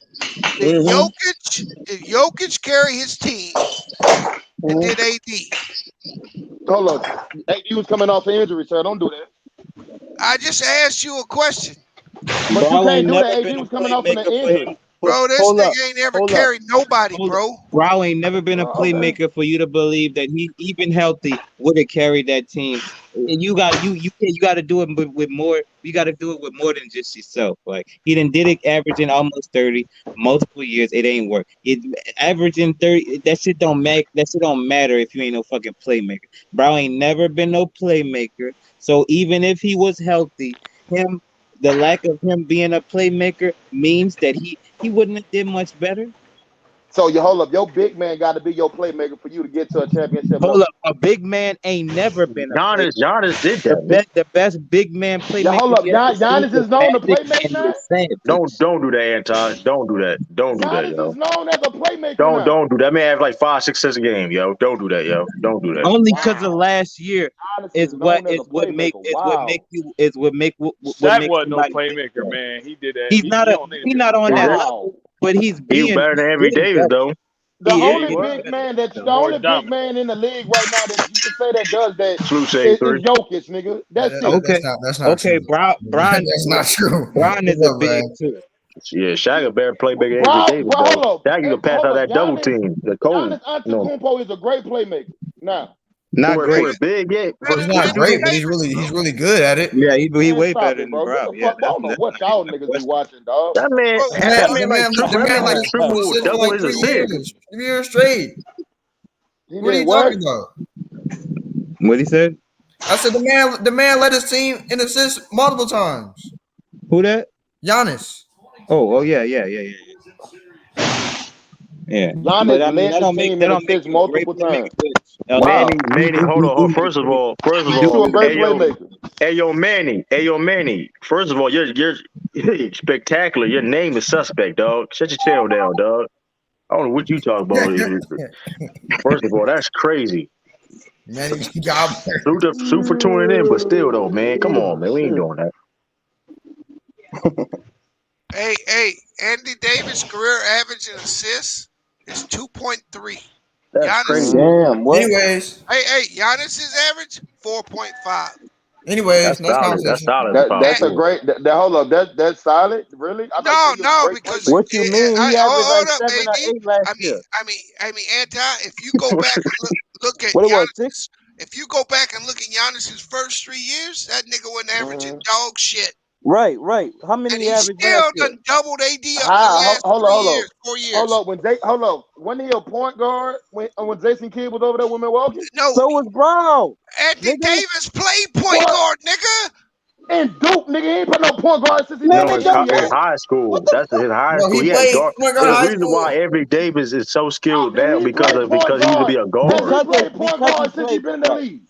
did Jokic carry his team? And did AD? Hold up. AD was coming off an injury, so don't do that. I just asked you a question. But you can't do that. AD was coming off an injury. Bro, this nigga ain't ever carried nobody, bro. Bro ain't never been a playmaker for you to believe that he, even healthy, would have carried that team. And you got to do it with more. You got to do it with more than just yourself. Like he done did it, averaging almost 30 multiple years. It ain't work. It averaging 30. That shit don't matter if you ain't no fucking playmaker. Bro ain't never been no playmaker. So even if he was healthy, the lack of him being a playmaker means that he wouldn't have did much better. So you hold up, your big man got to be your playmaker for you to get to a championship. Hold up, a big man ain't never been a Giannis did that. The best big man playmaker. Hold up, Giannis is known to play now. Don't do that, Anton. Don't do that. Don't do that, yo. Giannis is known as a playmaker. Don't do that. Man have like 5, 6 assists a game, yo. Don't do that, yo. Don't do that. Only because of last year is what make Shaq wasn't no playmaker, man. He did that. He's not on that level. But he's better than Anthony Davis, though. The only big man in the league right now that you can say that does that is Jokic, nigga. That's it. Okay, that's not okay. True. Brian, that's not true. Brian is a big too. Yeah, Shaq a better playmaker than Anthony Davis, though. Shaq can pass out that double team. The Cole. Giannis Antetokounmpo is a great playmaker. Now, Not For great. a big, yeah. Better He's than For a not dude great, that, but Davis, he's bro. really good at it. Yeah, he Man, way stop better it, than bro. Get Brown. the Yeah, fuck. I don't know what y'all niggas be watching, dog. that man, Bro, that The man like man, triple, the that man man like had 12 triple assists for double like his 3 years, assists. 3 years straight. He What are did you what? talking about? what he said? I said the man led his team in assists multiple times. Who that? Giannis. Oh, yeah. But Giannis I mean, led the team that in don't make assists you a great multiple times. playmaker. Manny, Wow. Manny, hold on. First of Makes you all, a great playmaker. hey yo, Manny. First of all, you're spectacular. Your name is suspect, dog. Shut your tail down, dog. I don't know what you talk about. First of all, that's crazy. Man, he got Shoot for tuning in, but still though, man, come on, man, we ain't doing that. Hey, Andy Davis' career average in assists is 2.3. That's Giannis, crazy. Damn, what? Giannis's average 4.5. anyways, That's next solid. That's conversation. solid. About That's a four. great. Hold up. That's solid. Really? I thought you said he was a No, great because playmaker. What you mean? He averaged like hold up, 7 or AD. 8 last year. Anti. If you go back and look at What it was, 6? Giannis, if you go back and look at Giannis's first 3 years, that nigga wasn't averaging dog shit, Right. How and many he averaged last still year? done doubled AD up the How? last Hold 3 up. Hold years, up. 4 Hold years. up. Hold up. Wasn't he a point guard when Jason Kidd was over there with Milwaukee? No, So was Brown. Anthony Nigga. Davis played point What? guard, nigga. And Duke, nigga, he ain't put no point guard since he been Man, in No, the it it's, don't it's NBA. matter. high What school. the That's fuck? his high Bro, school. he He had played guard. point guard in There's a high reason why school. Anthony Davis is so How skilled did now he play point because he used to guard? be a Has he guard. played point Because he guard since he played been in the right. league?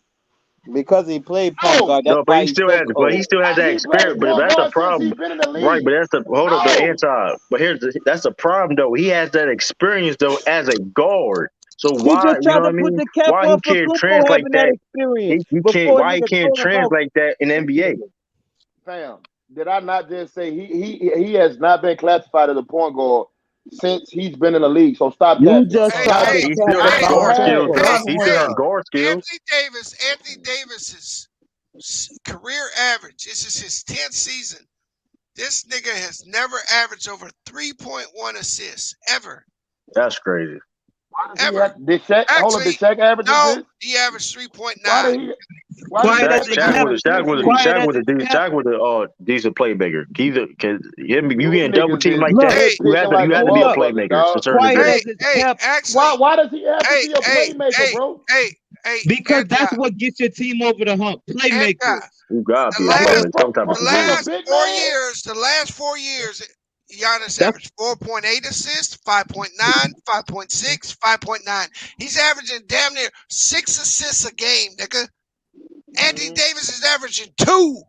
Because he played point No. guard. That's No, but why he he's still so has, but he cold. still has Has that he experience. played But point that's the guard since he problem, been in the right? But league? that's the hold up the No. anti. But that's the problem though. He has that experience though as a guard. So He why just you know tried what to I put mean? the cap Why he on for can't Kupo translate having that that? experience He can't. before a Why he nigga can't throw him out. translate that in the NBA? Fam, did I not just say he has not been classified as a point guard since he's been in the league? So stop You capping. just Hey, tried Stop. to hey, He cap still the has hey, I guard point have. skills though. though. hey, He still hey, has guard skills. Anthony Davis's career average. This is his 10th season. This nigga has never averaged over 3.1 assists ever. That's crazy. Why does he Ever. have? Did Shaq? Hold up. Did Actually, Shaq average no, this? he averaged 3.9. Why did he? Why did he Quiet as Shaq, have a the Shaq kept. was a team in Shaq the 10th was a seed? Quiet Shaq as was a a kept. Shaq was a decent playmaker. Because you You getting double niggas team is like Look, that, Hey, nitpicking like you a have to be hold a up. motherfucker, playmaker to a dog. certain Quiet degree. as a kept. Actually, Why does he have to hey, be a hey, playmaker, hey, bro? Because Anti, that's what gets your team over the hump. Anti. Playmakers. You gotta The be a last, playmaker, some type of the From degree. a last big 4 man? years, Giannis That's averaged 4.8 assists, 5.9, 5.6, 5.9. He's averaging damn near 6 assists a game, nigga. Anthony Davis is averaging 2.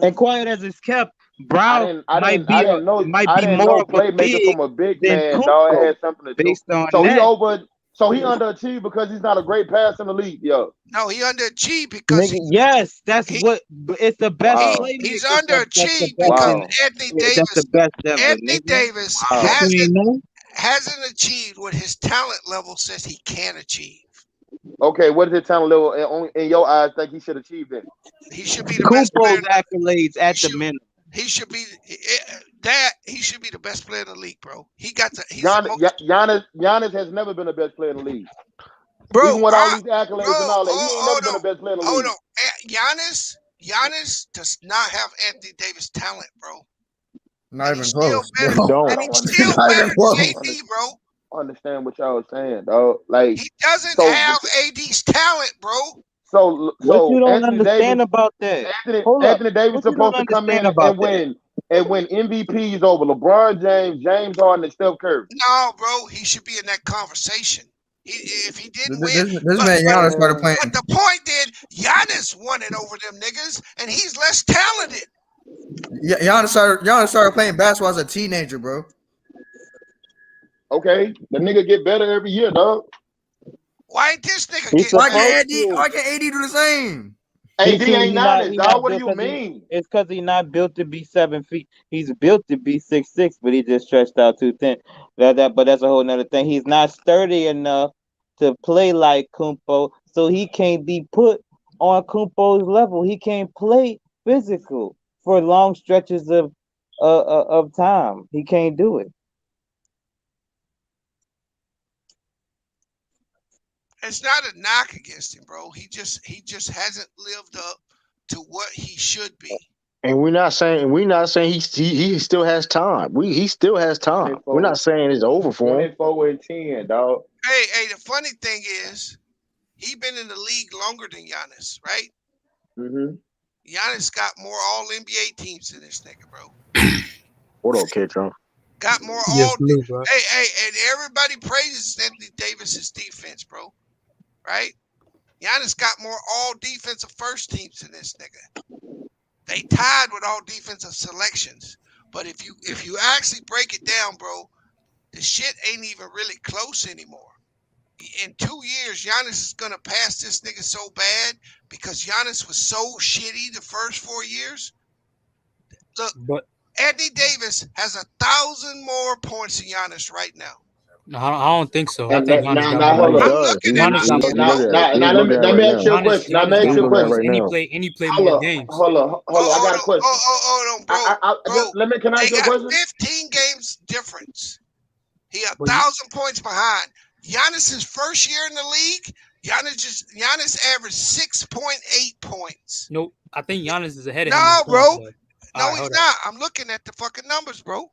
and quiet as it's kept. Brown I didn't more know of a playmaker big from a big than man, dog. It Kumpo had something to do. based on So that. he underachieved because he's not a great passer in the league, yo. No, he underachieved because Nigga, yes, that's he, what it's the best Wow. he's playmaker. That's the underachieved best because in Wow. that's the best ever, Anthony nigga. Davis Wow. You ain't know? hasn't achieved what his talent level says he can achieve. Okay, what is his talent level in your eyes think he should achieve then? He should be the best player. Kumpo's accolades He at the should, minimum. he should be he should be the best player in the league, bro. He's the Giannis, most, Giannis has never been the best player in the league. bro. Even with all these accolades and all that, he ain't never Hold been the on, best player in the hold league. on. Giannis does not have Anthony Davis talent, bro. Not And even he's still close, better. He bro. don't. And I he's don't still Not better even than close. AD, bro. understand what y'all was saying, dog. Like He doesn't so, have AD's talent, bro. What you don't Anthony Davis. understand about that? Anthony Hold up. Anthony Davis What you don't supposed to come understand in about and that? win MVPs over LeBron James, James Harden, and Steph Curry. No, bro. He should be in that conversation. If he didn't win, This but man but Giannis started Man, playing. but the point did Giannis won it over them niggas, and he's less talented. Giannis started playing basketball as a teenager, bro. okay, the nigga get better every year, dog. Why ain't this nigga He's getting Why better? supposed can't AD? to. Why can't AD do the same? He AD see ain't Giannis, he dog. not What do built you because mean? it's because he not built to be 7 feet. He's built to be 6'6", but he just stretched out too thin. But that's a whole nother thing. He's not sturdy enough to play like Kumpo, so he can't be put on Kumpo's level. He can't play physical for long stretches of time. He can't do it. It's not a knock against him, bro. He just hasn't lived up to what he should be. And we're not saying he still has time. He still has time. We're not saying it's over for him. 24-10, dog. Hey, the funny thing is, he been in the league longer than Giannis, right? Mm-hmm. Giannis got more All NBA teams than this nigga, bro. What up, kid, Trump? Got more Yes, all. blue, bro. Hey, and everybody praises Anthony Davis's defense, bro. Right? Giannis got more all defensive first teams than this nigga. They tied with all defensive selections. But if you actually break it down, bro, the shit ain't even really close anymore. In 2 years, Giannis is gonna pass this nigga so bad because Giannis was so shitty the first 4 years. Look, But Anthony Davis has 1,000 more points than Giannis right now. no, I don't think so. I And think now, Giannis got now, more. hold I'm up. looking at Giannis my got shit, more. bro. Now, let me ask you a question. Now, let me ask you a question. And he played more games. Hold on. I got a question. Hold on, bro. Can I They ask you a got question? 15 games difference. He But you- 1,000 points behind. Giannis's first year in the league, Giannis averaged 6.8 points. Nope. I think Giannis is ahead of him. No, in bro. points, No, All right, he's hold not. I'm looking at the fucking numbers, bro.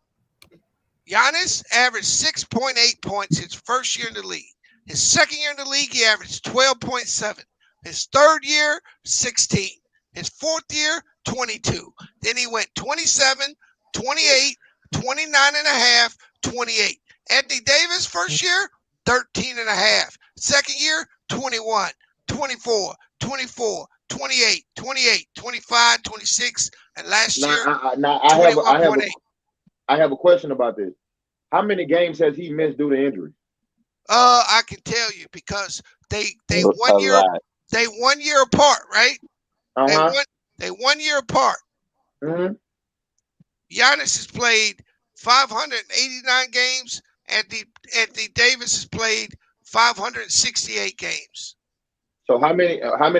Giannis averaged 6.8 points his first year in the league. His second year in the league, he averaged 12.7. His third year, 16. His fourth year, 22. Then he went 27, 28, 29 and a half, 28. Anthony Davis, first year, 13 and a half. Second year, 21, 24, 24, 28, 28, 25, 26. And last year, I have a question about this. How many games has he missed due to injury? I can tell you because they 1 year they 1 year apart, right? They 1 year apart. Mm-hmm. Giannis has played 589 games. Anthony Davis has played 568 games. So how many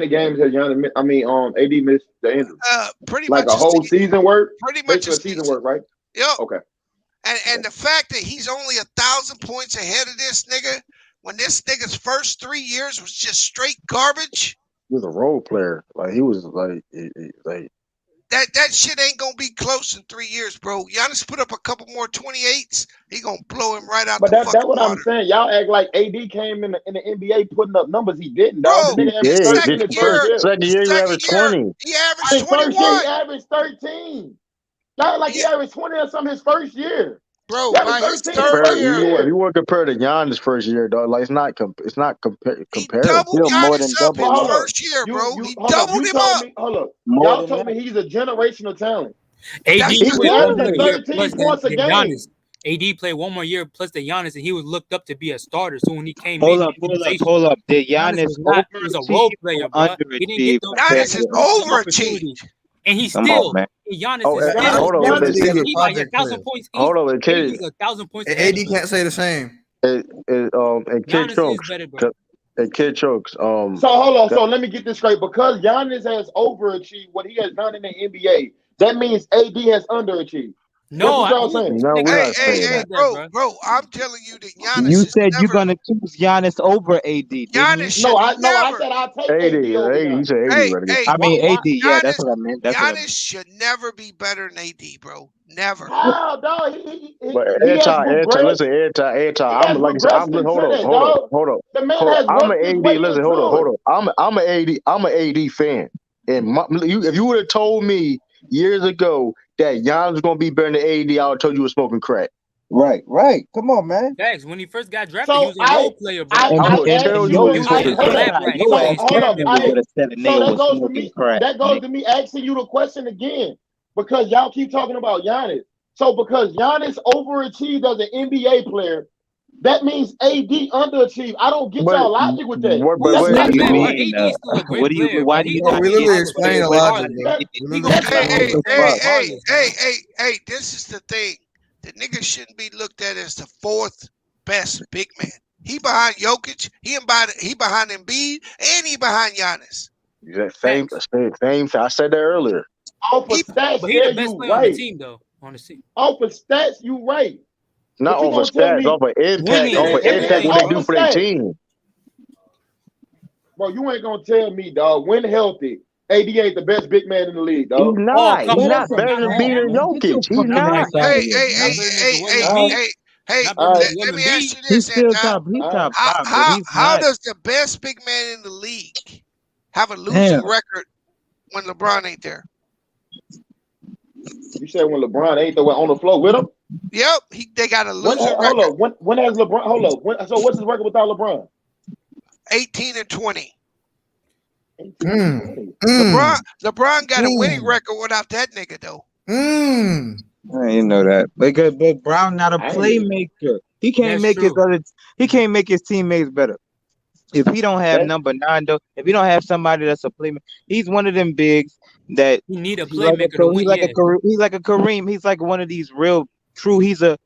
games has AD missed the injury? Pretty like much a whole season work. Pretty much a season work, right? Yep. Okay. And the fact that he's only 1,000 points ahead of this nigga when this nigga's first 3 years was just straight garbage. He was a role player. Like he was like that shit ain't gonna be close in 3 years, bro. Giannis put up a couple more 28s, he gonna blow him right out. But that's what I'm saying. Y'all act like AD came in the NBA putting up numbers he didn't. Dog. Bro, The nigga averaged 13 second year he averaged 20. He averaged 21. He averaged 13. Y'all like he averaged 20 or something his first year. Bro, by his third year. You want to compare to Giannis' first year, dog? Like it's not comparable. He doubled Giannis up his first year, bro. He doubled him up. Y'all told me he's a generational talent. AD played 13 points a game. Giannis. AD played 1 more year plus the Giannis, and he was looked up to be a starter. So when he came hold up. Did Giannis was a role player, bro? He didn't get those Giannis is overachieved. And he's still Giannis is still hold on, by 1,000 points. Hold on, kid. 1,000 points. AD can't say the same. And Kid Chokes. And Kid Chokes. So hold on. So let me get this straight. Because Giannis has overachieved what he has done in the NBA, that means AD has underachieved. No, y'all saying? No, we're not saying that. Bro, I'm telling you that Giannis. You said you're gonna choose Giannis over AD. Giannis I said I'll take AD. You said AD. I mean AD. Yeah, that's what I meant. Giannis should never be better than AD, bro. Never. How, dog? But listen, I'm like I said, hold on. The man has I'm an AD. Listen, hold on. I'm an AD fan. And if you would have told me years ago that Giannis was gonna be better than AD, I would have told you was smoking crack. Right. Come on, man. Thanks. When he first got drafted, he was a role player, bro. That goes to me asking you the question again. Because y'all keep talking about Giannis. So because Giannis overachieved as an NBA player, that means AD underachieved. I don't get y'all logic with that. Why do you we literally explain a logic? Hey, this is the thing. The nigga shouldn't be looked at as the fourth best big man. He behind Jokic, he behind Embiid, and he behind Giannis. Same. I said that earlier. Off of stats, but he's the best player on the team, though. On the team. Off of stats, you right. Not off of stats, off of impact. Off of impact, what they do for their team. Bro, you ain't gonna tell me, dog. When healthy, AD ain't the best big man in the league, He's dog. not. come He's on, not bro. better than beating Jokic. He's fucking not. ass out of Hey, here, hey, man. hey, Not better than hey, Joel hey, All Embiid. right, hey. Not all better right, than Let Joel me ask Embiid. you He's this, still now. top. He's all right. top five, but How he's how not. does the best big man in the league have a losing Damn. record when LeBron ain't there? You said when LeBron ain't the one on the floor with him? Yep, they got a When losing hold record, up, when has LeBron hold up? So what's his record without LeBron? 18-20. 18 Mm. 20. LeBron got a winning Mm. record without that nigga though. I didn't know that. But Brown not a I ain't even playmaker. He can't That's make his true. teammates better. If he don't have that number 9 though, if he don't have somebody that's a playmaker, he's one of them bigs that You need a he's like playmaker to win. Yeah. he's like a Kareem. He's like one of these real true. He's a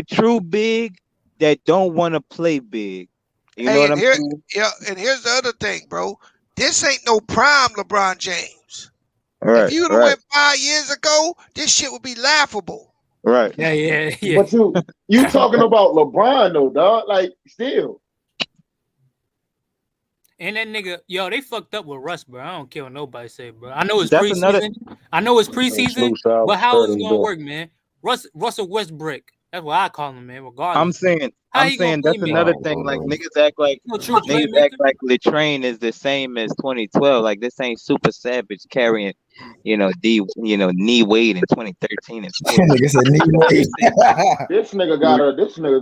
true big that don't want to play big. You know Hey, what and I'm here, saying? yeah, and here's the other thing, bro. This ain't no prime LeBron James. If Right, you'd have right, went 5 years ago, this shit would be laughable. right. Yeah. but you talking about LeBron though, dog. Like still. And that nigga, yo, they fucked up with Russ, bro. I don't care what nobody say, bro. I know it's That's another. preseason. Smooth But Side how is was it gonna work, man? Russell Westbrook. That's what I call him, man. I'm Regardless, saying, how he gonna play that's make? another thing. Like niggas act like No true playmaker. Latrine is the same as 2012. Like this ain't Super Savage carrying, knee weight in 2013 and 14. Nigga said knee weight. This nigga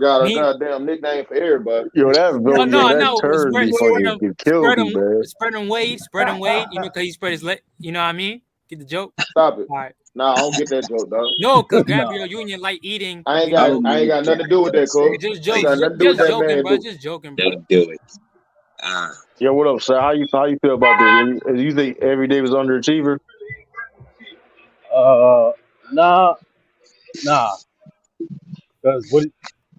got a goddamn nickname for everybody. Yo, that No. turd be fucking it kills me, man. Spread him Wade. You know, cause he spread his leg. You know what I mean? Get the joke. Stop it. All right. Nah, I don't get that joke, dog. No, cause Gabriel Union like eating. I ain't You know, got nothing to do with that, Cole. just I ain't joke, got nothing to do with just that joking, man. bro. Just joking, bro. Don't do it. Yo, what up, sir? How you feel about this? You think every day was underachiever? Nah, because what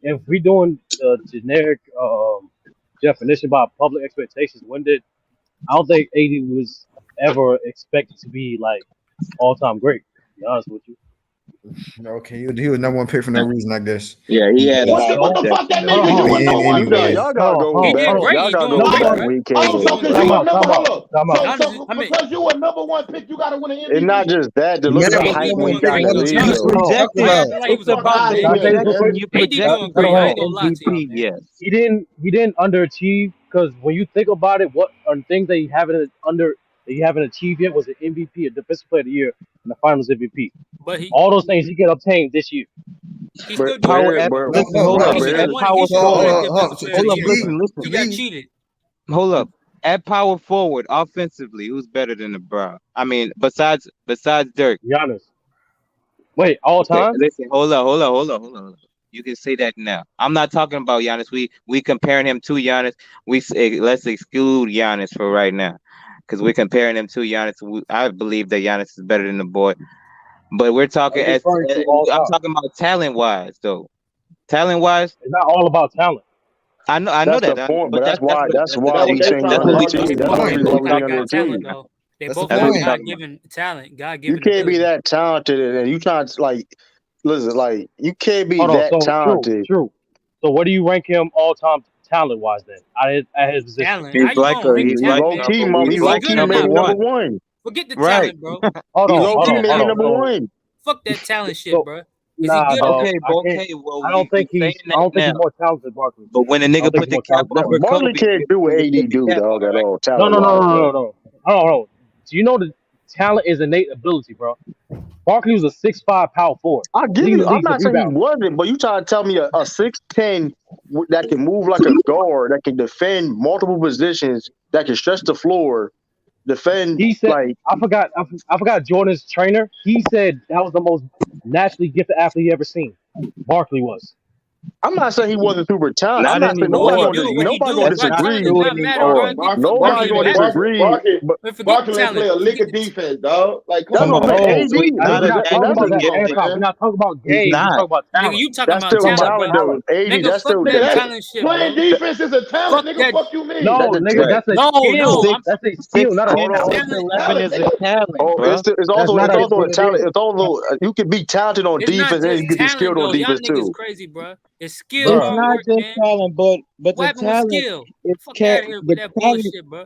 if we doing the generic definition by public expectations? I don't think AD was ever expected to be like all time great. To be honest with you. Okay, he was number one pick for no reason, I guess. Yeah, he had a What high the fuck that projection. mean? Cause you was number one pick. Y'all gotta go He did back. great. Y'all He gotta doing go great, back bro. when he Oh, came so in, cause bro. you a number hold up. Because you a number one pick, you gotta win an And not MVP. just that, to look at the hype when he got in the league, You though. projected. Like he was Fuck about out to of make here, it. man. You AD projected doing to great. I win ain't gonna lie to y'all, MVP. man. Yes. He didn't underachieve because when you think about it, what are the things that you haven't achieved yet was an MVP, a defensive player of the year, and the Finals MVP. But All those things he can obtain this year. he's But still doing Power. great, At, bro. listen, No, hold right. up. He should At have won. power He should have won forward. defensive player of Hold the up. year, bro. Listen. He got cheated. Hold up. At power forward, offensively, who's better than LeBron? I mean, besides Dirk. Giannis. Wait, all Okay, time? listen. Hold up. You can say that now. I'm not talking about Giannis. We comparing him to Giannis. Let's exclude Giannis for right now, because we're comparing him to Giannis. I believe that Giannis is better than the boy. But we're talking Are you referring to all I'm time? talking about talent wise, though. Talent wise, It's not all about talent. I know That's the that, point. but But that's why the That we what thing. they saying he trying That's to what we underachieved. talking That's about. the Both reason why we guys saying got talent, underachieved. though. They That's the both That's got what we point. talking about. God-given talent, You God-given can't be ability. that talented, and you trying to listen, you can't be Hold on. that So talented. true. So what do you rank him all time talent wise then? At his position? Talent. How you gonna rank He's He like talent, low man? key, he's Is he he low like good key or number maybe not, number one. bro? one. Forget the Right. talent, bro. Hold He Is on. he low Hold key good on. or maybe Hold not, on. number bro? So one. Fuck that talent shit, so bro. Is he nah, good or dog. not? Okay, I can't. well, I don't we think saying I that don't think now. he's more talented than Barkley. But when a I don't nigga think put he's the more cap talented than over Barkley. Barkley Kobe, can't do what you put AD the do, cap dog, on, at right? all, No, talent no, no, wise, no, no, bro. no, no. Hold on. Do you know that talent is innate ability, bro? Barkley was a 6'5" power forward, I give leading you. the I'm leagues in not saying he rebounding. wasn't, but you trying to tell me a 6'10" that can move like a guard, that can defend multiple positions, that can stretch the floor, defend He said, like I forgot Jordan's trainer. He said that was the most naturally gifted athlete he ever seen. Barkley was. I'm not saying he wasn't super talented. I'm Not not saying But what nobody he anymore. do, nobody gonna That's not talent disagree. does true not matter, bro. anymore. Nobody Forget the gonna talent. disagree. But Forget the Barkley ain't play talent. a lick of defense, dog. Like, come that's Come what I'm on. on, saying. man. No, He's not a I'm And talking that's about Come that on, Hancock. We're man. not talking about He's game. We're not. talking about Nigga, talent. you talking that's about still We're talking about talent, talent bro. though. talent. 80, Nigga, that's fuck still Nigga, that that's talent shit, playing bro. defense is a talent, Fuck nigga. that. Fuck you mean? No, that nigga, Right. that's a No, skill. I'm That's a skill, not a 6'10", hold on. talent. 6'11" Talent, is a nigga. talent, Oh, bro. That's not it's a. also a What it talent. is. It's also you can be talented on It's not defense and you just can be talent skilled on though. Y'all defense niggas too. crazy, bro. It's skill, It's Bruh. hard not work, just man. talent, but What the happened with talent skill? is Fuck out of here with the that talent bullshit, bro.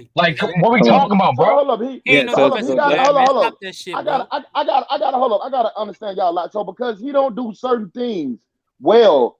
Exactly. Like, what we Hold on. talking about, So bro? hold up. He ain't no So defensive that player, man. Hold Stop up. that shit, I bro. gotta hold up. I gotta understand y'all a lot. So because he don't do certain things well,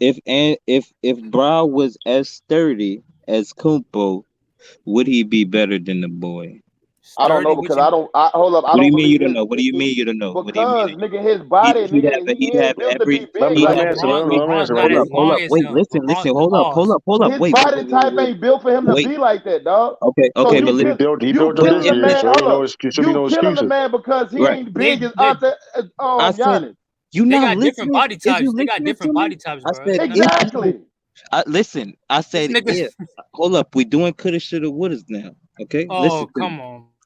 If Bra was as sturdy as Kumpo, would he be better than the boy? I don't know Sturdy, what because you? hold up. I What do don't you mean you believe don't his know? What do you mean you don't know? What do you mean? because nigga his body He'd have nigga he he'd have ain't built to every be big Let he'd him like have that. answer. Let him answer LeBron's right not quick. as long as wait, him. listen, LeBron, hold up, pause. wait, His wait, body type ain't built for him to wait. be like that, dog. Okay, So okay, you but He listen, kill built. He you built him but killing this the year, man. so Hold ain't no up. excuse. Should be You no killing the excuses. man because he right. ain't They big as they I said Giannis. you they not got different listening. body Is you types. They got listening to different me? body types, I bro. said It's nothing. if you Exactly. listen, I This said nigga. if hold up, we doing coulda, shoulda, wouldas now. Okay, Oh, listen to me. come on.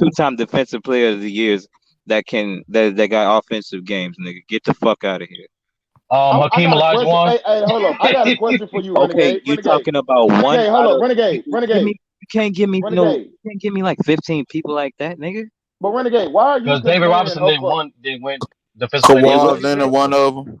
two-time defensive player of the years that got offensive games, nigga. Get the fuck out of here. I Hakeem got a question. Olajuwon. Hey, hold up. I got a question for you, Okay, Renegade. you talking about one Renegade, hold out up. of Renegade. you can't give me Renegade. you can't give me like 15 people like that, nigga. But Renegade, why are you Because David comparing Robinson didn't Oklahoma? win defensive player of the year Kawhi last Leonard, year. one of them.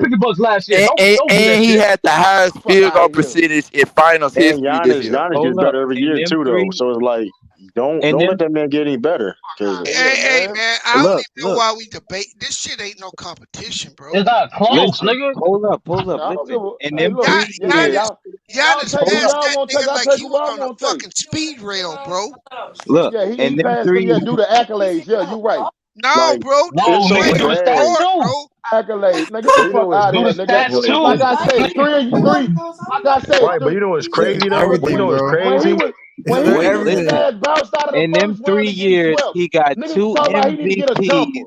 pick the Bucks last year. Don't do that And he shit. had the highest Fuck field goal out of here. percentage in finals And history this year. Giannis gets Hold up. better every And year them too, though. three So it's like don't and let them that man get any better. Cause Hey, Man. man, I don't even know look. why we debate. This shit ain't no competition, bro. It's not close, Listen, nigga. hold up, I don't give listen. a. And Hey, them look. 3 Yeah, years, y'all Giannis take who hold passed up. y'all that want to take. nigga I like take he who was I on a want to take. fucking speed rail, bro. Look, Yeah, he and them passed because 3 yeah, do the accolades. Yeah, you right. No, like bro, do it's Whoa, the so nigga, do playing the the bad. stats sport, too. bro. Accolades, nigga. Get But the you know fuck what's out of Do the here, nigga. stats wait, Like too. I say, three. Like I said, right, but you know what's Said crazy though? But you know everything, what's bro. when he crazy? was wait, getting his listen. Everything. ass bounced out of the In them first round three and getting years, swept, he got niggas was two talking about he need to get a MVPs. jumper.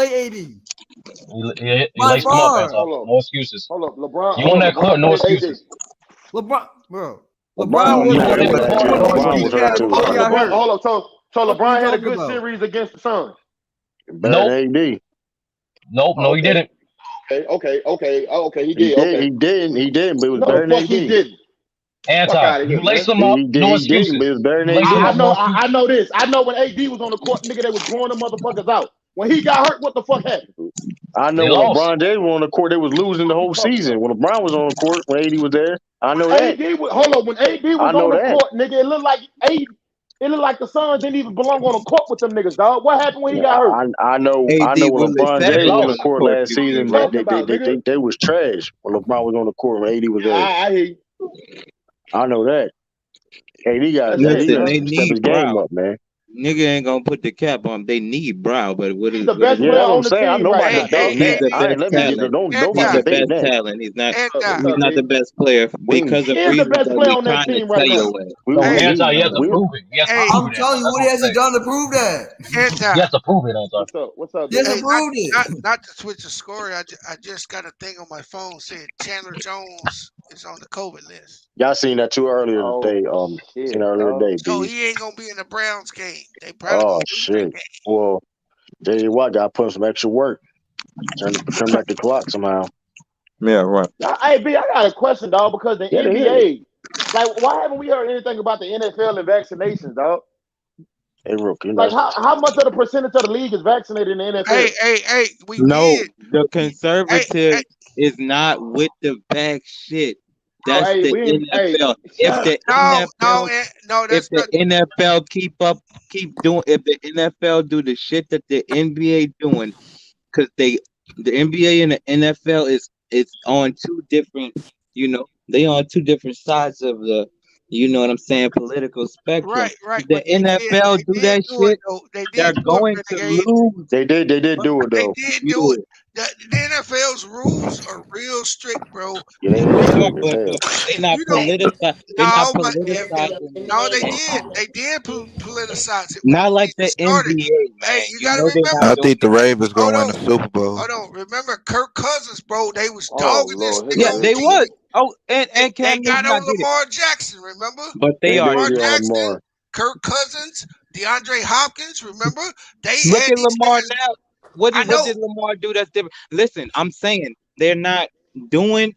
outplay AD. He By laced him up, far. Anton. No excuses. Hold up. LeBron. You Hold on up. that court, LeBron no played AD. excuses. LeBron, bro. LeBron LeBron was was You hurt on in that that court, game. no LeBron was excuses. hurt Cat too. before he got LeBron. hurt. Hold up. So What are you LeBron had a talking good about? series against the Suns. Better than AD. Nope, no, he Okay. didn't. Okay. He He did. did. Okay. He did, but it was No, the better than fuck he AD. didn't. Fuck Anton, out of you here, lace man. him up, no He didn't, but excuses. it was better You than lace him AD. up, no I excuses. know this. I know when AD was on the court, nigga, they was blowing them motherfuckers out. When he got hurt, what the fuck happened? I know They when lost. LeBron James was on the court, they was losing the whole season. When LeBron was on the court, when AD was there, I know that. Hold on, when AD I was know on the that. court, nigga, it looked like the Suns didn't even belong on the court with them niggas, dog. What happened when he got hurt? I know AD when Willis LeBron had James was on the lost. court last What you season, talking about, nigga? they was trash when LeBron was on the court when AD was there. I hear you. I know that. AD got Listen, they to step his need game Brown. up, man. Nigga ain't gonna put the cap on. They need Brown, but what He's is the best Yeah, player that's what I'm on the saying. I team know right about now, dog. He's the best let me get talent. don't He's be the debating best that. talent. He's not. What's He's up, not the B? best player because of He is the reasons best that player we on that trying to team tell right now. you. Anti, he has to prove it. He has to Hey, prove I'm it. telling you, That's what what I'm has he saying. done to prove that? Anti. He has to prove it, Anti. What's up, He hasn't Hey, proved it. not to switch the story. I just got a thing on my phone saying Chandler Jones is on the COVID list. Y'all seen that too earlier today. Shit, Seen earlier dog. today, So B. he ain't gonna be in the Browns game. They probably Oh gonna lose that shit. game. Well, J.J. Watt got to put some extra work. Turn back the clock somehow. Yeah, right. Hey, B, I got a question, dog, because the Yeah, they is. NBA, like, why haven't we heard anything about the NFL and vaccinations, dog? Hey, rookie, Like, how much of the percentage of the league is vaccinated in the NFL? Hey, we No, did. the Hey, conservative is not with the back shit. That's hey, the we ain't, hey, NFL. If the no, if that's the not. NFL keep doing, if the NFL do the shit that the NBA doing, because the NBA and the NFL is on two different, they on two different sides of the, you know what I'm saying, political spectrum. Right. The But they NFL do did that do it shit, though. They they're did do it, going to Renegade. lose. They did do it They though. did do it. The NFL's rules are real strict, bro. Yeah, they If is They you are, strict as but hell. they not you don't politicized. They're not no, but if politicizing. no, they did. They did politicize it when Not the like season the started. NBA, Hey, man. you You gotta know they're not I remember. doing think the that. Ravens Hold gonna win on, the Super Bowl. Remember Kirk Cousins, bro? They was oh, dogging this Lord, here we nigga Yeah, on go. they TV. was. Oh, and They Cam got Newton, I on get it, Lamar Jackson, remember? but they They are did Lamar get on not. Jackson, Lamar. Kirk Cousins, DeAndre Hopkins, remember? They Look had at these Lamar guys. now. I What know, did Lamar do that's different? Listen, I'm saying they're not doing.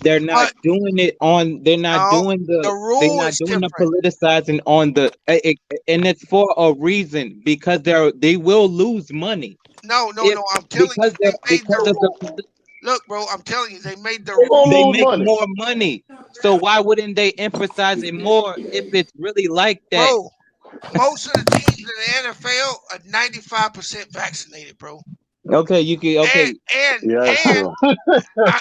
They're not but doing it on. They're not no, doing the the. They're rule not is doing the different. politicizing on the. And it's for a reason because they will lose money No, if I'm telling you, they made because of the the. look, bro. I'm telling you, they made the They gonna They rule, lose make money. more money. So why wouldn't they emphasize it more if it's really like that? bro. Most of the teams in the NFL are 95% vaccinated, bro. Okay, you can And okay, and Yeah, that's and true.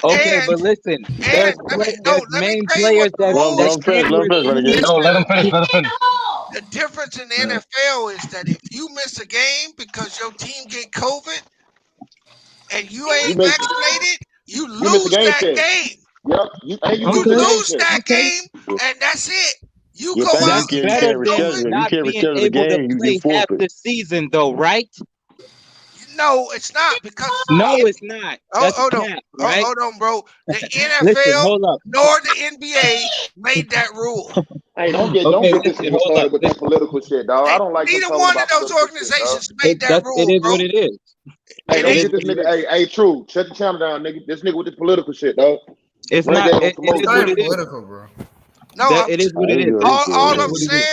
okay, but listen, there's no, there's let me main tell you what players the rule Let is. him finish. Let him finish, Renegade. No, let him Listen, finish. Let him finish. the difference in the NFL is that if you miss a game because your team get COVID and you You ain't miss, vaccinated, you you miss the lose game that check. game. Yep, you You lose the Okay, game lose check. that okay. game, and that's it. You Yeah, go thank you. out That's and You catch better can't than COVID. reschedule. You not can't being reschedule the able to game. You play half forfeit. the season, though, right? No, it's not because No, it's not. That's hold on, cap, right? hold on, bro. The Listen, NFL hold up. nor the NBA made that rule. Hey, don't Okay, get this listen, nigga hold up. started with that Listen, political shit, dog. I don't like him Neither talking one of about those political shit, dog. organizations made that it rule, is bro. what it is. Hey, It don't It ain't is get what this it nigga. is. Hey, true. Shut the channel down, nigga. This nigga with this political shit, dog. It's not. Renegade on It some is more It's not what shit. even it is. political, bro. no. That it is what it He is. good. He All, good. It all is Yeah. I'm what it is.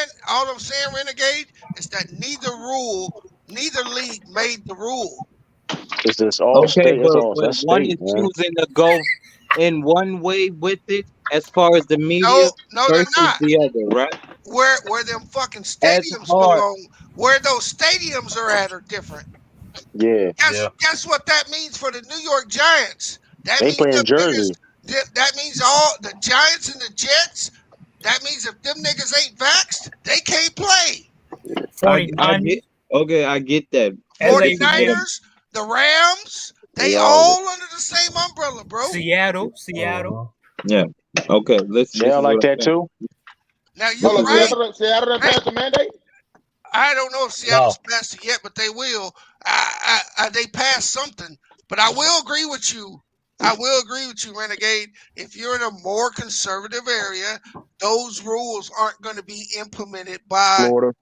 saying, Renegade, is that neither league made the rule. It's just all Okay, state. That's all. but That's one state, is man. choosing to go in one way with it, as far as the media, No, they're versus not. the other, right? Where them fucking As stadiums hard. belong, where those stadiums are at are different. Yeah. Yeah. Guess what that means for the New York Giants? That They means play in them niggas. Jersey. That means all the Giants and the Jets. That means if them niggas ain't vaxxed, they can't play. I 49ers, get. Okay, I get that. But LA this is what Rams, 49ers, the Rams, They they all all under the same umbrella, bro. Seattle. yeah. Okay, listen. This Seattle is what like I'm that saying. too. Now This you're Hold is up, what right. Seattle done Hey, passed the mandate. I don't know if Seattle's passed it yet, but they will. They passed something. But I will agree with you. Renegade. If you're in a more conservative area, those rules aren't going to be implemented by Florida.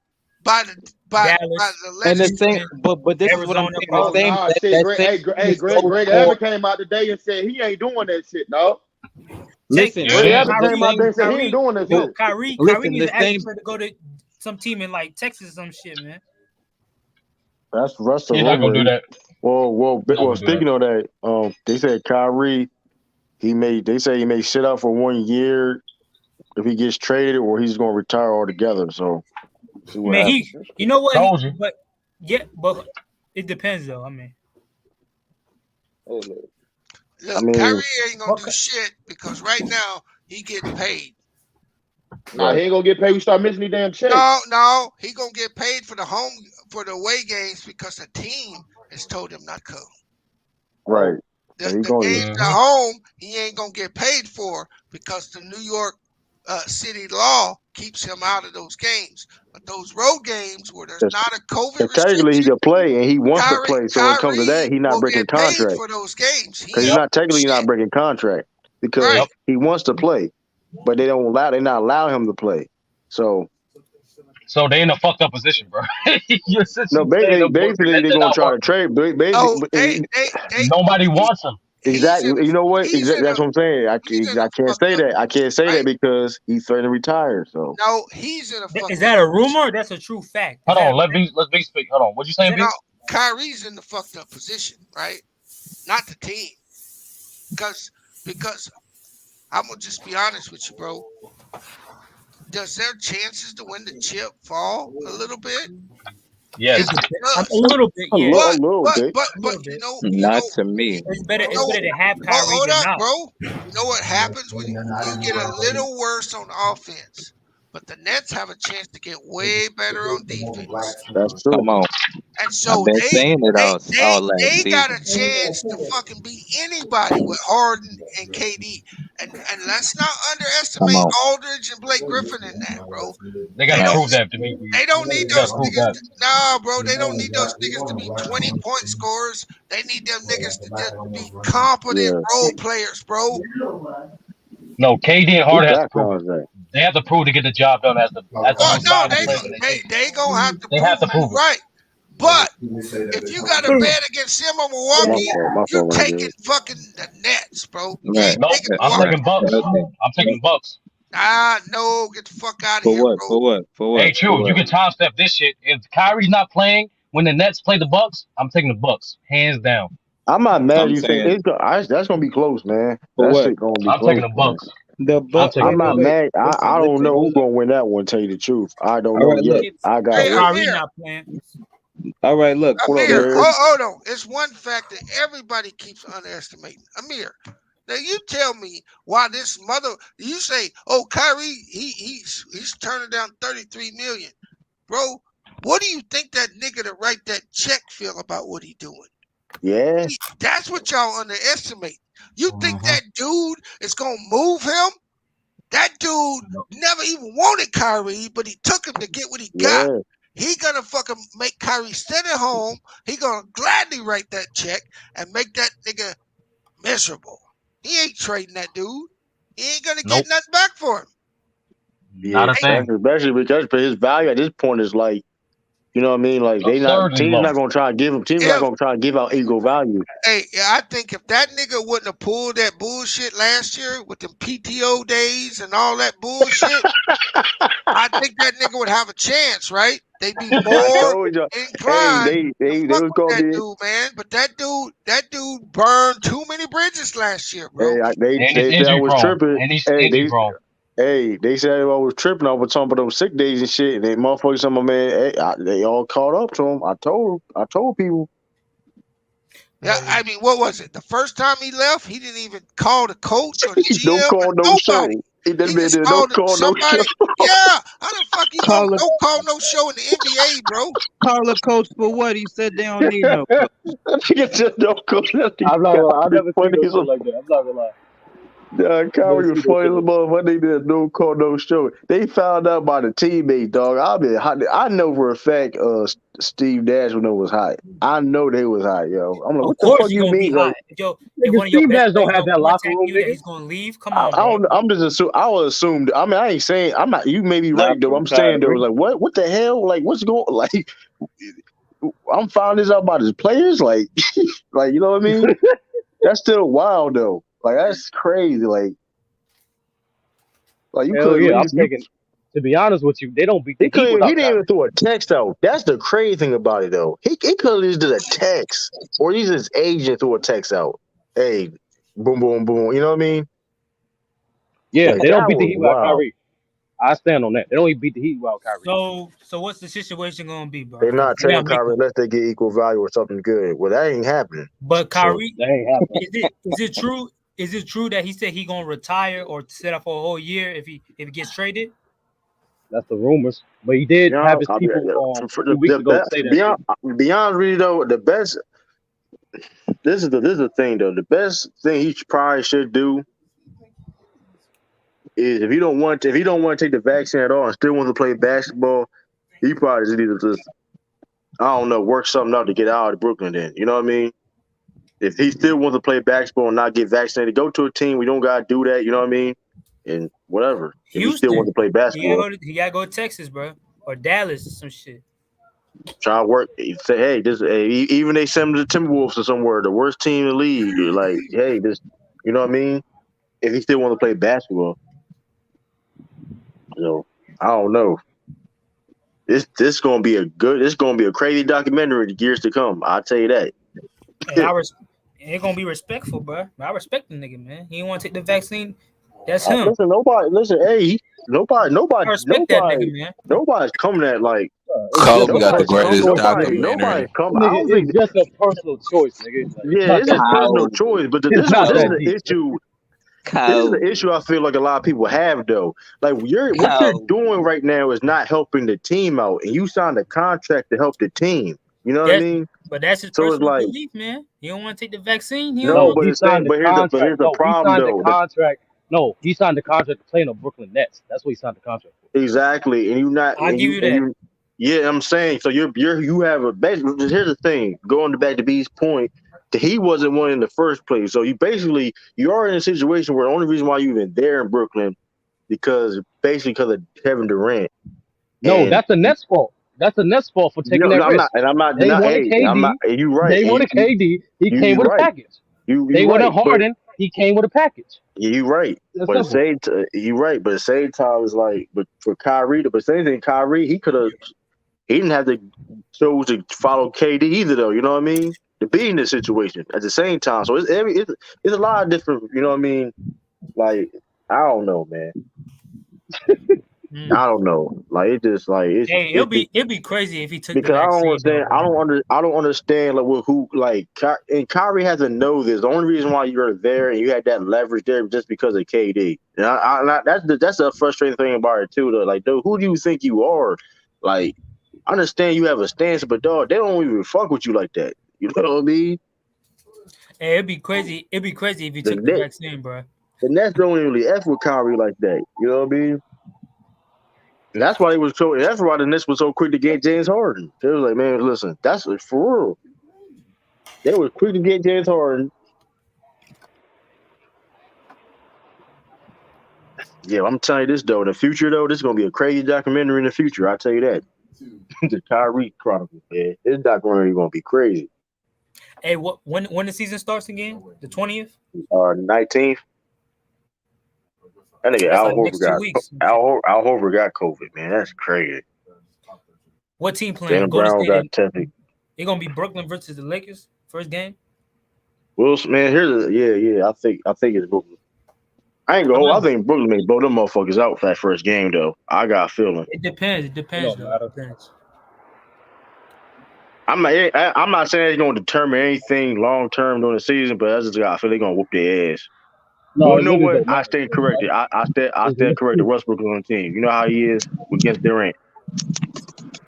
the Dallas, and the same. legislature. But this is what I'm Arizona, saying. The Oh Baltimore. same. nah, shit. That Greg, same premise goes Greg for. Abbott came out today and said he ain't doing that shit, dog. Listen, Greg the, And Abbott the came out Kyrie, there same. and said he ain't doing that But shit. Kyrie listen, needs the to ask same. for to go to some team in like Texas or some shit, man. That's the He's not gonna rumor. do that. He's not Well. gonna do that. Speaking of that, they said Kyrie. They say he may sit out for 1 year if he gets traded, or he's going to retire altogether. So see what Man, happens. you know what? Told you. But it depends though. I mean, Look, I mean, Kyrie ain't gonna do shit because right now he getting paid. Nah, he ain't gonna get paid. We start missing these damn checks. No, he gonna get paid for the away games because the team has told him not to come. right. The games at home he ain't gonna get paid for because the New York city law keeps him out of those games. But those road games where there's not a COVID Technically, he restriction, could play, and he wants to play. So when it comes to Kyrie that, he's not will breaking get paid contract for those games. because he's not technically not breaking contract because Right. he wants to play, but they don't allow. They not allow him to play. So they in a fucked up position, bro. You're no, basically they're gonna try to trade. Nobody wants him. Exactly. You know what? Exactly. That's what I'm saying. I can't say that. I can't say that because he's threatening to retire. So no, he's in a fucked is that a rumor? Or that's a true fact. Hold on, let's be speak. Hold on, what you saying, B? Kyrie's in the fucked up position, right? Not the team, because I'm gonna just be honest with you, bro. Does their chances to win the chip fall a little bit? Yes, a little bit. Yeah, But you know, not to me. It's better to have Kyrie hold than up, not. bro. You know what happens when you get a little worse on offense, but the Nets have a chance to get way better on defense. that's true. Come on. And so I've been saying it all last they season. got a chance to fucking beat anybody with Harden and KD. And let's not underestimate Aldridge and Blake Griffin in that, bro. They gotta prove that to me. They don't need They gotta those prove niggas. that. Nah, bro, they don't need those niggas to be 20-point scorers. They need them niggas to just be competent role players, bro. No, KD and Harden has to prove it. That? They have to prove to get the job done as the most valuable players in the team. They gonna have to They have to prove it. right. But if you got a bet against him or Milwaukee, you're taking fucking the Nets, bro. You ain't Nope, taking I'm taking Bucks. I'm taking the Bucks. No, get the fuck out of here, bro. For what? Hey, true. You can time step this shit. If Kyrie's not playing when the Nets play the Bucks, I'm taking the Bucks, hands down. I'm not mad. You think that's gonna be close, man? That shit gonna be I'm close. taking the Bucks. I'm not mad. I don't know who's gonna win that one. Tell you the truth, I don't know yet. I got Kyrie not playing. All right, look. Amir, hold on. It's one fact that everybody keeps underestimating. Amir, now you tell me why this mother. You say, "Oh, Kyrie, he's turning down $33 million, bro." What do you think that nigga to write that check feel about what he doing? Yeah, that's what y'all underestimate. You think that dude is gonna move him? That dude never even wanted Kyrie, but he took him to get what he got. He gonna fucking make Kyrie sit at home. He gonna gladly write that check and make that nigga miserable. He ain't trading that dude. He ain't gonna get nothing back for him. Not a thing. Especially because his value at this point is like, you know what I mean? Like teams not gonna try to give him. Teams not gonna try to give out equal value. Hey, I think if that nigga wouldn't have pulled that bullshit last year with them PTO days and all that bullshit, I think that nigga would have a chance, right? They'd be more inclined they to fuck was with gonna that be. dude, man. But that dude burned too many bridges last year, bro. They said I was tripping. They said I was tripping. I was talking about those sick days and shit. And they motherfuckers, some of man, they all caught up to him. I told people. Yeah, I mean, what was it? The first time he left, he didn't even call the coach or the GM. Don't call no show. He just called somebody. No show. Yeah, how the fuck you gonna don't call no show in the NBA, bro? Call a coach for what? He said they don't need no coach. Don't call nothing. I've never seen him like that. I'm not gonna lie. Kyrie was funny as a motherfucker. They did no call, no show. They found out by the teammate, dog. I know for a fact Steve Nash when it was hot. I know they was hot, yo. I'm like, what the fuck you mean? Like, if one of your Steve Nash best don't have that locker room, nigga, he's gonna leave. Come on, I don't. I'm just assuming. I would assume. I mean, I ain't saying. I'm not. You may be right though. I'm saying though. Like, what the hell? Like, what's going? Like, I'm finding this out about his players. Like, like you know what I mean? That's still wild though. Like, that's crazy. Like you Hell could. yeah, I'm taking. To be honest with you, they don't beat the He Heat couldn't. He without didn't Kyrie. even throw a text out. That's the crazy thing about it, though. He could have just did a text, or he's his agent threw a text out. Hey, boom, boom, boom. You know what I mean? Yeah, Like they don't that beat the was Heat without wild. Kyrie. I stand on that. They don't even beat the Heat without Kyrie. So what's the situation gonna be, bro? They're not They trading gotta make Kyrie it. unless they get equal value or something good. Well, that ain't happening. But So Kyrie, That ain't happening. is it true? Is it true that he said he gonna retire or sit out for a whole year if he gets traded? That's the rumors. But he did have beyond, his people for a few weeks the ago best, say that shit. beyond really though, the best. This is the thing though. The best thing he probably should do is if he don't want to take the vaccine at all and still wants to play basketball, he probably just need to just I don't know work something out to get out of Brooklyn. Then you know what I mean. If he still wants to play basketball and not get vaccinated, go to a team. We don't gotta do that. You know what I mean? And whatever. If he still wants Houston. to play basketball, He gotta go to Texas, bro, or Dallas or some shit. try to work. Say, hey, even they send him to the Timberwolves or somewhere, the worst team in the league. Like, hey, this, you know what I mean? If he still want to play basketball, I don't know. This gonna be it's gonna be a crazy documentary in the years to come. I'll tell you that. And it's gonna be respectful, bro. I respect the nigga, man. He want to take the vaccine. That's him. Listen, hey, nobody, I respect that nigga, man. nobody's coming at like It's just Kobe a got the personal greatest choice, nigga. nobody's documentary. coming. I Nigga, don't think, it's just a personal choice, nigga. Like, it's yeah, not it's his that deep. personal choice, but It's not this is that the deep. issue. This is the issue I feel like a lot of people have though. Like what you're doing right now is not helping the team out, and you signed a contract to help the team. You know what I mean? But that's his So it's personal like belief, man. He don't want to take the vaccine. No, but he signed the contract. here's the No, he problem signed the though. contract. No, he signed the contract to play in the Brooklyn Nets. That's what he signed the contract for. Exactly, and you not I'll and give you you and that. you. Yeah, I'm saying so. You have a basically. Here's the thing. Going back to B's point, he wasn't one in the first place. So you are in a situation where the only reason why you even there in Brooklyn because of Kevin Durant. No, And that's the Nets' fault. That's the Nets' fault for taking that I'm not, risk. and I'm not They denying. wanted Hey, I'm not. KD. You right. They And wanted KD. He came you with a right. package. You They wanted right. But Harden. He came with a package. you right. That's But simple. you right. But at the same time, it's like, but for Kyrie, but same thing, Kyrie, he didn't have to choose to follow KD either, though. You know what I mean? To be in this situation at the same time, so it's a lot of different. You know what I mean? Like I don't know, man. I don't know. Like it just like Hey, it'll be crazy if he took the because I don't vaccine, though, understand. bro. I don't understand like who like and Kyrie has to know this. The only reason why you're there and you had that leverage there just because of KD. And that's a frustrating thing about it too. Though, like, dude, who do you think you are? Like, I understand you have a stance, but dog, they don't even fuck with you like that. You know what I mean? Hey, it'd be crazy. It'd be crazy if he The took the Nets, vaccine, bro. the Nets don't even really f with Kyrie like that. You know what I mean? And that's why that's why the Nets was so quick to get James Harden. They was like, man, listen, that's for real. They were quick to get James Harden. Yeah, I'm telling you this though. In the future though, this is gonna be a crazy documentary in the future. I'll tell you that. The Kyrie Chronicles, man. This documentary is gonna be crazy. Hey, when the season starts again? The 20th? 19th. That nigga That's Al like next 2 weeks. Al Horford got COVID, man. That's crazy. What team playing? Jaylen Golden Brown State. got tested. It's gonna be Brooklyn versus the Lakers first game. Wilson, man, yeah. I think it's Brooklyn. I ain't gonna. I think Brooklyn may blow them motherfuckers out for that first game though. I got a feeling. It depends. It depends. Though. It depends. I'm not saying it's gonna determine anything long term during the season, but I just got I feel they're gonna whoop their ass. No, Well, it you know really what? don't I matter. stand corrected. I stand corrected. Westbrook is on the team. You know how he is against Durant.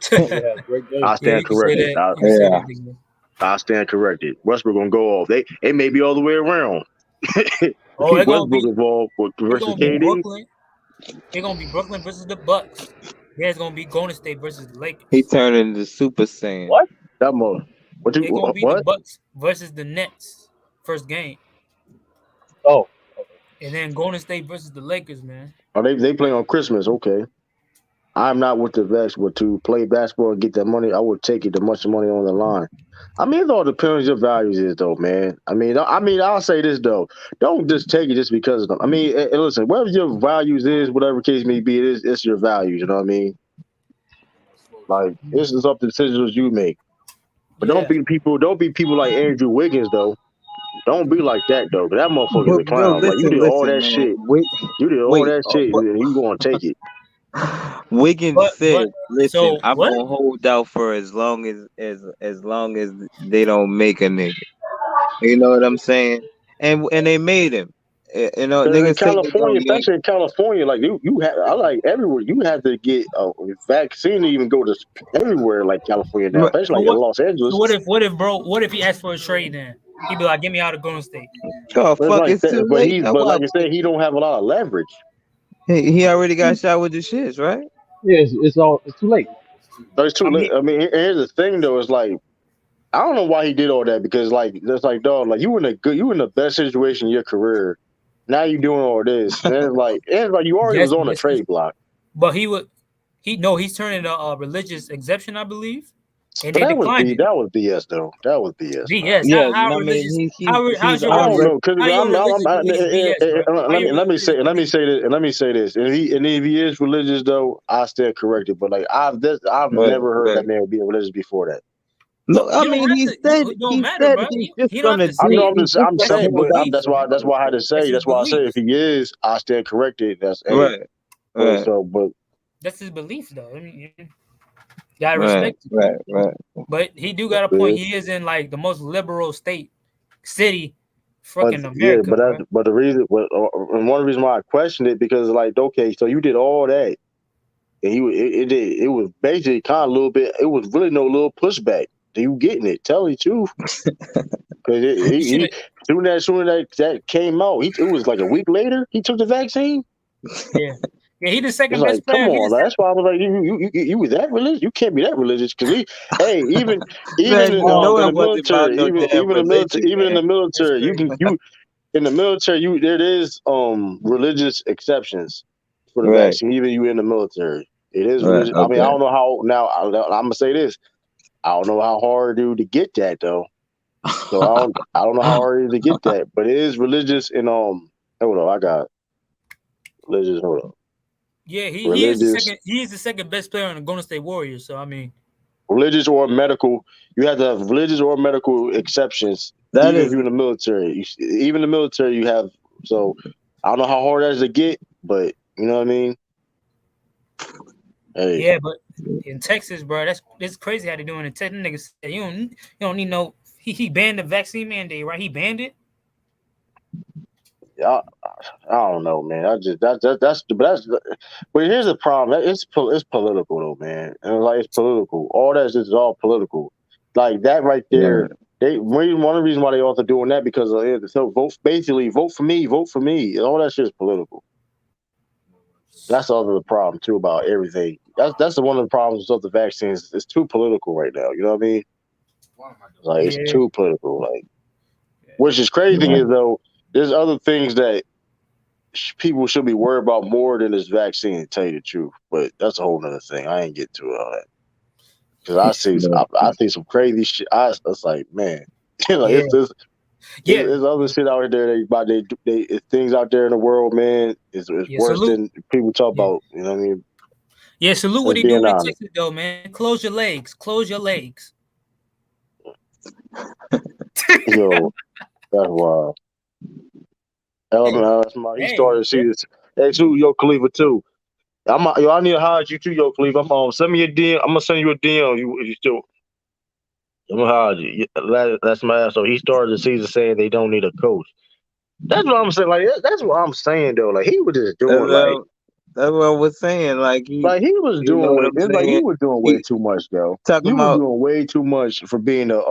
He has great game. I Yeah, stand you can say corrected. that. You can say that. Big man. I stand corrected. Westbrook gonna go off. They may be all the way around. Oh, Keep Westbrook involved versus KD. Brooklyn. It's gonna be Brooklyn versus the Bucks. Yeah, it's gonna be Golden State versus the Lakers. He turned into Super Saiyan. What? That mother. It's gonna be the Bucks versus the Nets first game. Oh. And then Golden State versus the Lakers, man. Oh, they play on Christmas. Okay. I'm not with the vets, but to play basketball and get that money, I would take it the much money on the line. I mean, it all depends on your values is though, man. I'll say this though. Don't just take it just because of them. I mean, listen, whatever your values is, whatever case may be, it's your values. You know what I mean? Like this is up to decisions you make. But Yeah. don't be people like Andrew Wiggins though. Don't be like that though. 'Cause that motherfucker's But a no, clown. Like you listen, did all listen, that man. shit. You did all Wait. that shit, and you gonna take it. Wiggins But said, "Listen, so I'm what? gonna hold out for as long as they don't make a nigga." You know what I'm saying? And they made him. You know, Because in niggas say they California, don't make. especially in California, like you have, I like everywhere. You have to get a vaccine to even go to everywhere, like California now, especially So like in what? Los So Angeles. what if he asked for a trade then? He'd be like, "Get me out of Golden State." Oh But it's fuck, like it's too that, late. That's but why like I said, he don't have a lot of leverage. he already got shot with the shits, right? Yeah, it's too late. So it's too I mean, late. I mean, here's the thing though. It's like I don't know why he did all that because like it's like dog, like you in the best situation in your career. Now you doing all this, and it's like you already was yes, on a yes, trade block. but he would. No, he's turning a religious exception, I believe, and But they declined it. that was BS though. That was BS, man. BS. Yeah, How I mean religious? he's How's your I on don't religion? record. know because How your religion beliefs BS, bro? How your let me religious say beliefs? let me say this. And if he is religious though, I stand corrected. But like I've Right, never heard right. that man being religious before that. No, I You don't mean have to. It don't he matter, said bro. he's just He don't have gonna to I say know do it. he's just I'm gonna That's his saying, but hold out beliefs. for that's why I had to That's say. his That's why I say if beliefs. he is, I stand corrected. That's hey. right, But right, That's his beliefs, though. I mean, you gotta right, respect it. right, right. But he do got a point. He is in like the most liberal city, But freaking yeah, America, bro. but the reason, and one reason why I questioned it because like okay, so you did all that. And it was basically kind of a little bit. It was really no little pushback. Do you getting it? Tell me too, because He should have. soon as that came out, it was like a week later he took the vaccine. Yeah, yeah. He the It's second like, best come player. He the on, that's why I was like, you was that religious? You can't be that religious because hey, even Man, you know in it the wasn't about military, no damn religion, even in man. the That's military, crazy. in the military there is religious exceptions for the Right, vaccine. Even you in the military, it is right, religious. I mean, I okay. don't know how now. I'm gonna say this. I don't know how hard it is to get that though. So I don't know how hard it is to get that, but it is religious and hold on, I got religious. Hold on, Yeah, he is the religious, second. He is the second best player on the Golden State Warriors. So I mean, religious or medical. You have to have religious or medical exceptions, That even if is you're in the military. Even in the military, you have. So I don't know how hard that is to get, but you know what I mean. Hey, yeah, but in Texas, bro, that's crazy how they doing it. Texas niggas say you don't need no. He banned the vaccine mandate, right? He banned it. I, I don't know, man. I just but here's the problem. It's political though, man. And like it's political. All that is all political. Like that right there. right. One of the reasons why they also doing that because so vote for me, vote for me. All that shit is political. That's the other problem too about everything. That's the one of the problems with the vaccines. It's too political right now. You know what I mean? Like it's Yeah, too political. Like which is crazy thing Right. is though, there's other things that people should be worried about more than this vaccine. To tell you the truth, but that's a whole nother thing. I ain't get to all that because I see some crazy shit. It's like man, like yeah, yeah, it's other shit out there. It's things out there in the world, man. It's yeah. worse Salute. than people talk Yeah, about. You know what I mean? yeah. Salute what Let's he being doing in honest. Texas, though, man. Close your legs. Close your legs. Yo, that's wild. Hey, He hey. started to see this. Hey, too, yo, Khalifa too. I need to hire you too, yo, Khalifa. Send me a DM. I'm gonna send you a DM. You still. I'm gonna hire you. That's my ass. So he started the season saying they don't need a coach. That's what I'm saying. Like that's what I'm saying though. Like he was just That's doing what, that's what I was saying. like he was You know doing what way. I'm It's like he saying? was doing way He too much though. talking He was about doing way too much for being a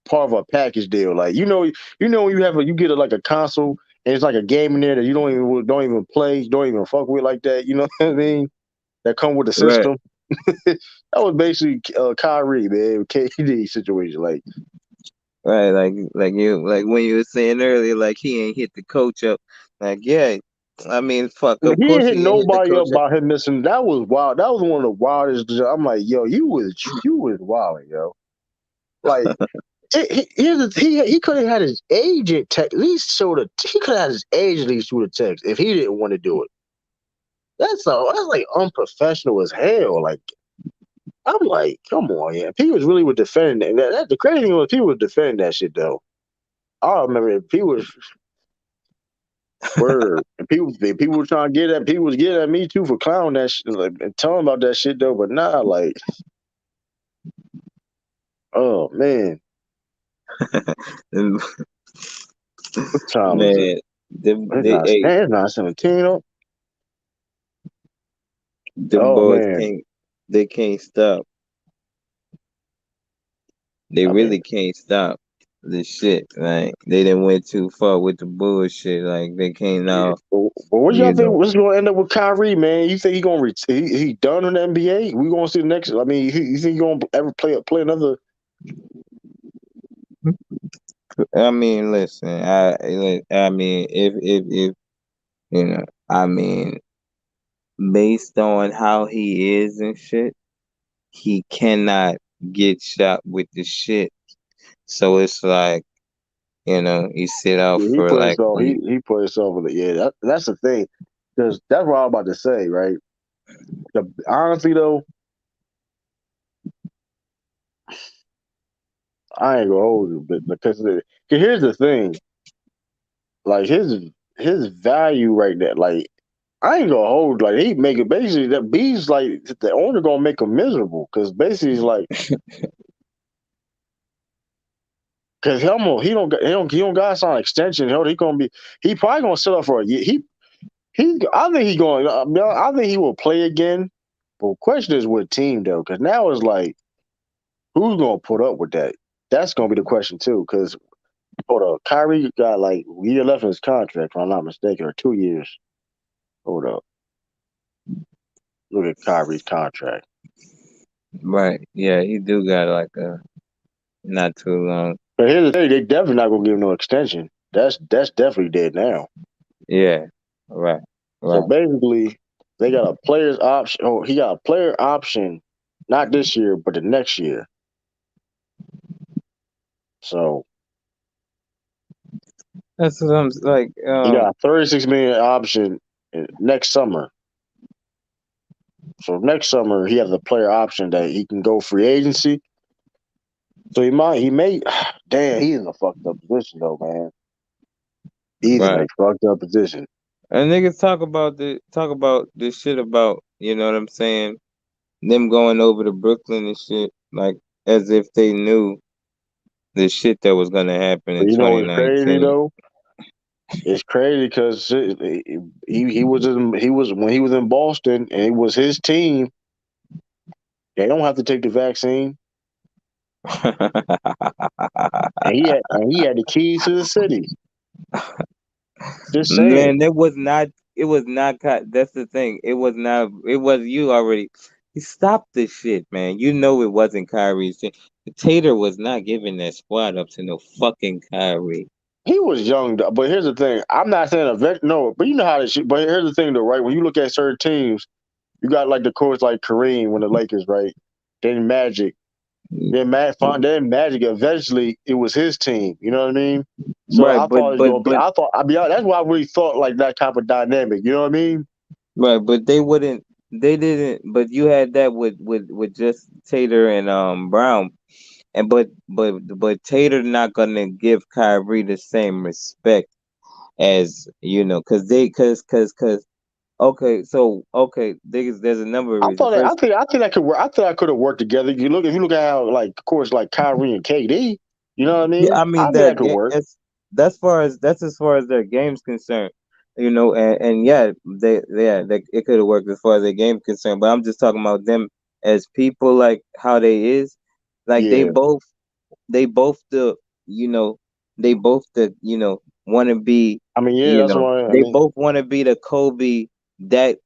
part of a package deal. Like when you have you get like a console and it's like a game in there that you don't even play, don't even fuck with like that. You know what I mean? That come with the right, system. That was basically Kyrie, man, KD situation. Like right, like when you were saying earlier, like he ain't hit the coach up. Like yeah, I mean, fuck. He Of didn't course, hit he ain't the nobody coach. up by him missing. That was wild. That was one of the wildest. I'm like, yo, you was wild, yo. Like, he could have had his agent at least show the. He could have had his agent at least shoot a text if he didn't want to do it. That's like unprofessional as hell. Like, I'm like, come on, yeah. People was really were defending that. The crazy thing was people was defending that shit though. I remember if people was word. And people were trying to get at people was getting at me too for clowning that shit, like, and telling about that shit though. But nah, like, oh man, what time is it? Man, them It's they not. hey, Man, it's not 17. them Oh boys man, can't stop. They I mean, really can't stop the shit. Like they done went too far with the bullshit. Like they can't yeah. now, But what y'all you think? know. What's going to end up with Kyrie, man? You think he gonna he done in the NBA? We gonna see the next? I mean, you think he gonna ever play another? I mean, listen. I mean, if you know, I mean, based on how he is and shit, he cannot get shot with the shit. So it's like, he sit out Yeah, he for put like himself. He put himself in the. Yeah, that's the thing. Because that's what I'm about to say, right? Honestly though, I ain't gonna hold you, but because 'cause here's the thing, like his value right there, like I ain't gonna hold, like he make it basically that B's like the owner gonna make him miserable because basically he's like because he don't got to sign an extension. He gonna be he probably gonna sit up for a year. I think he going. I think he will play again. But the question is what team though, because now it's like who's gonna put up with that? That's gonna be the question too. Because hold up, Kyrie got like a year left in his contract, if I'm not mistaken, or 2 years. Hold up, look at Kyrie's contract. right. Yeah, he do got like a not too long. But here's the thing: they definitely not gonna give him no extension. That's definitely dead now. Yeah, right, So right. basically, they got a player's option. Oh, he got a player option, not this year, but the next year. So That's what I'm like. he got a 36 million option next summer. So next summer he has a player option that he can go free agency. So he may damn, he's in a fucked up position though, man. He's in a Right. fucked up position. And niggas talk about this shit about, you know what I'm saying, them going over to Brooklyn and shit, like as if they knew the shit that was gonna happen But in you know what's crazy 2019. though? It's crazy because he was when he was in Boston and it was his team. They don't have to take the vaccine, and he had the keys to the city. Just Man, saying, that's the thing. It was you already. Stop this shit, man. You know it wasn't Kyrie's thing. Tater was not giving that squad up to no fucking Kyrie. he was young, though, but here's the thing: I'm not saying a vet. No, but you know how this shit. But here's the thing, though, right? When you look at certain teams, you got like the coach like Kareem when the Lakers, right? Then Magic, then Magic. Eventually, it was his team. You know what I mean? So Right, I thought it was gonna be. I thought I'd be honest. That's why I really thought like that type of dynamic. You know what I mean? right, but they didn't. But you had that with just Tater and Brown, and but Tater not gonna give Kyrie the same respect as because okay, so okay, there's a number of I reasons. thought that, First, I think that could work. I thought I could have worked together. If you look at how like of course like Kyrie and KD, you know what I yeah, mean? I I mean think that could work. that's as far as their game's concerned, and yeah, they it could have worked as far as their game concerned. But I'm just talking about them as people, like how they is, like Yeah. they both you know want to be, I mean, yeah, that's what I they mean. both want to be the Kobe that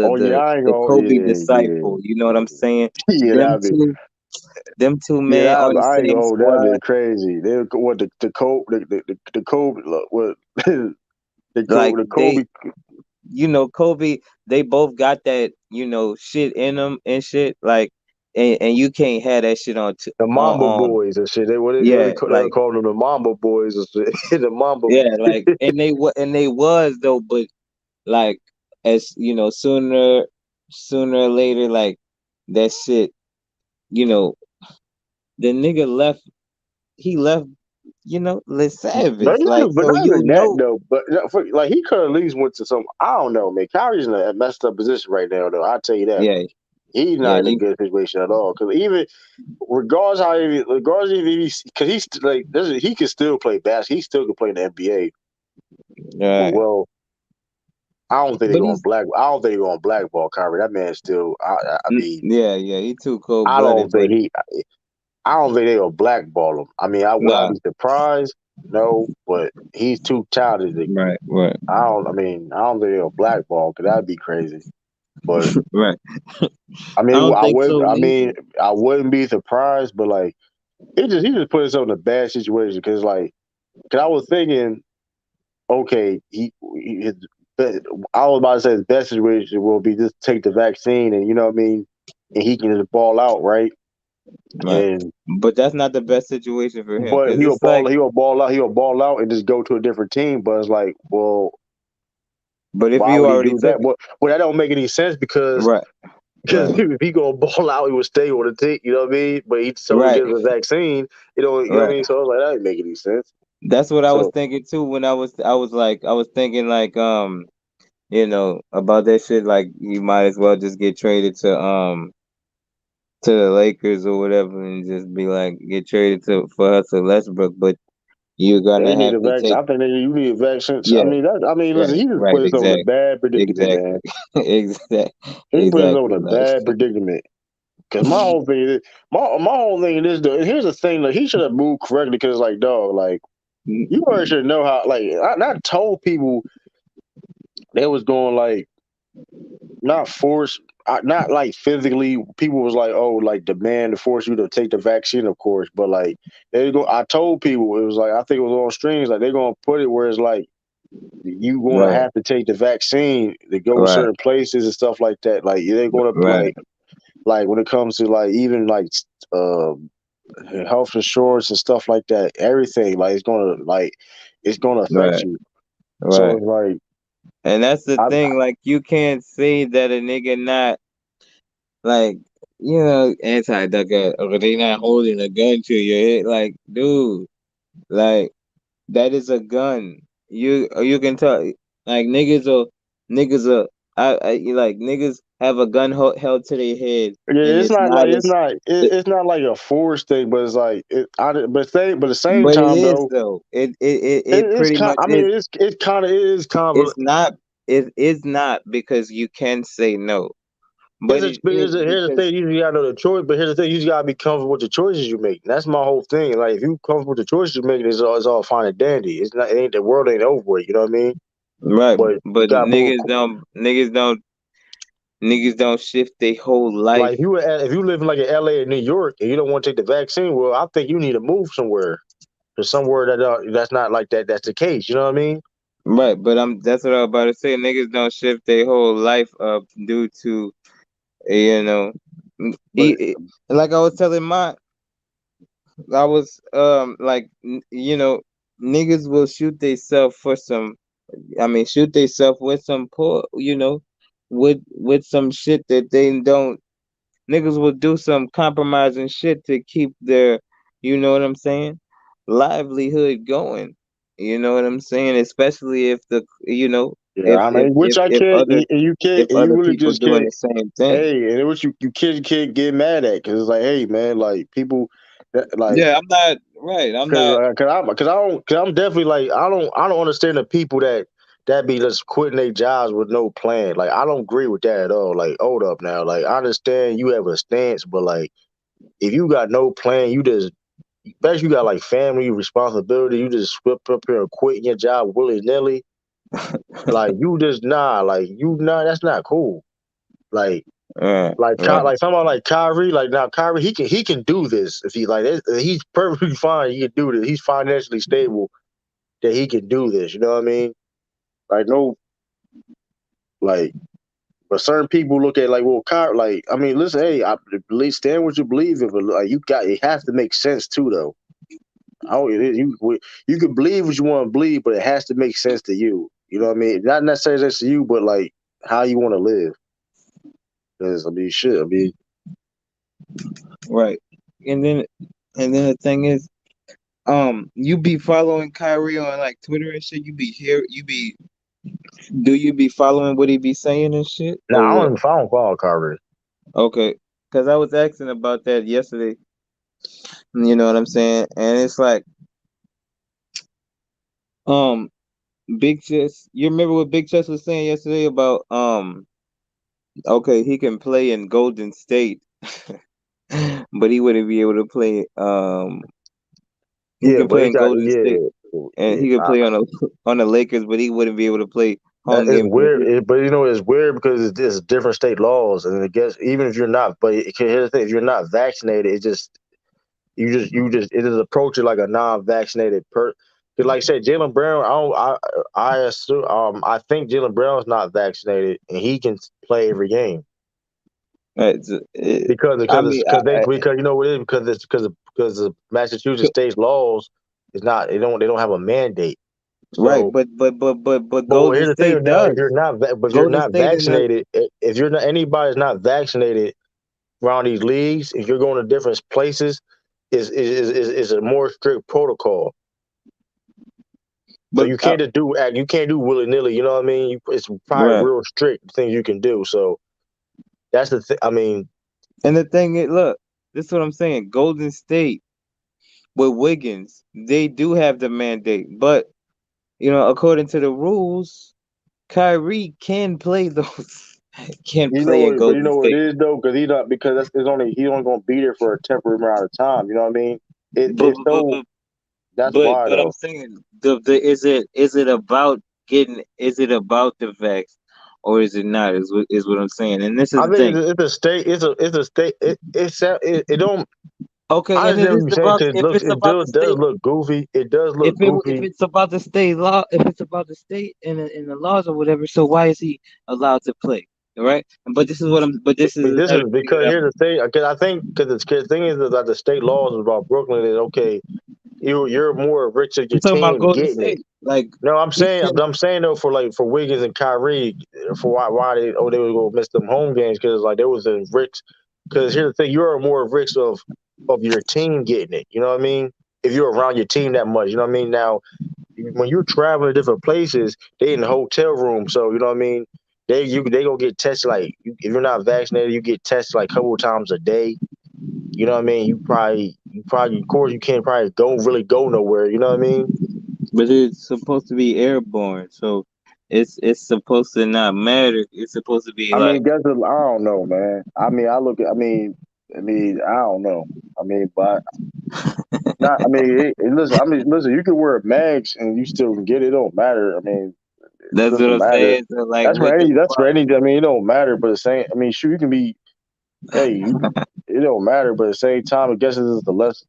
Oh yeah, I ain't the gonna. Kobe Yeah, disciple. You know what I'm saying? yeah, Them that'd be. them two Yeah, men on the I ain't gonna same hold. That'd be squad. crazy. They what the Kobe what Like The they, Kobe, Kobe, they both got that, shit in them and shit. Like, and you can't have that shit on the Mamba on. Boys and shit. They Yeah, they like, were calling them the Mamba Boys and shit. The Mamba. yeah, like, and they was though, but like, as sooner or later, like, that shit, you know, the nigga left. He left, the But savage. not, Like, but so not even that though. But like he could at least went to some. I don't know, man. Kyrie's in a messed up position right now, though. I'll tell you that. yeah, He's yeah, not in a good situation at all. Because even regardless if because he's like he can still play basketball. He still can play in the NBA. But right. well, I don't think they're But going black. I don't think they're going blackball Kyrie. That man still. I mean, yeah, he too cold I don't blooded, think but he. I don't think they will blackball him. I mean, would I nah, be surprised? No, but he's too talented. right, right, I don't. I mean, I don't think they'll blackball because that'd be crazy. But right. I I mean, don't think so neither. I wouldn't be surprised. But like, he just put himself in a bad situation because cause I was thinking, okay, his, I was about to say his best situation will be just take the vaccine and you know what I mean, and he can just ball out, right? Right. And But that's not the best situation for him but because it's like, he'll ball out and just go to a different team. But it's like, well, but if why you would he already do took that? it, Well, that don't make any sense because right, right, if he gonna ball out, he would stay on the team. You know what I mean? But he so he right, gets a vaccine. You know what I right. mean? So I was like, that didn't make any sense. That's what I was So thinking too when I was thinking like, about that shit. Like, you might as well just get traded to the Lakers or whatever, and just be like, get traded for Russell Westbrook. But you're they gonna need have a to vaccine. take, I think you need a vaccine. yeah, I mean, listen, right, he just right, put himself in a bad predicament, exactly, man. He put himself in exactly. a Like, bad predicament. Because my whole thing is my whole thing is though. Here's the thing: like he should have moved correctly. Because like dog, like you already should know how. Like I told people they was going like not force, not like physically. People was like, oh, like demand to force you to take the vaccine, of course. But like they go, I told people it was like I think it was on strings. Like they're gonna put it where it's like you gonna right, have to take the vaccine to go to right, certain places and stuff like that. Like they're gonna right, like when it comes to like even like uh health insurance and stuff like that, everything it's gonna affect right, you. So right. it's like And that's the I thing. Like, you can't say that a nigga not, like, anti-ducker, or they not holding a gun to your head. Like, dude, like, that is a gun. You can tell, like, niggas have a gun held to their head, yeah, and it's it's not not like as, it's not like a force thing, but it's like but at the same but it time is though, though. It it's pretty kind. much I is. mean, it is kind of. It's not. It is not, because you can say no, but it is Here's the because, thing. You gotta know the choice, but here's the thing. You just gotta be comfortable with the choices you make. That's my whole thing. Like if you comfortable with the choices you make, it's all fine and dandy. It's not. It ain't the world ain't over with. You know what I mean? right. But you But gotta move. niggas don't shift their whole Like life. if you live in like in LA or New York and you don't want to take the vaccine, well, I think you need to move somewhere to somewhere that's not like that. That's the case. You know what I mean? Right, but that's what I was about to say. Niggas don't shift their whole life up due to, you know, But like I was telling I was like, niggas will shoot theyself for some. I mean, shoot theyself with some poor, with some shit that they don't. Niggas will do some compromising shit to keep their, you know what I'm saying, livelihood going. You know what I'm saying? Especially if yeah, I mean, which I can't. You can't. if And you other really people just doing can't. the same thing. Hey, and what you can't get mad at because it's like, hey, man, like people, like Yeah, I'm not right. I'm not cause I'm definitely like I don't understand the people that be just quitting their jobs with no plan. Like I don't agree with that at all. Like hold up now. Like I understand you have a stance, but like if you got no plan, you just especially you got like family responsibility, you just whip up here and quitting your job willy nilly. Like you just like you that's not cool. Like right, like someone like Kyrie, like now Kyrie, he can do this if he like he's perfectly fine. He can do this. He's financially stable that he can do this. You know what I mean? like no, like. But certain people look at like, well, like, I mean, listen, hey, I believe, stand what you believe in, but like, you got it has to make sense too, though. You can believe what you want to believe, but it has to make sense to you. You know what I mean? Not necessarily sense to you, but like how you want to live. Because I mean, shit. I mean, Right. And then the thing is, you be following Kyrie on like Twitter and shit. Do you be following what he be saying and shit, or I what? don't follow Kyrie. Okay, because I was asking about that yesterday. You know what I'm saying? And it's like, um, Big Chess. You remember what Big Chess was saying yesterday about okay, he can play in Golden State, but he wouldn't be able to play. He Yeah, can but play he in got Golden State, and he could play on the Lakers, but he wouldn't be able to play that home is games in the weird. Heat. But you know, it's weird because it's different state laws, and I guess even if you're not, but here's the thing: if you're not vaccinated, it just approach it like a non-vaccinated per. Because like I said, Jaylen Brown, I assume I think Jaylen Brown's not vaccinated and he can play every game Right, I mean, because you know what it is because the Massachusetts state's laws is not they don't have a mandate. right, So, but but Golden here's the State thing: now if does. you're not but you're Golden not State in the vaccinated, if you're not anybody's not vaccinated around these leagues, if you're going to different places, is a more strict protocol. So but you can't do willy nilly. You know what I mean? It's probably right, real strict things you can do. So that's the thing. I mean, and the thing is, look, this is what I'm saying. Golden State with Wiggins, they do have the mandate, but according to the rules, Kyrie can play those. Can play in but you Golden know what State. it is though, because he's only going to be there for a temporary amount of time. You know what I mean? But It's so that's but why but I'm though. saying the is it about the vax, or is it not? Is what I'm saying, and this is I the think thing. it's a state. It's a state. It don't. Okay, I and it understand what is you're saying about because if it's it about the does state. look goofy. It does If look if goofy. it's about the state law, if it's about the state and the laws or whatever, so why is he allowed to play? All right, but this is what I'm. But this is But this another is thing that because here's the thing. Because I think because the thing is that the state laws about Brooklyn is okay. You're more rich of I'm your talking about team Golden getting it. State. Like No, he said, I'm saying though for Wiggins and Kyrie for why they was gonna miss them home games because like there was a rich because here's the thing you're more rich of your team getting it. You know what I mean? If you're around your team that much, you know what I mean. Now when you're traveling to different places, they in the hotel room, so you know what I mean. They gonna get tested like if you're not vaccinated, you get tested like a couple of times a day. You know what I mean? You probably of course you can't probably go nowhere. You know what I mean? but it's supposed to be airborne, so it's supposed to not matter. It's supposed to be I like mean, I don't know, man. I mean, I don't know. I mean, but not. I mean, listen. I mean, listen. You can wear a mask and you still can get it. It don't matter. I mean, it that's what doesn't I'm matter. saying. So like with the That's for any. I mean, it don't matter. But the same. I mean, sure, you can be. Hey, it don't matter. But at the same time, I guess it's the less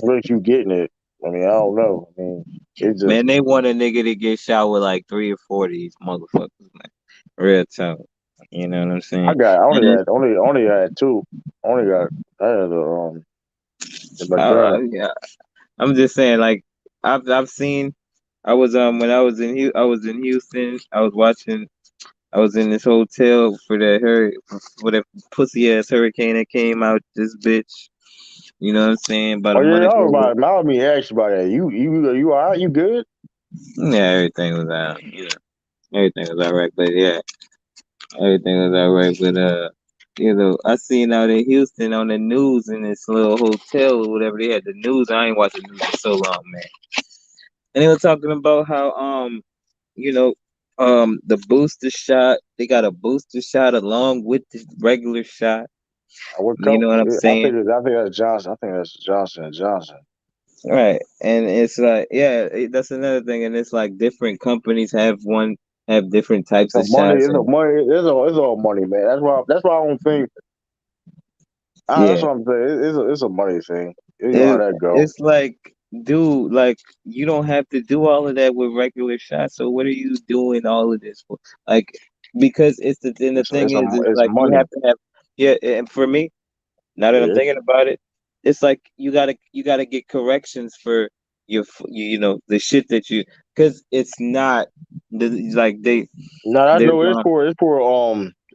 rich you getting it. I mean, I don't know. I mean, it just. man, they want a nigga to get shot with like 3 or 4 of these motherfuckers, man. Real talk. You know what I'm saying? I And only had two. Only got I had the Moderna. yeah, I'm just saying, like I've seen. I was when I was in Houston. I was in this hotel for that pussy ass hurricane that came out this bitch. You know what I'm saying? About Oh a yeah, month I was ago. about. I was me ask you about that. You all right? You good? Yeah, everything was out. Everything was all right. But yeah, everything was all right. But I seen out in Houston on the news in this little hotel or whatever they had the news. I ain't watching news in so long, man. And they were talking about how you know, the booster shot. They got a booster shot along with the regular shot. What You co- know what I'm saying? I think that's Johnson. I think that's Johnson and Johnson. Right. And it's like, yeah, that's another thing. And it's like different companies have different types So of shots. it's a And money. It's all money, man. That's why I don't think. That's yeah, what I'm saying. It's a money thing. You know how that go. it's like dude, like you don't have to do all of that with regular shots. So what are you doing all of this for? Like, because the thing is It's like you money. have to have, yeah. And for me, now that I'm Yeah. thinking about it, it's like you gotta get corrections for the shit that you, because it's not like No, I they're know going it's for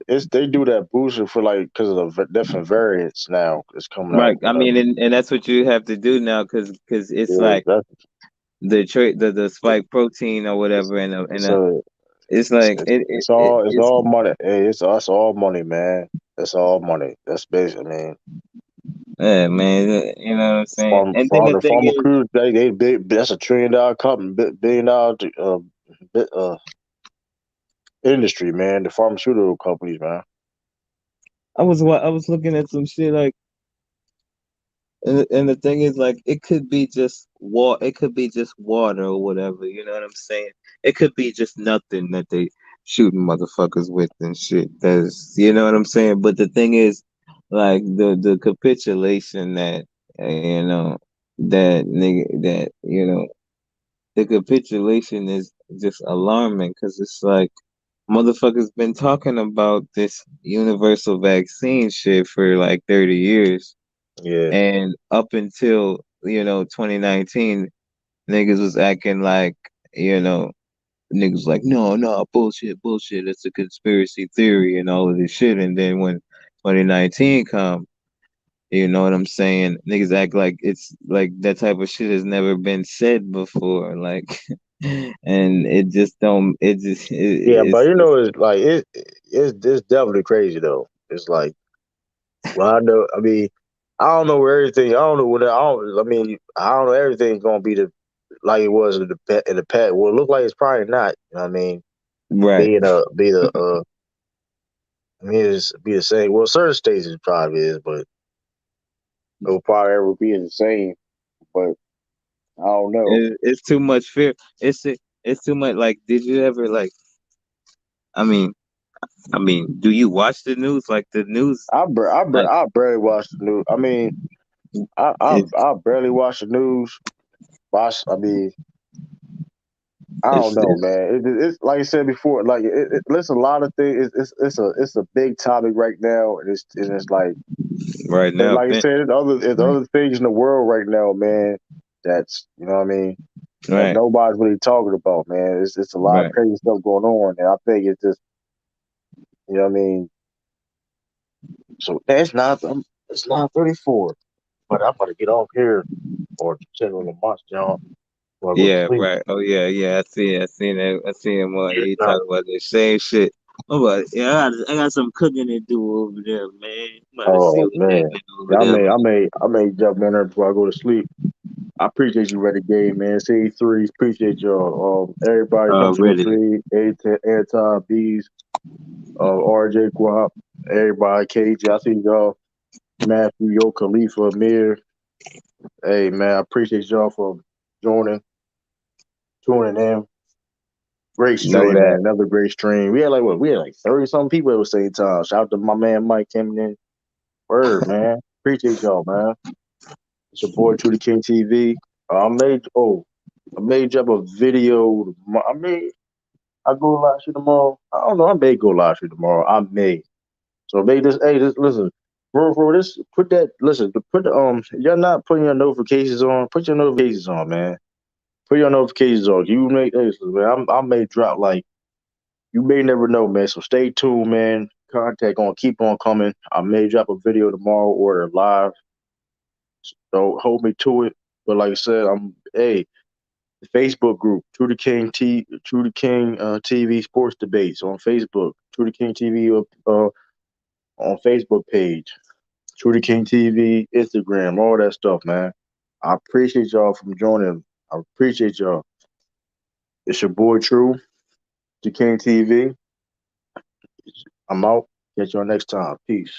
it's they do that booster for like because of the different variants now. It's coming out. right. I mean, and that's what you have to do now, because it's Yeah, like that's the spike protein or whatever, and so it's like it's it's all money. Hey, it's us all money, man. It's all money. That's basically, I mean, yeah, man. You know what I'm saying? And then the the thing farmer is, crews they big. That's $1 trillion company, $1 billion bi- uh industry, man. The pharmaceutical companies, man. I was looking at some shit like, and the thing is, like, it could be just water or whatever. You know what I'm saying? It could be just nothing that they shooting motherfuckers with and shit. That's, you know what I'm saying. But the thing is, like, the capitulation that the capitulation is just alarming, because it's like motherfuckers been talking about this universal vaccine shit for like 30 years, Yeah, and up until 2019, niggas was acting like, you know niggas like, no, no, bullshit, it's a conspiracy theory and all of this shit. And then when 2019 come, you know what I'm saying, niggas act like it's like that type of shit has never been said before, like, and it just don't it just yeah, but it's it's like it's definitely crazy though. It's like, well, I know. I mean, I don't know where everything. I don't know what. I don't. I mean, I don't know everything's gonna be like it was in the past. Well, it look like it's probably not. You know what I mean, right. be the I mean, it's be the same. Well, certain states it probably is, but it will probably ever be the same. But I don't know. It's too much fear. It's too much. Like, did you ever like? I mean, do you watch the news? Like the news, like I barely watch the news. I mean, it's I barely watch the news. I mean, I don't it's, know, it's man. It's like I said before. Like it's a lot of things. It's a big topic right now, and it's like, right but now. like I said, there's other things in the world right now, man. That's, you know what I mean, that Right, nobody's really talking about, man. It's a lot of right. crazy stuff going on, and I think it's just, you know what I mean. So it's 9:34, but I'm about to get off here or check on the monster, John, before I go to Yeah, sleep. right. Oh yeah, yeah. I see it. I seen it. I see him. Yeah, He nah. talking about the same shit. Oh, but yeah, I got some cooking to do over there, man. I'm about to see Oh what's man, happening over yeah, there, man. I may jump on there before I go to sleep. I appreciate you, Renegade, man. C3s, appreciate y'all. Everybody, Already. 123, Anti Bees, RJ Guap, everybody, KJ. I see y'all, Matthew, Yo, Khalifa, Amir. Hey, man, I appreciate y'all for joining, tuning in. Great Know stream, man. that. Another great stream. We had like what? We had like 30 something people at the same time. Shout out to my man Mike coming in. Word, man. Appreciate y'all, man. It's your boy True the King TV. I made drop a video. I go live stream tomorrow. I don't know. I may go live stream tomorrow. I may. So maybe this. Hey, this listen, bro. This put that. Listen, put the You're not putting your notifications on. Put your notifications on, man. Put your notifications on. You may, hey, listen, man. I may drop like, you may never know, man. So stay tuned, man. Contact on keep on coming. I may drop a video tomorrow or live. So hold me to it. But like I said, the Facebook group, True the King TV Sports Debates on Facebook, True the King TV on Facebook page, True the King TV Instagram, all that stuff, man. I appreciate y'all from joining. I appreciate y'all. It's your boy True the King TV. I'm out. Catch y'all next time. Peace.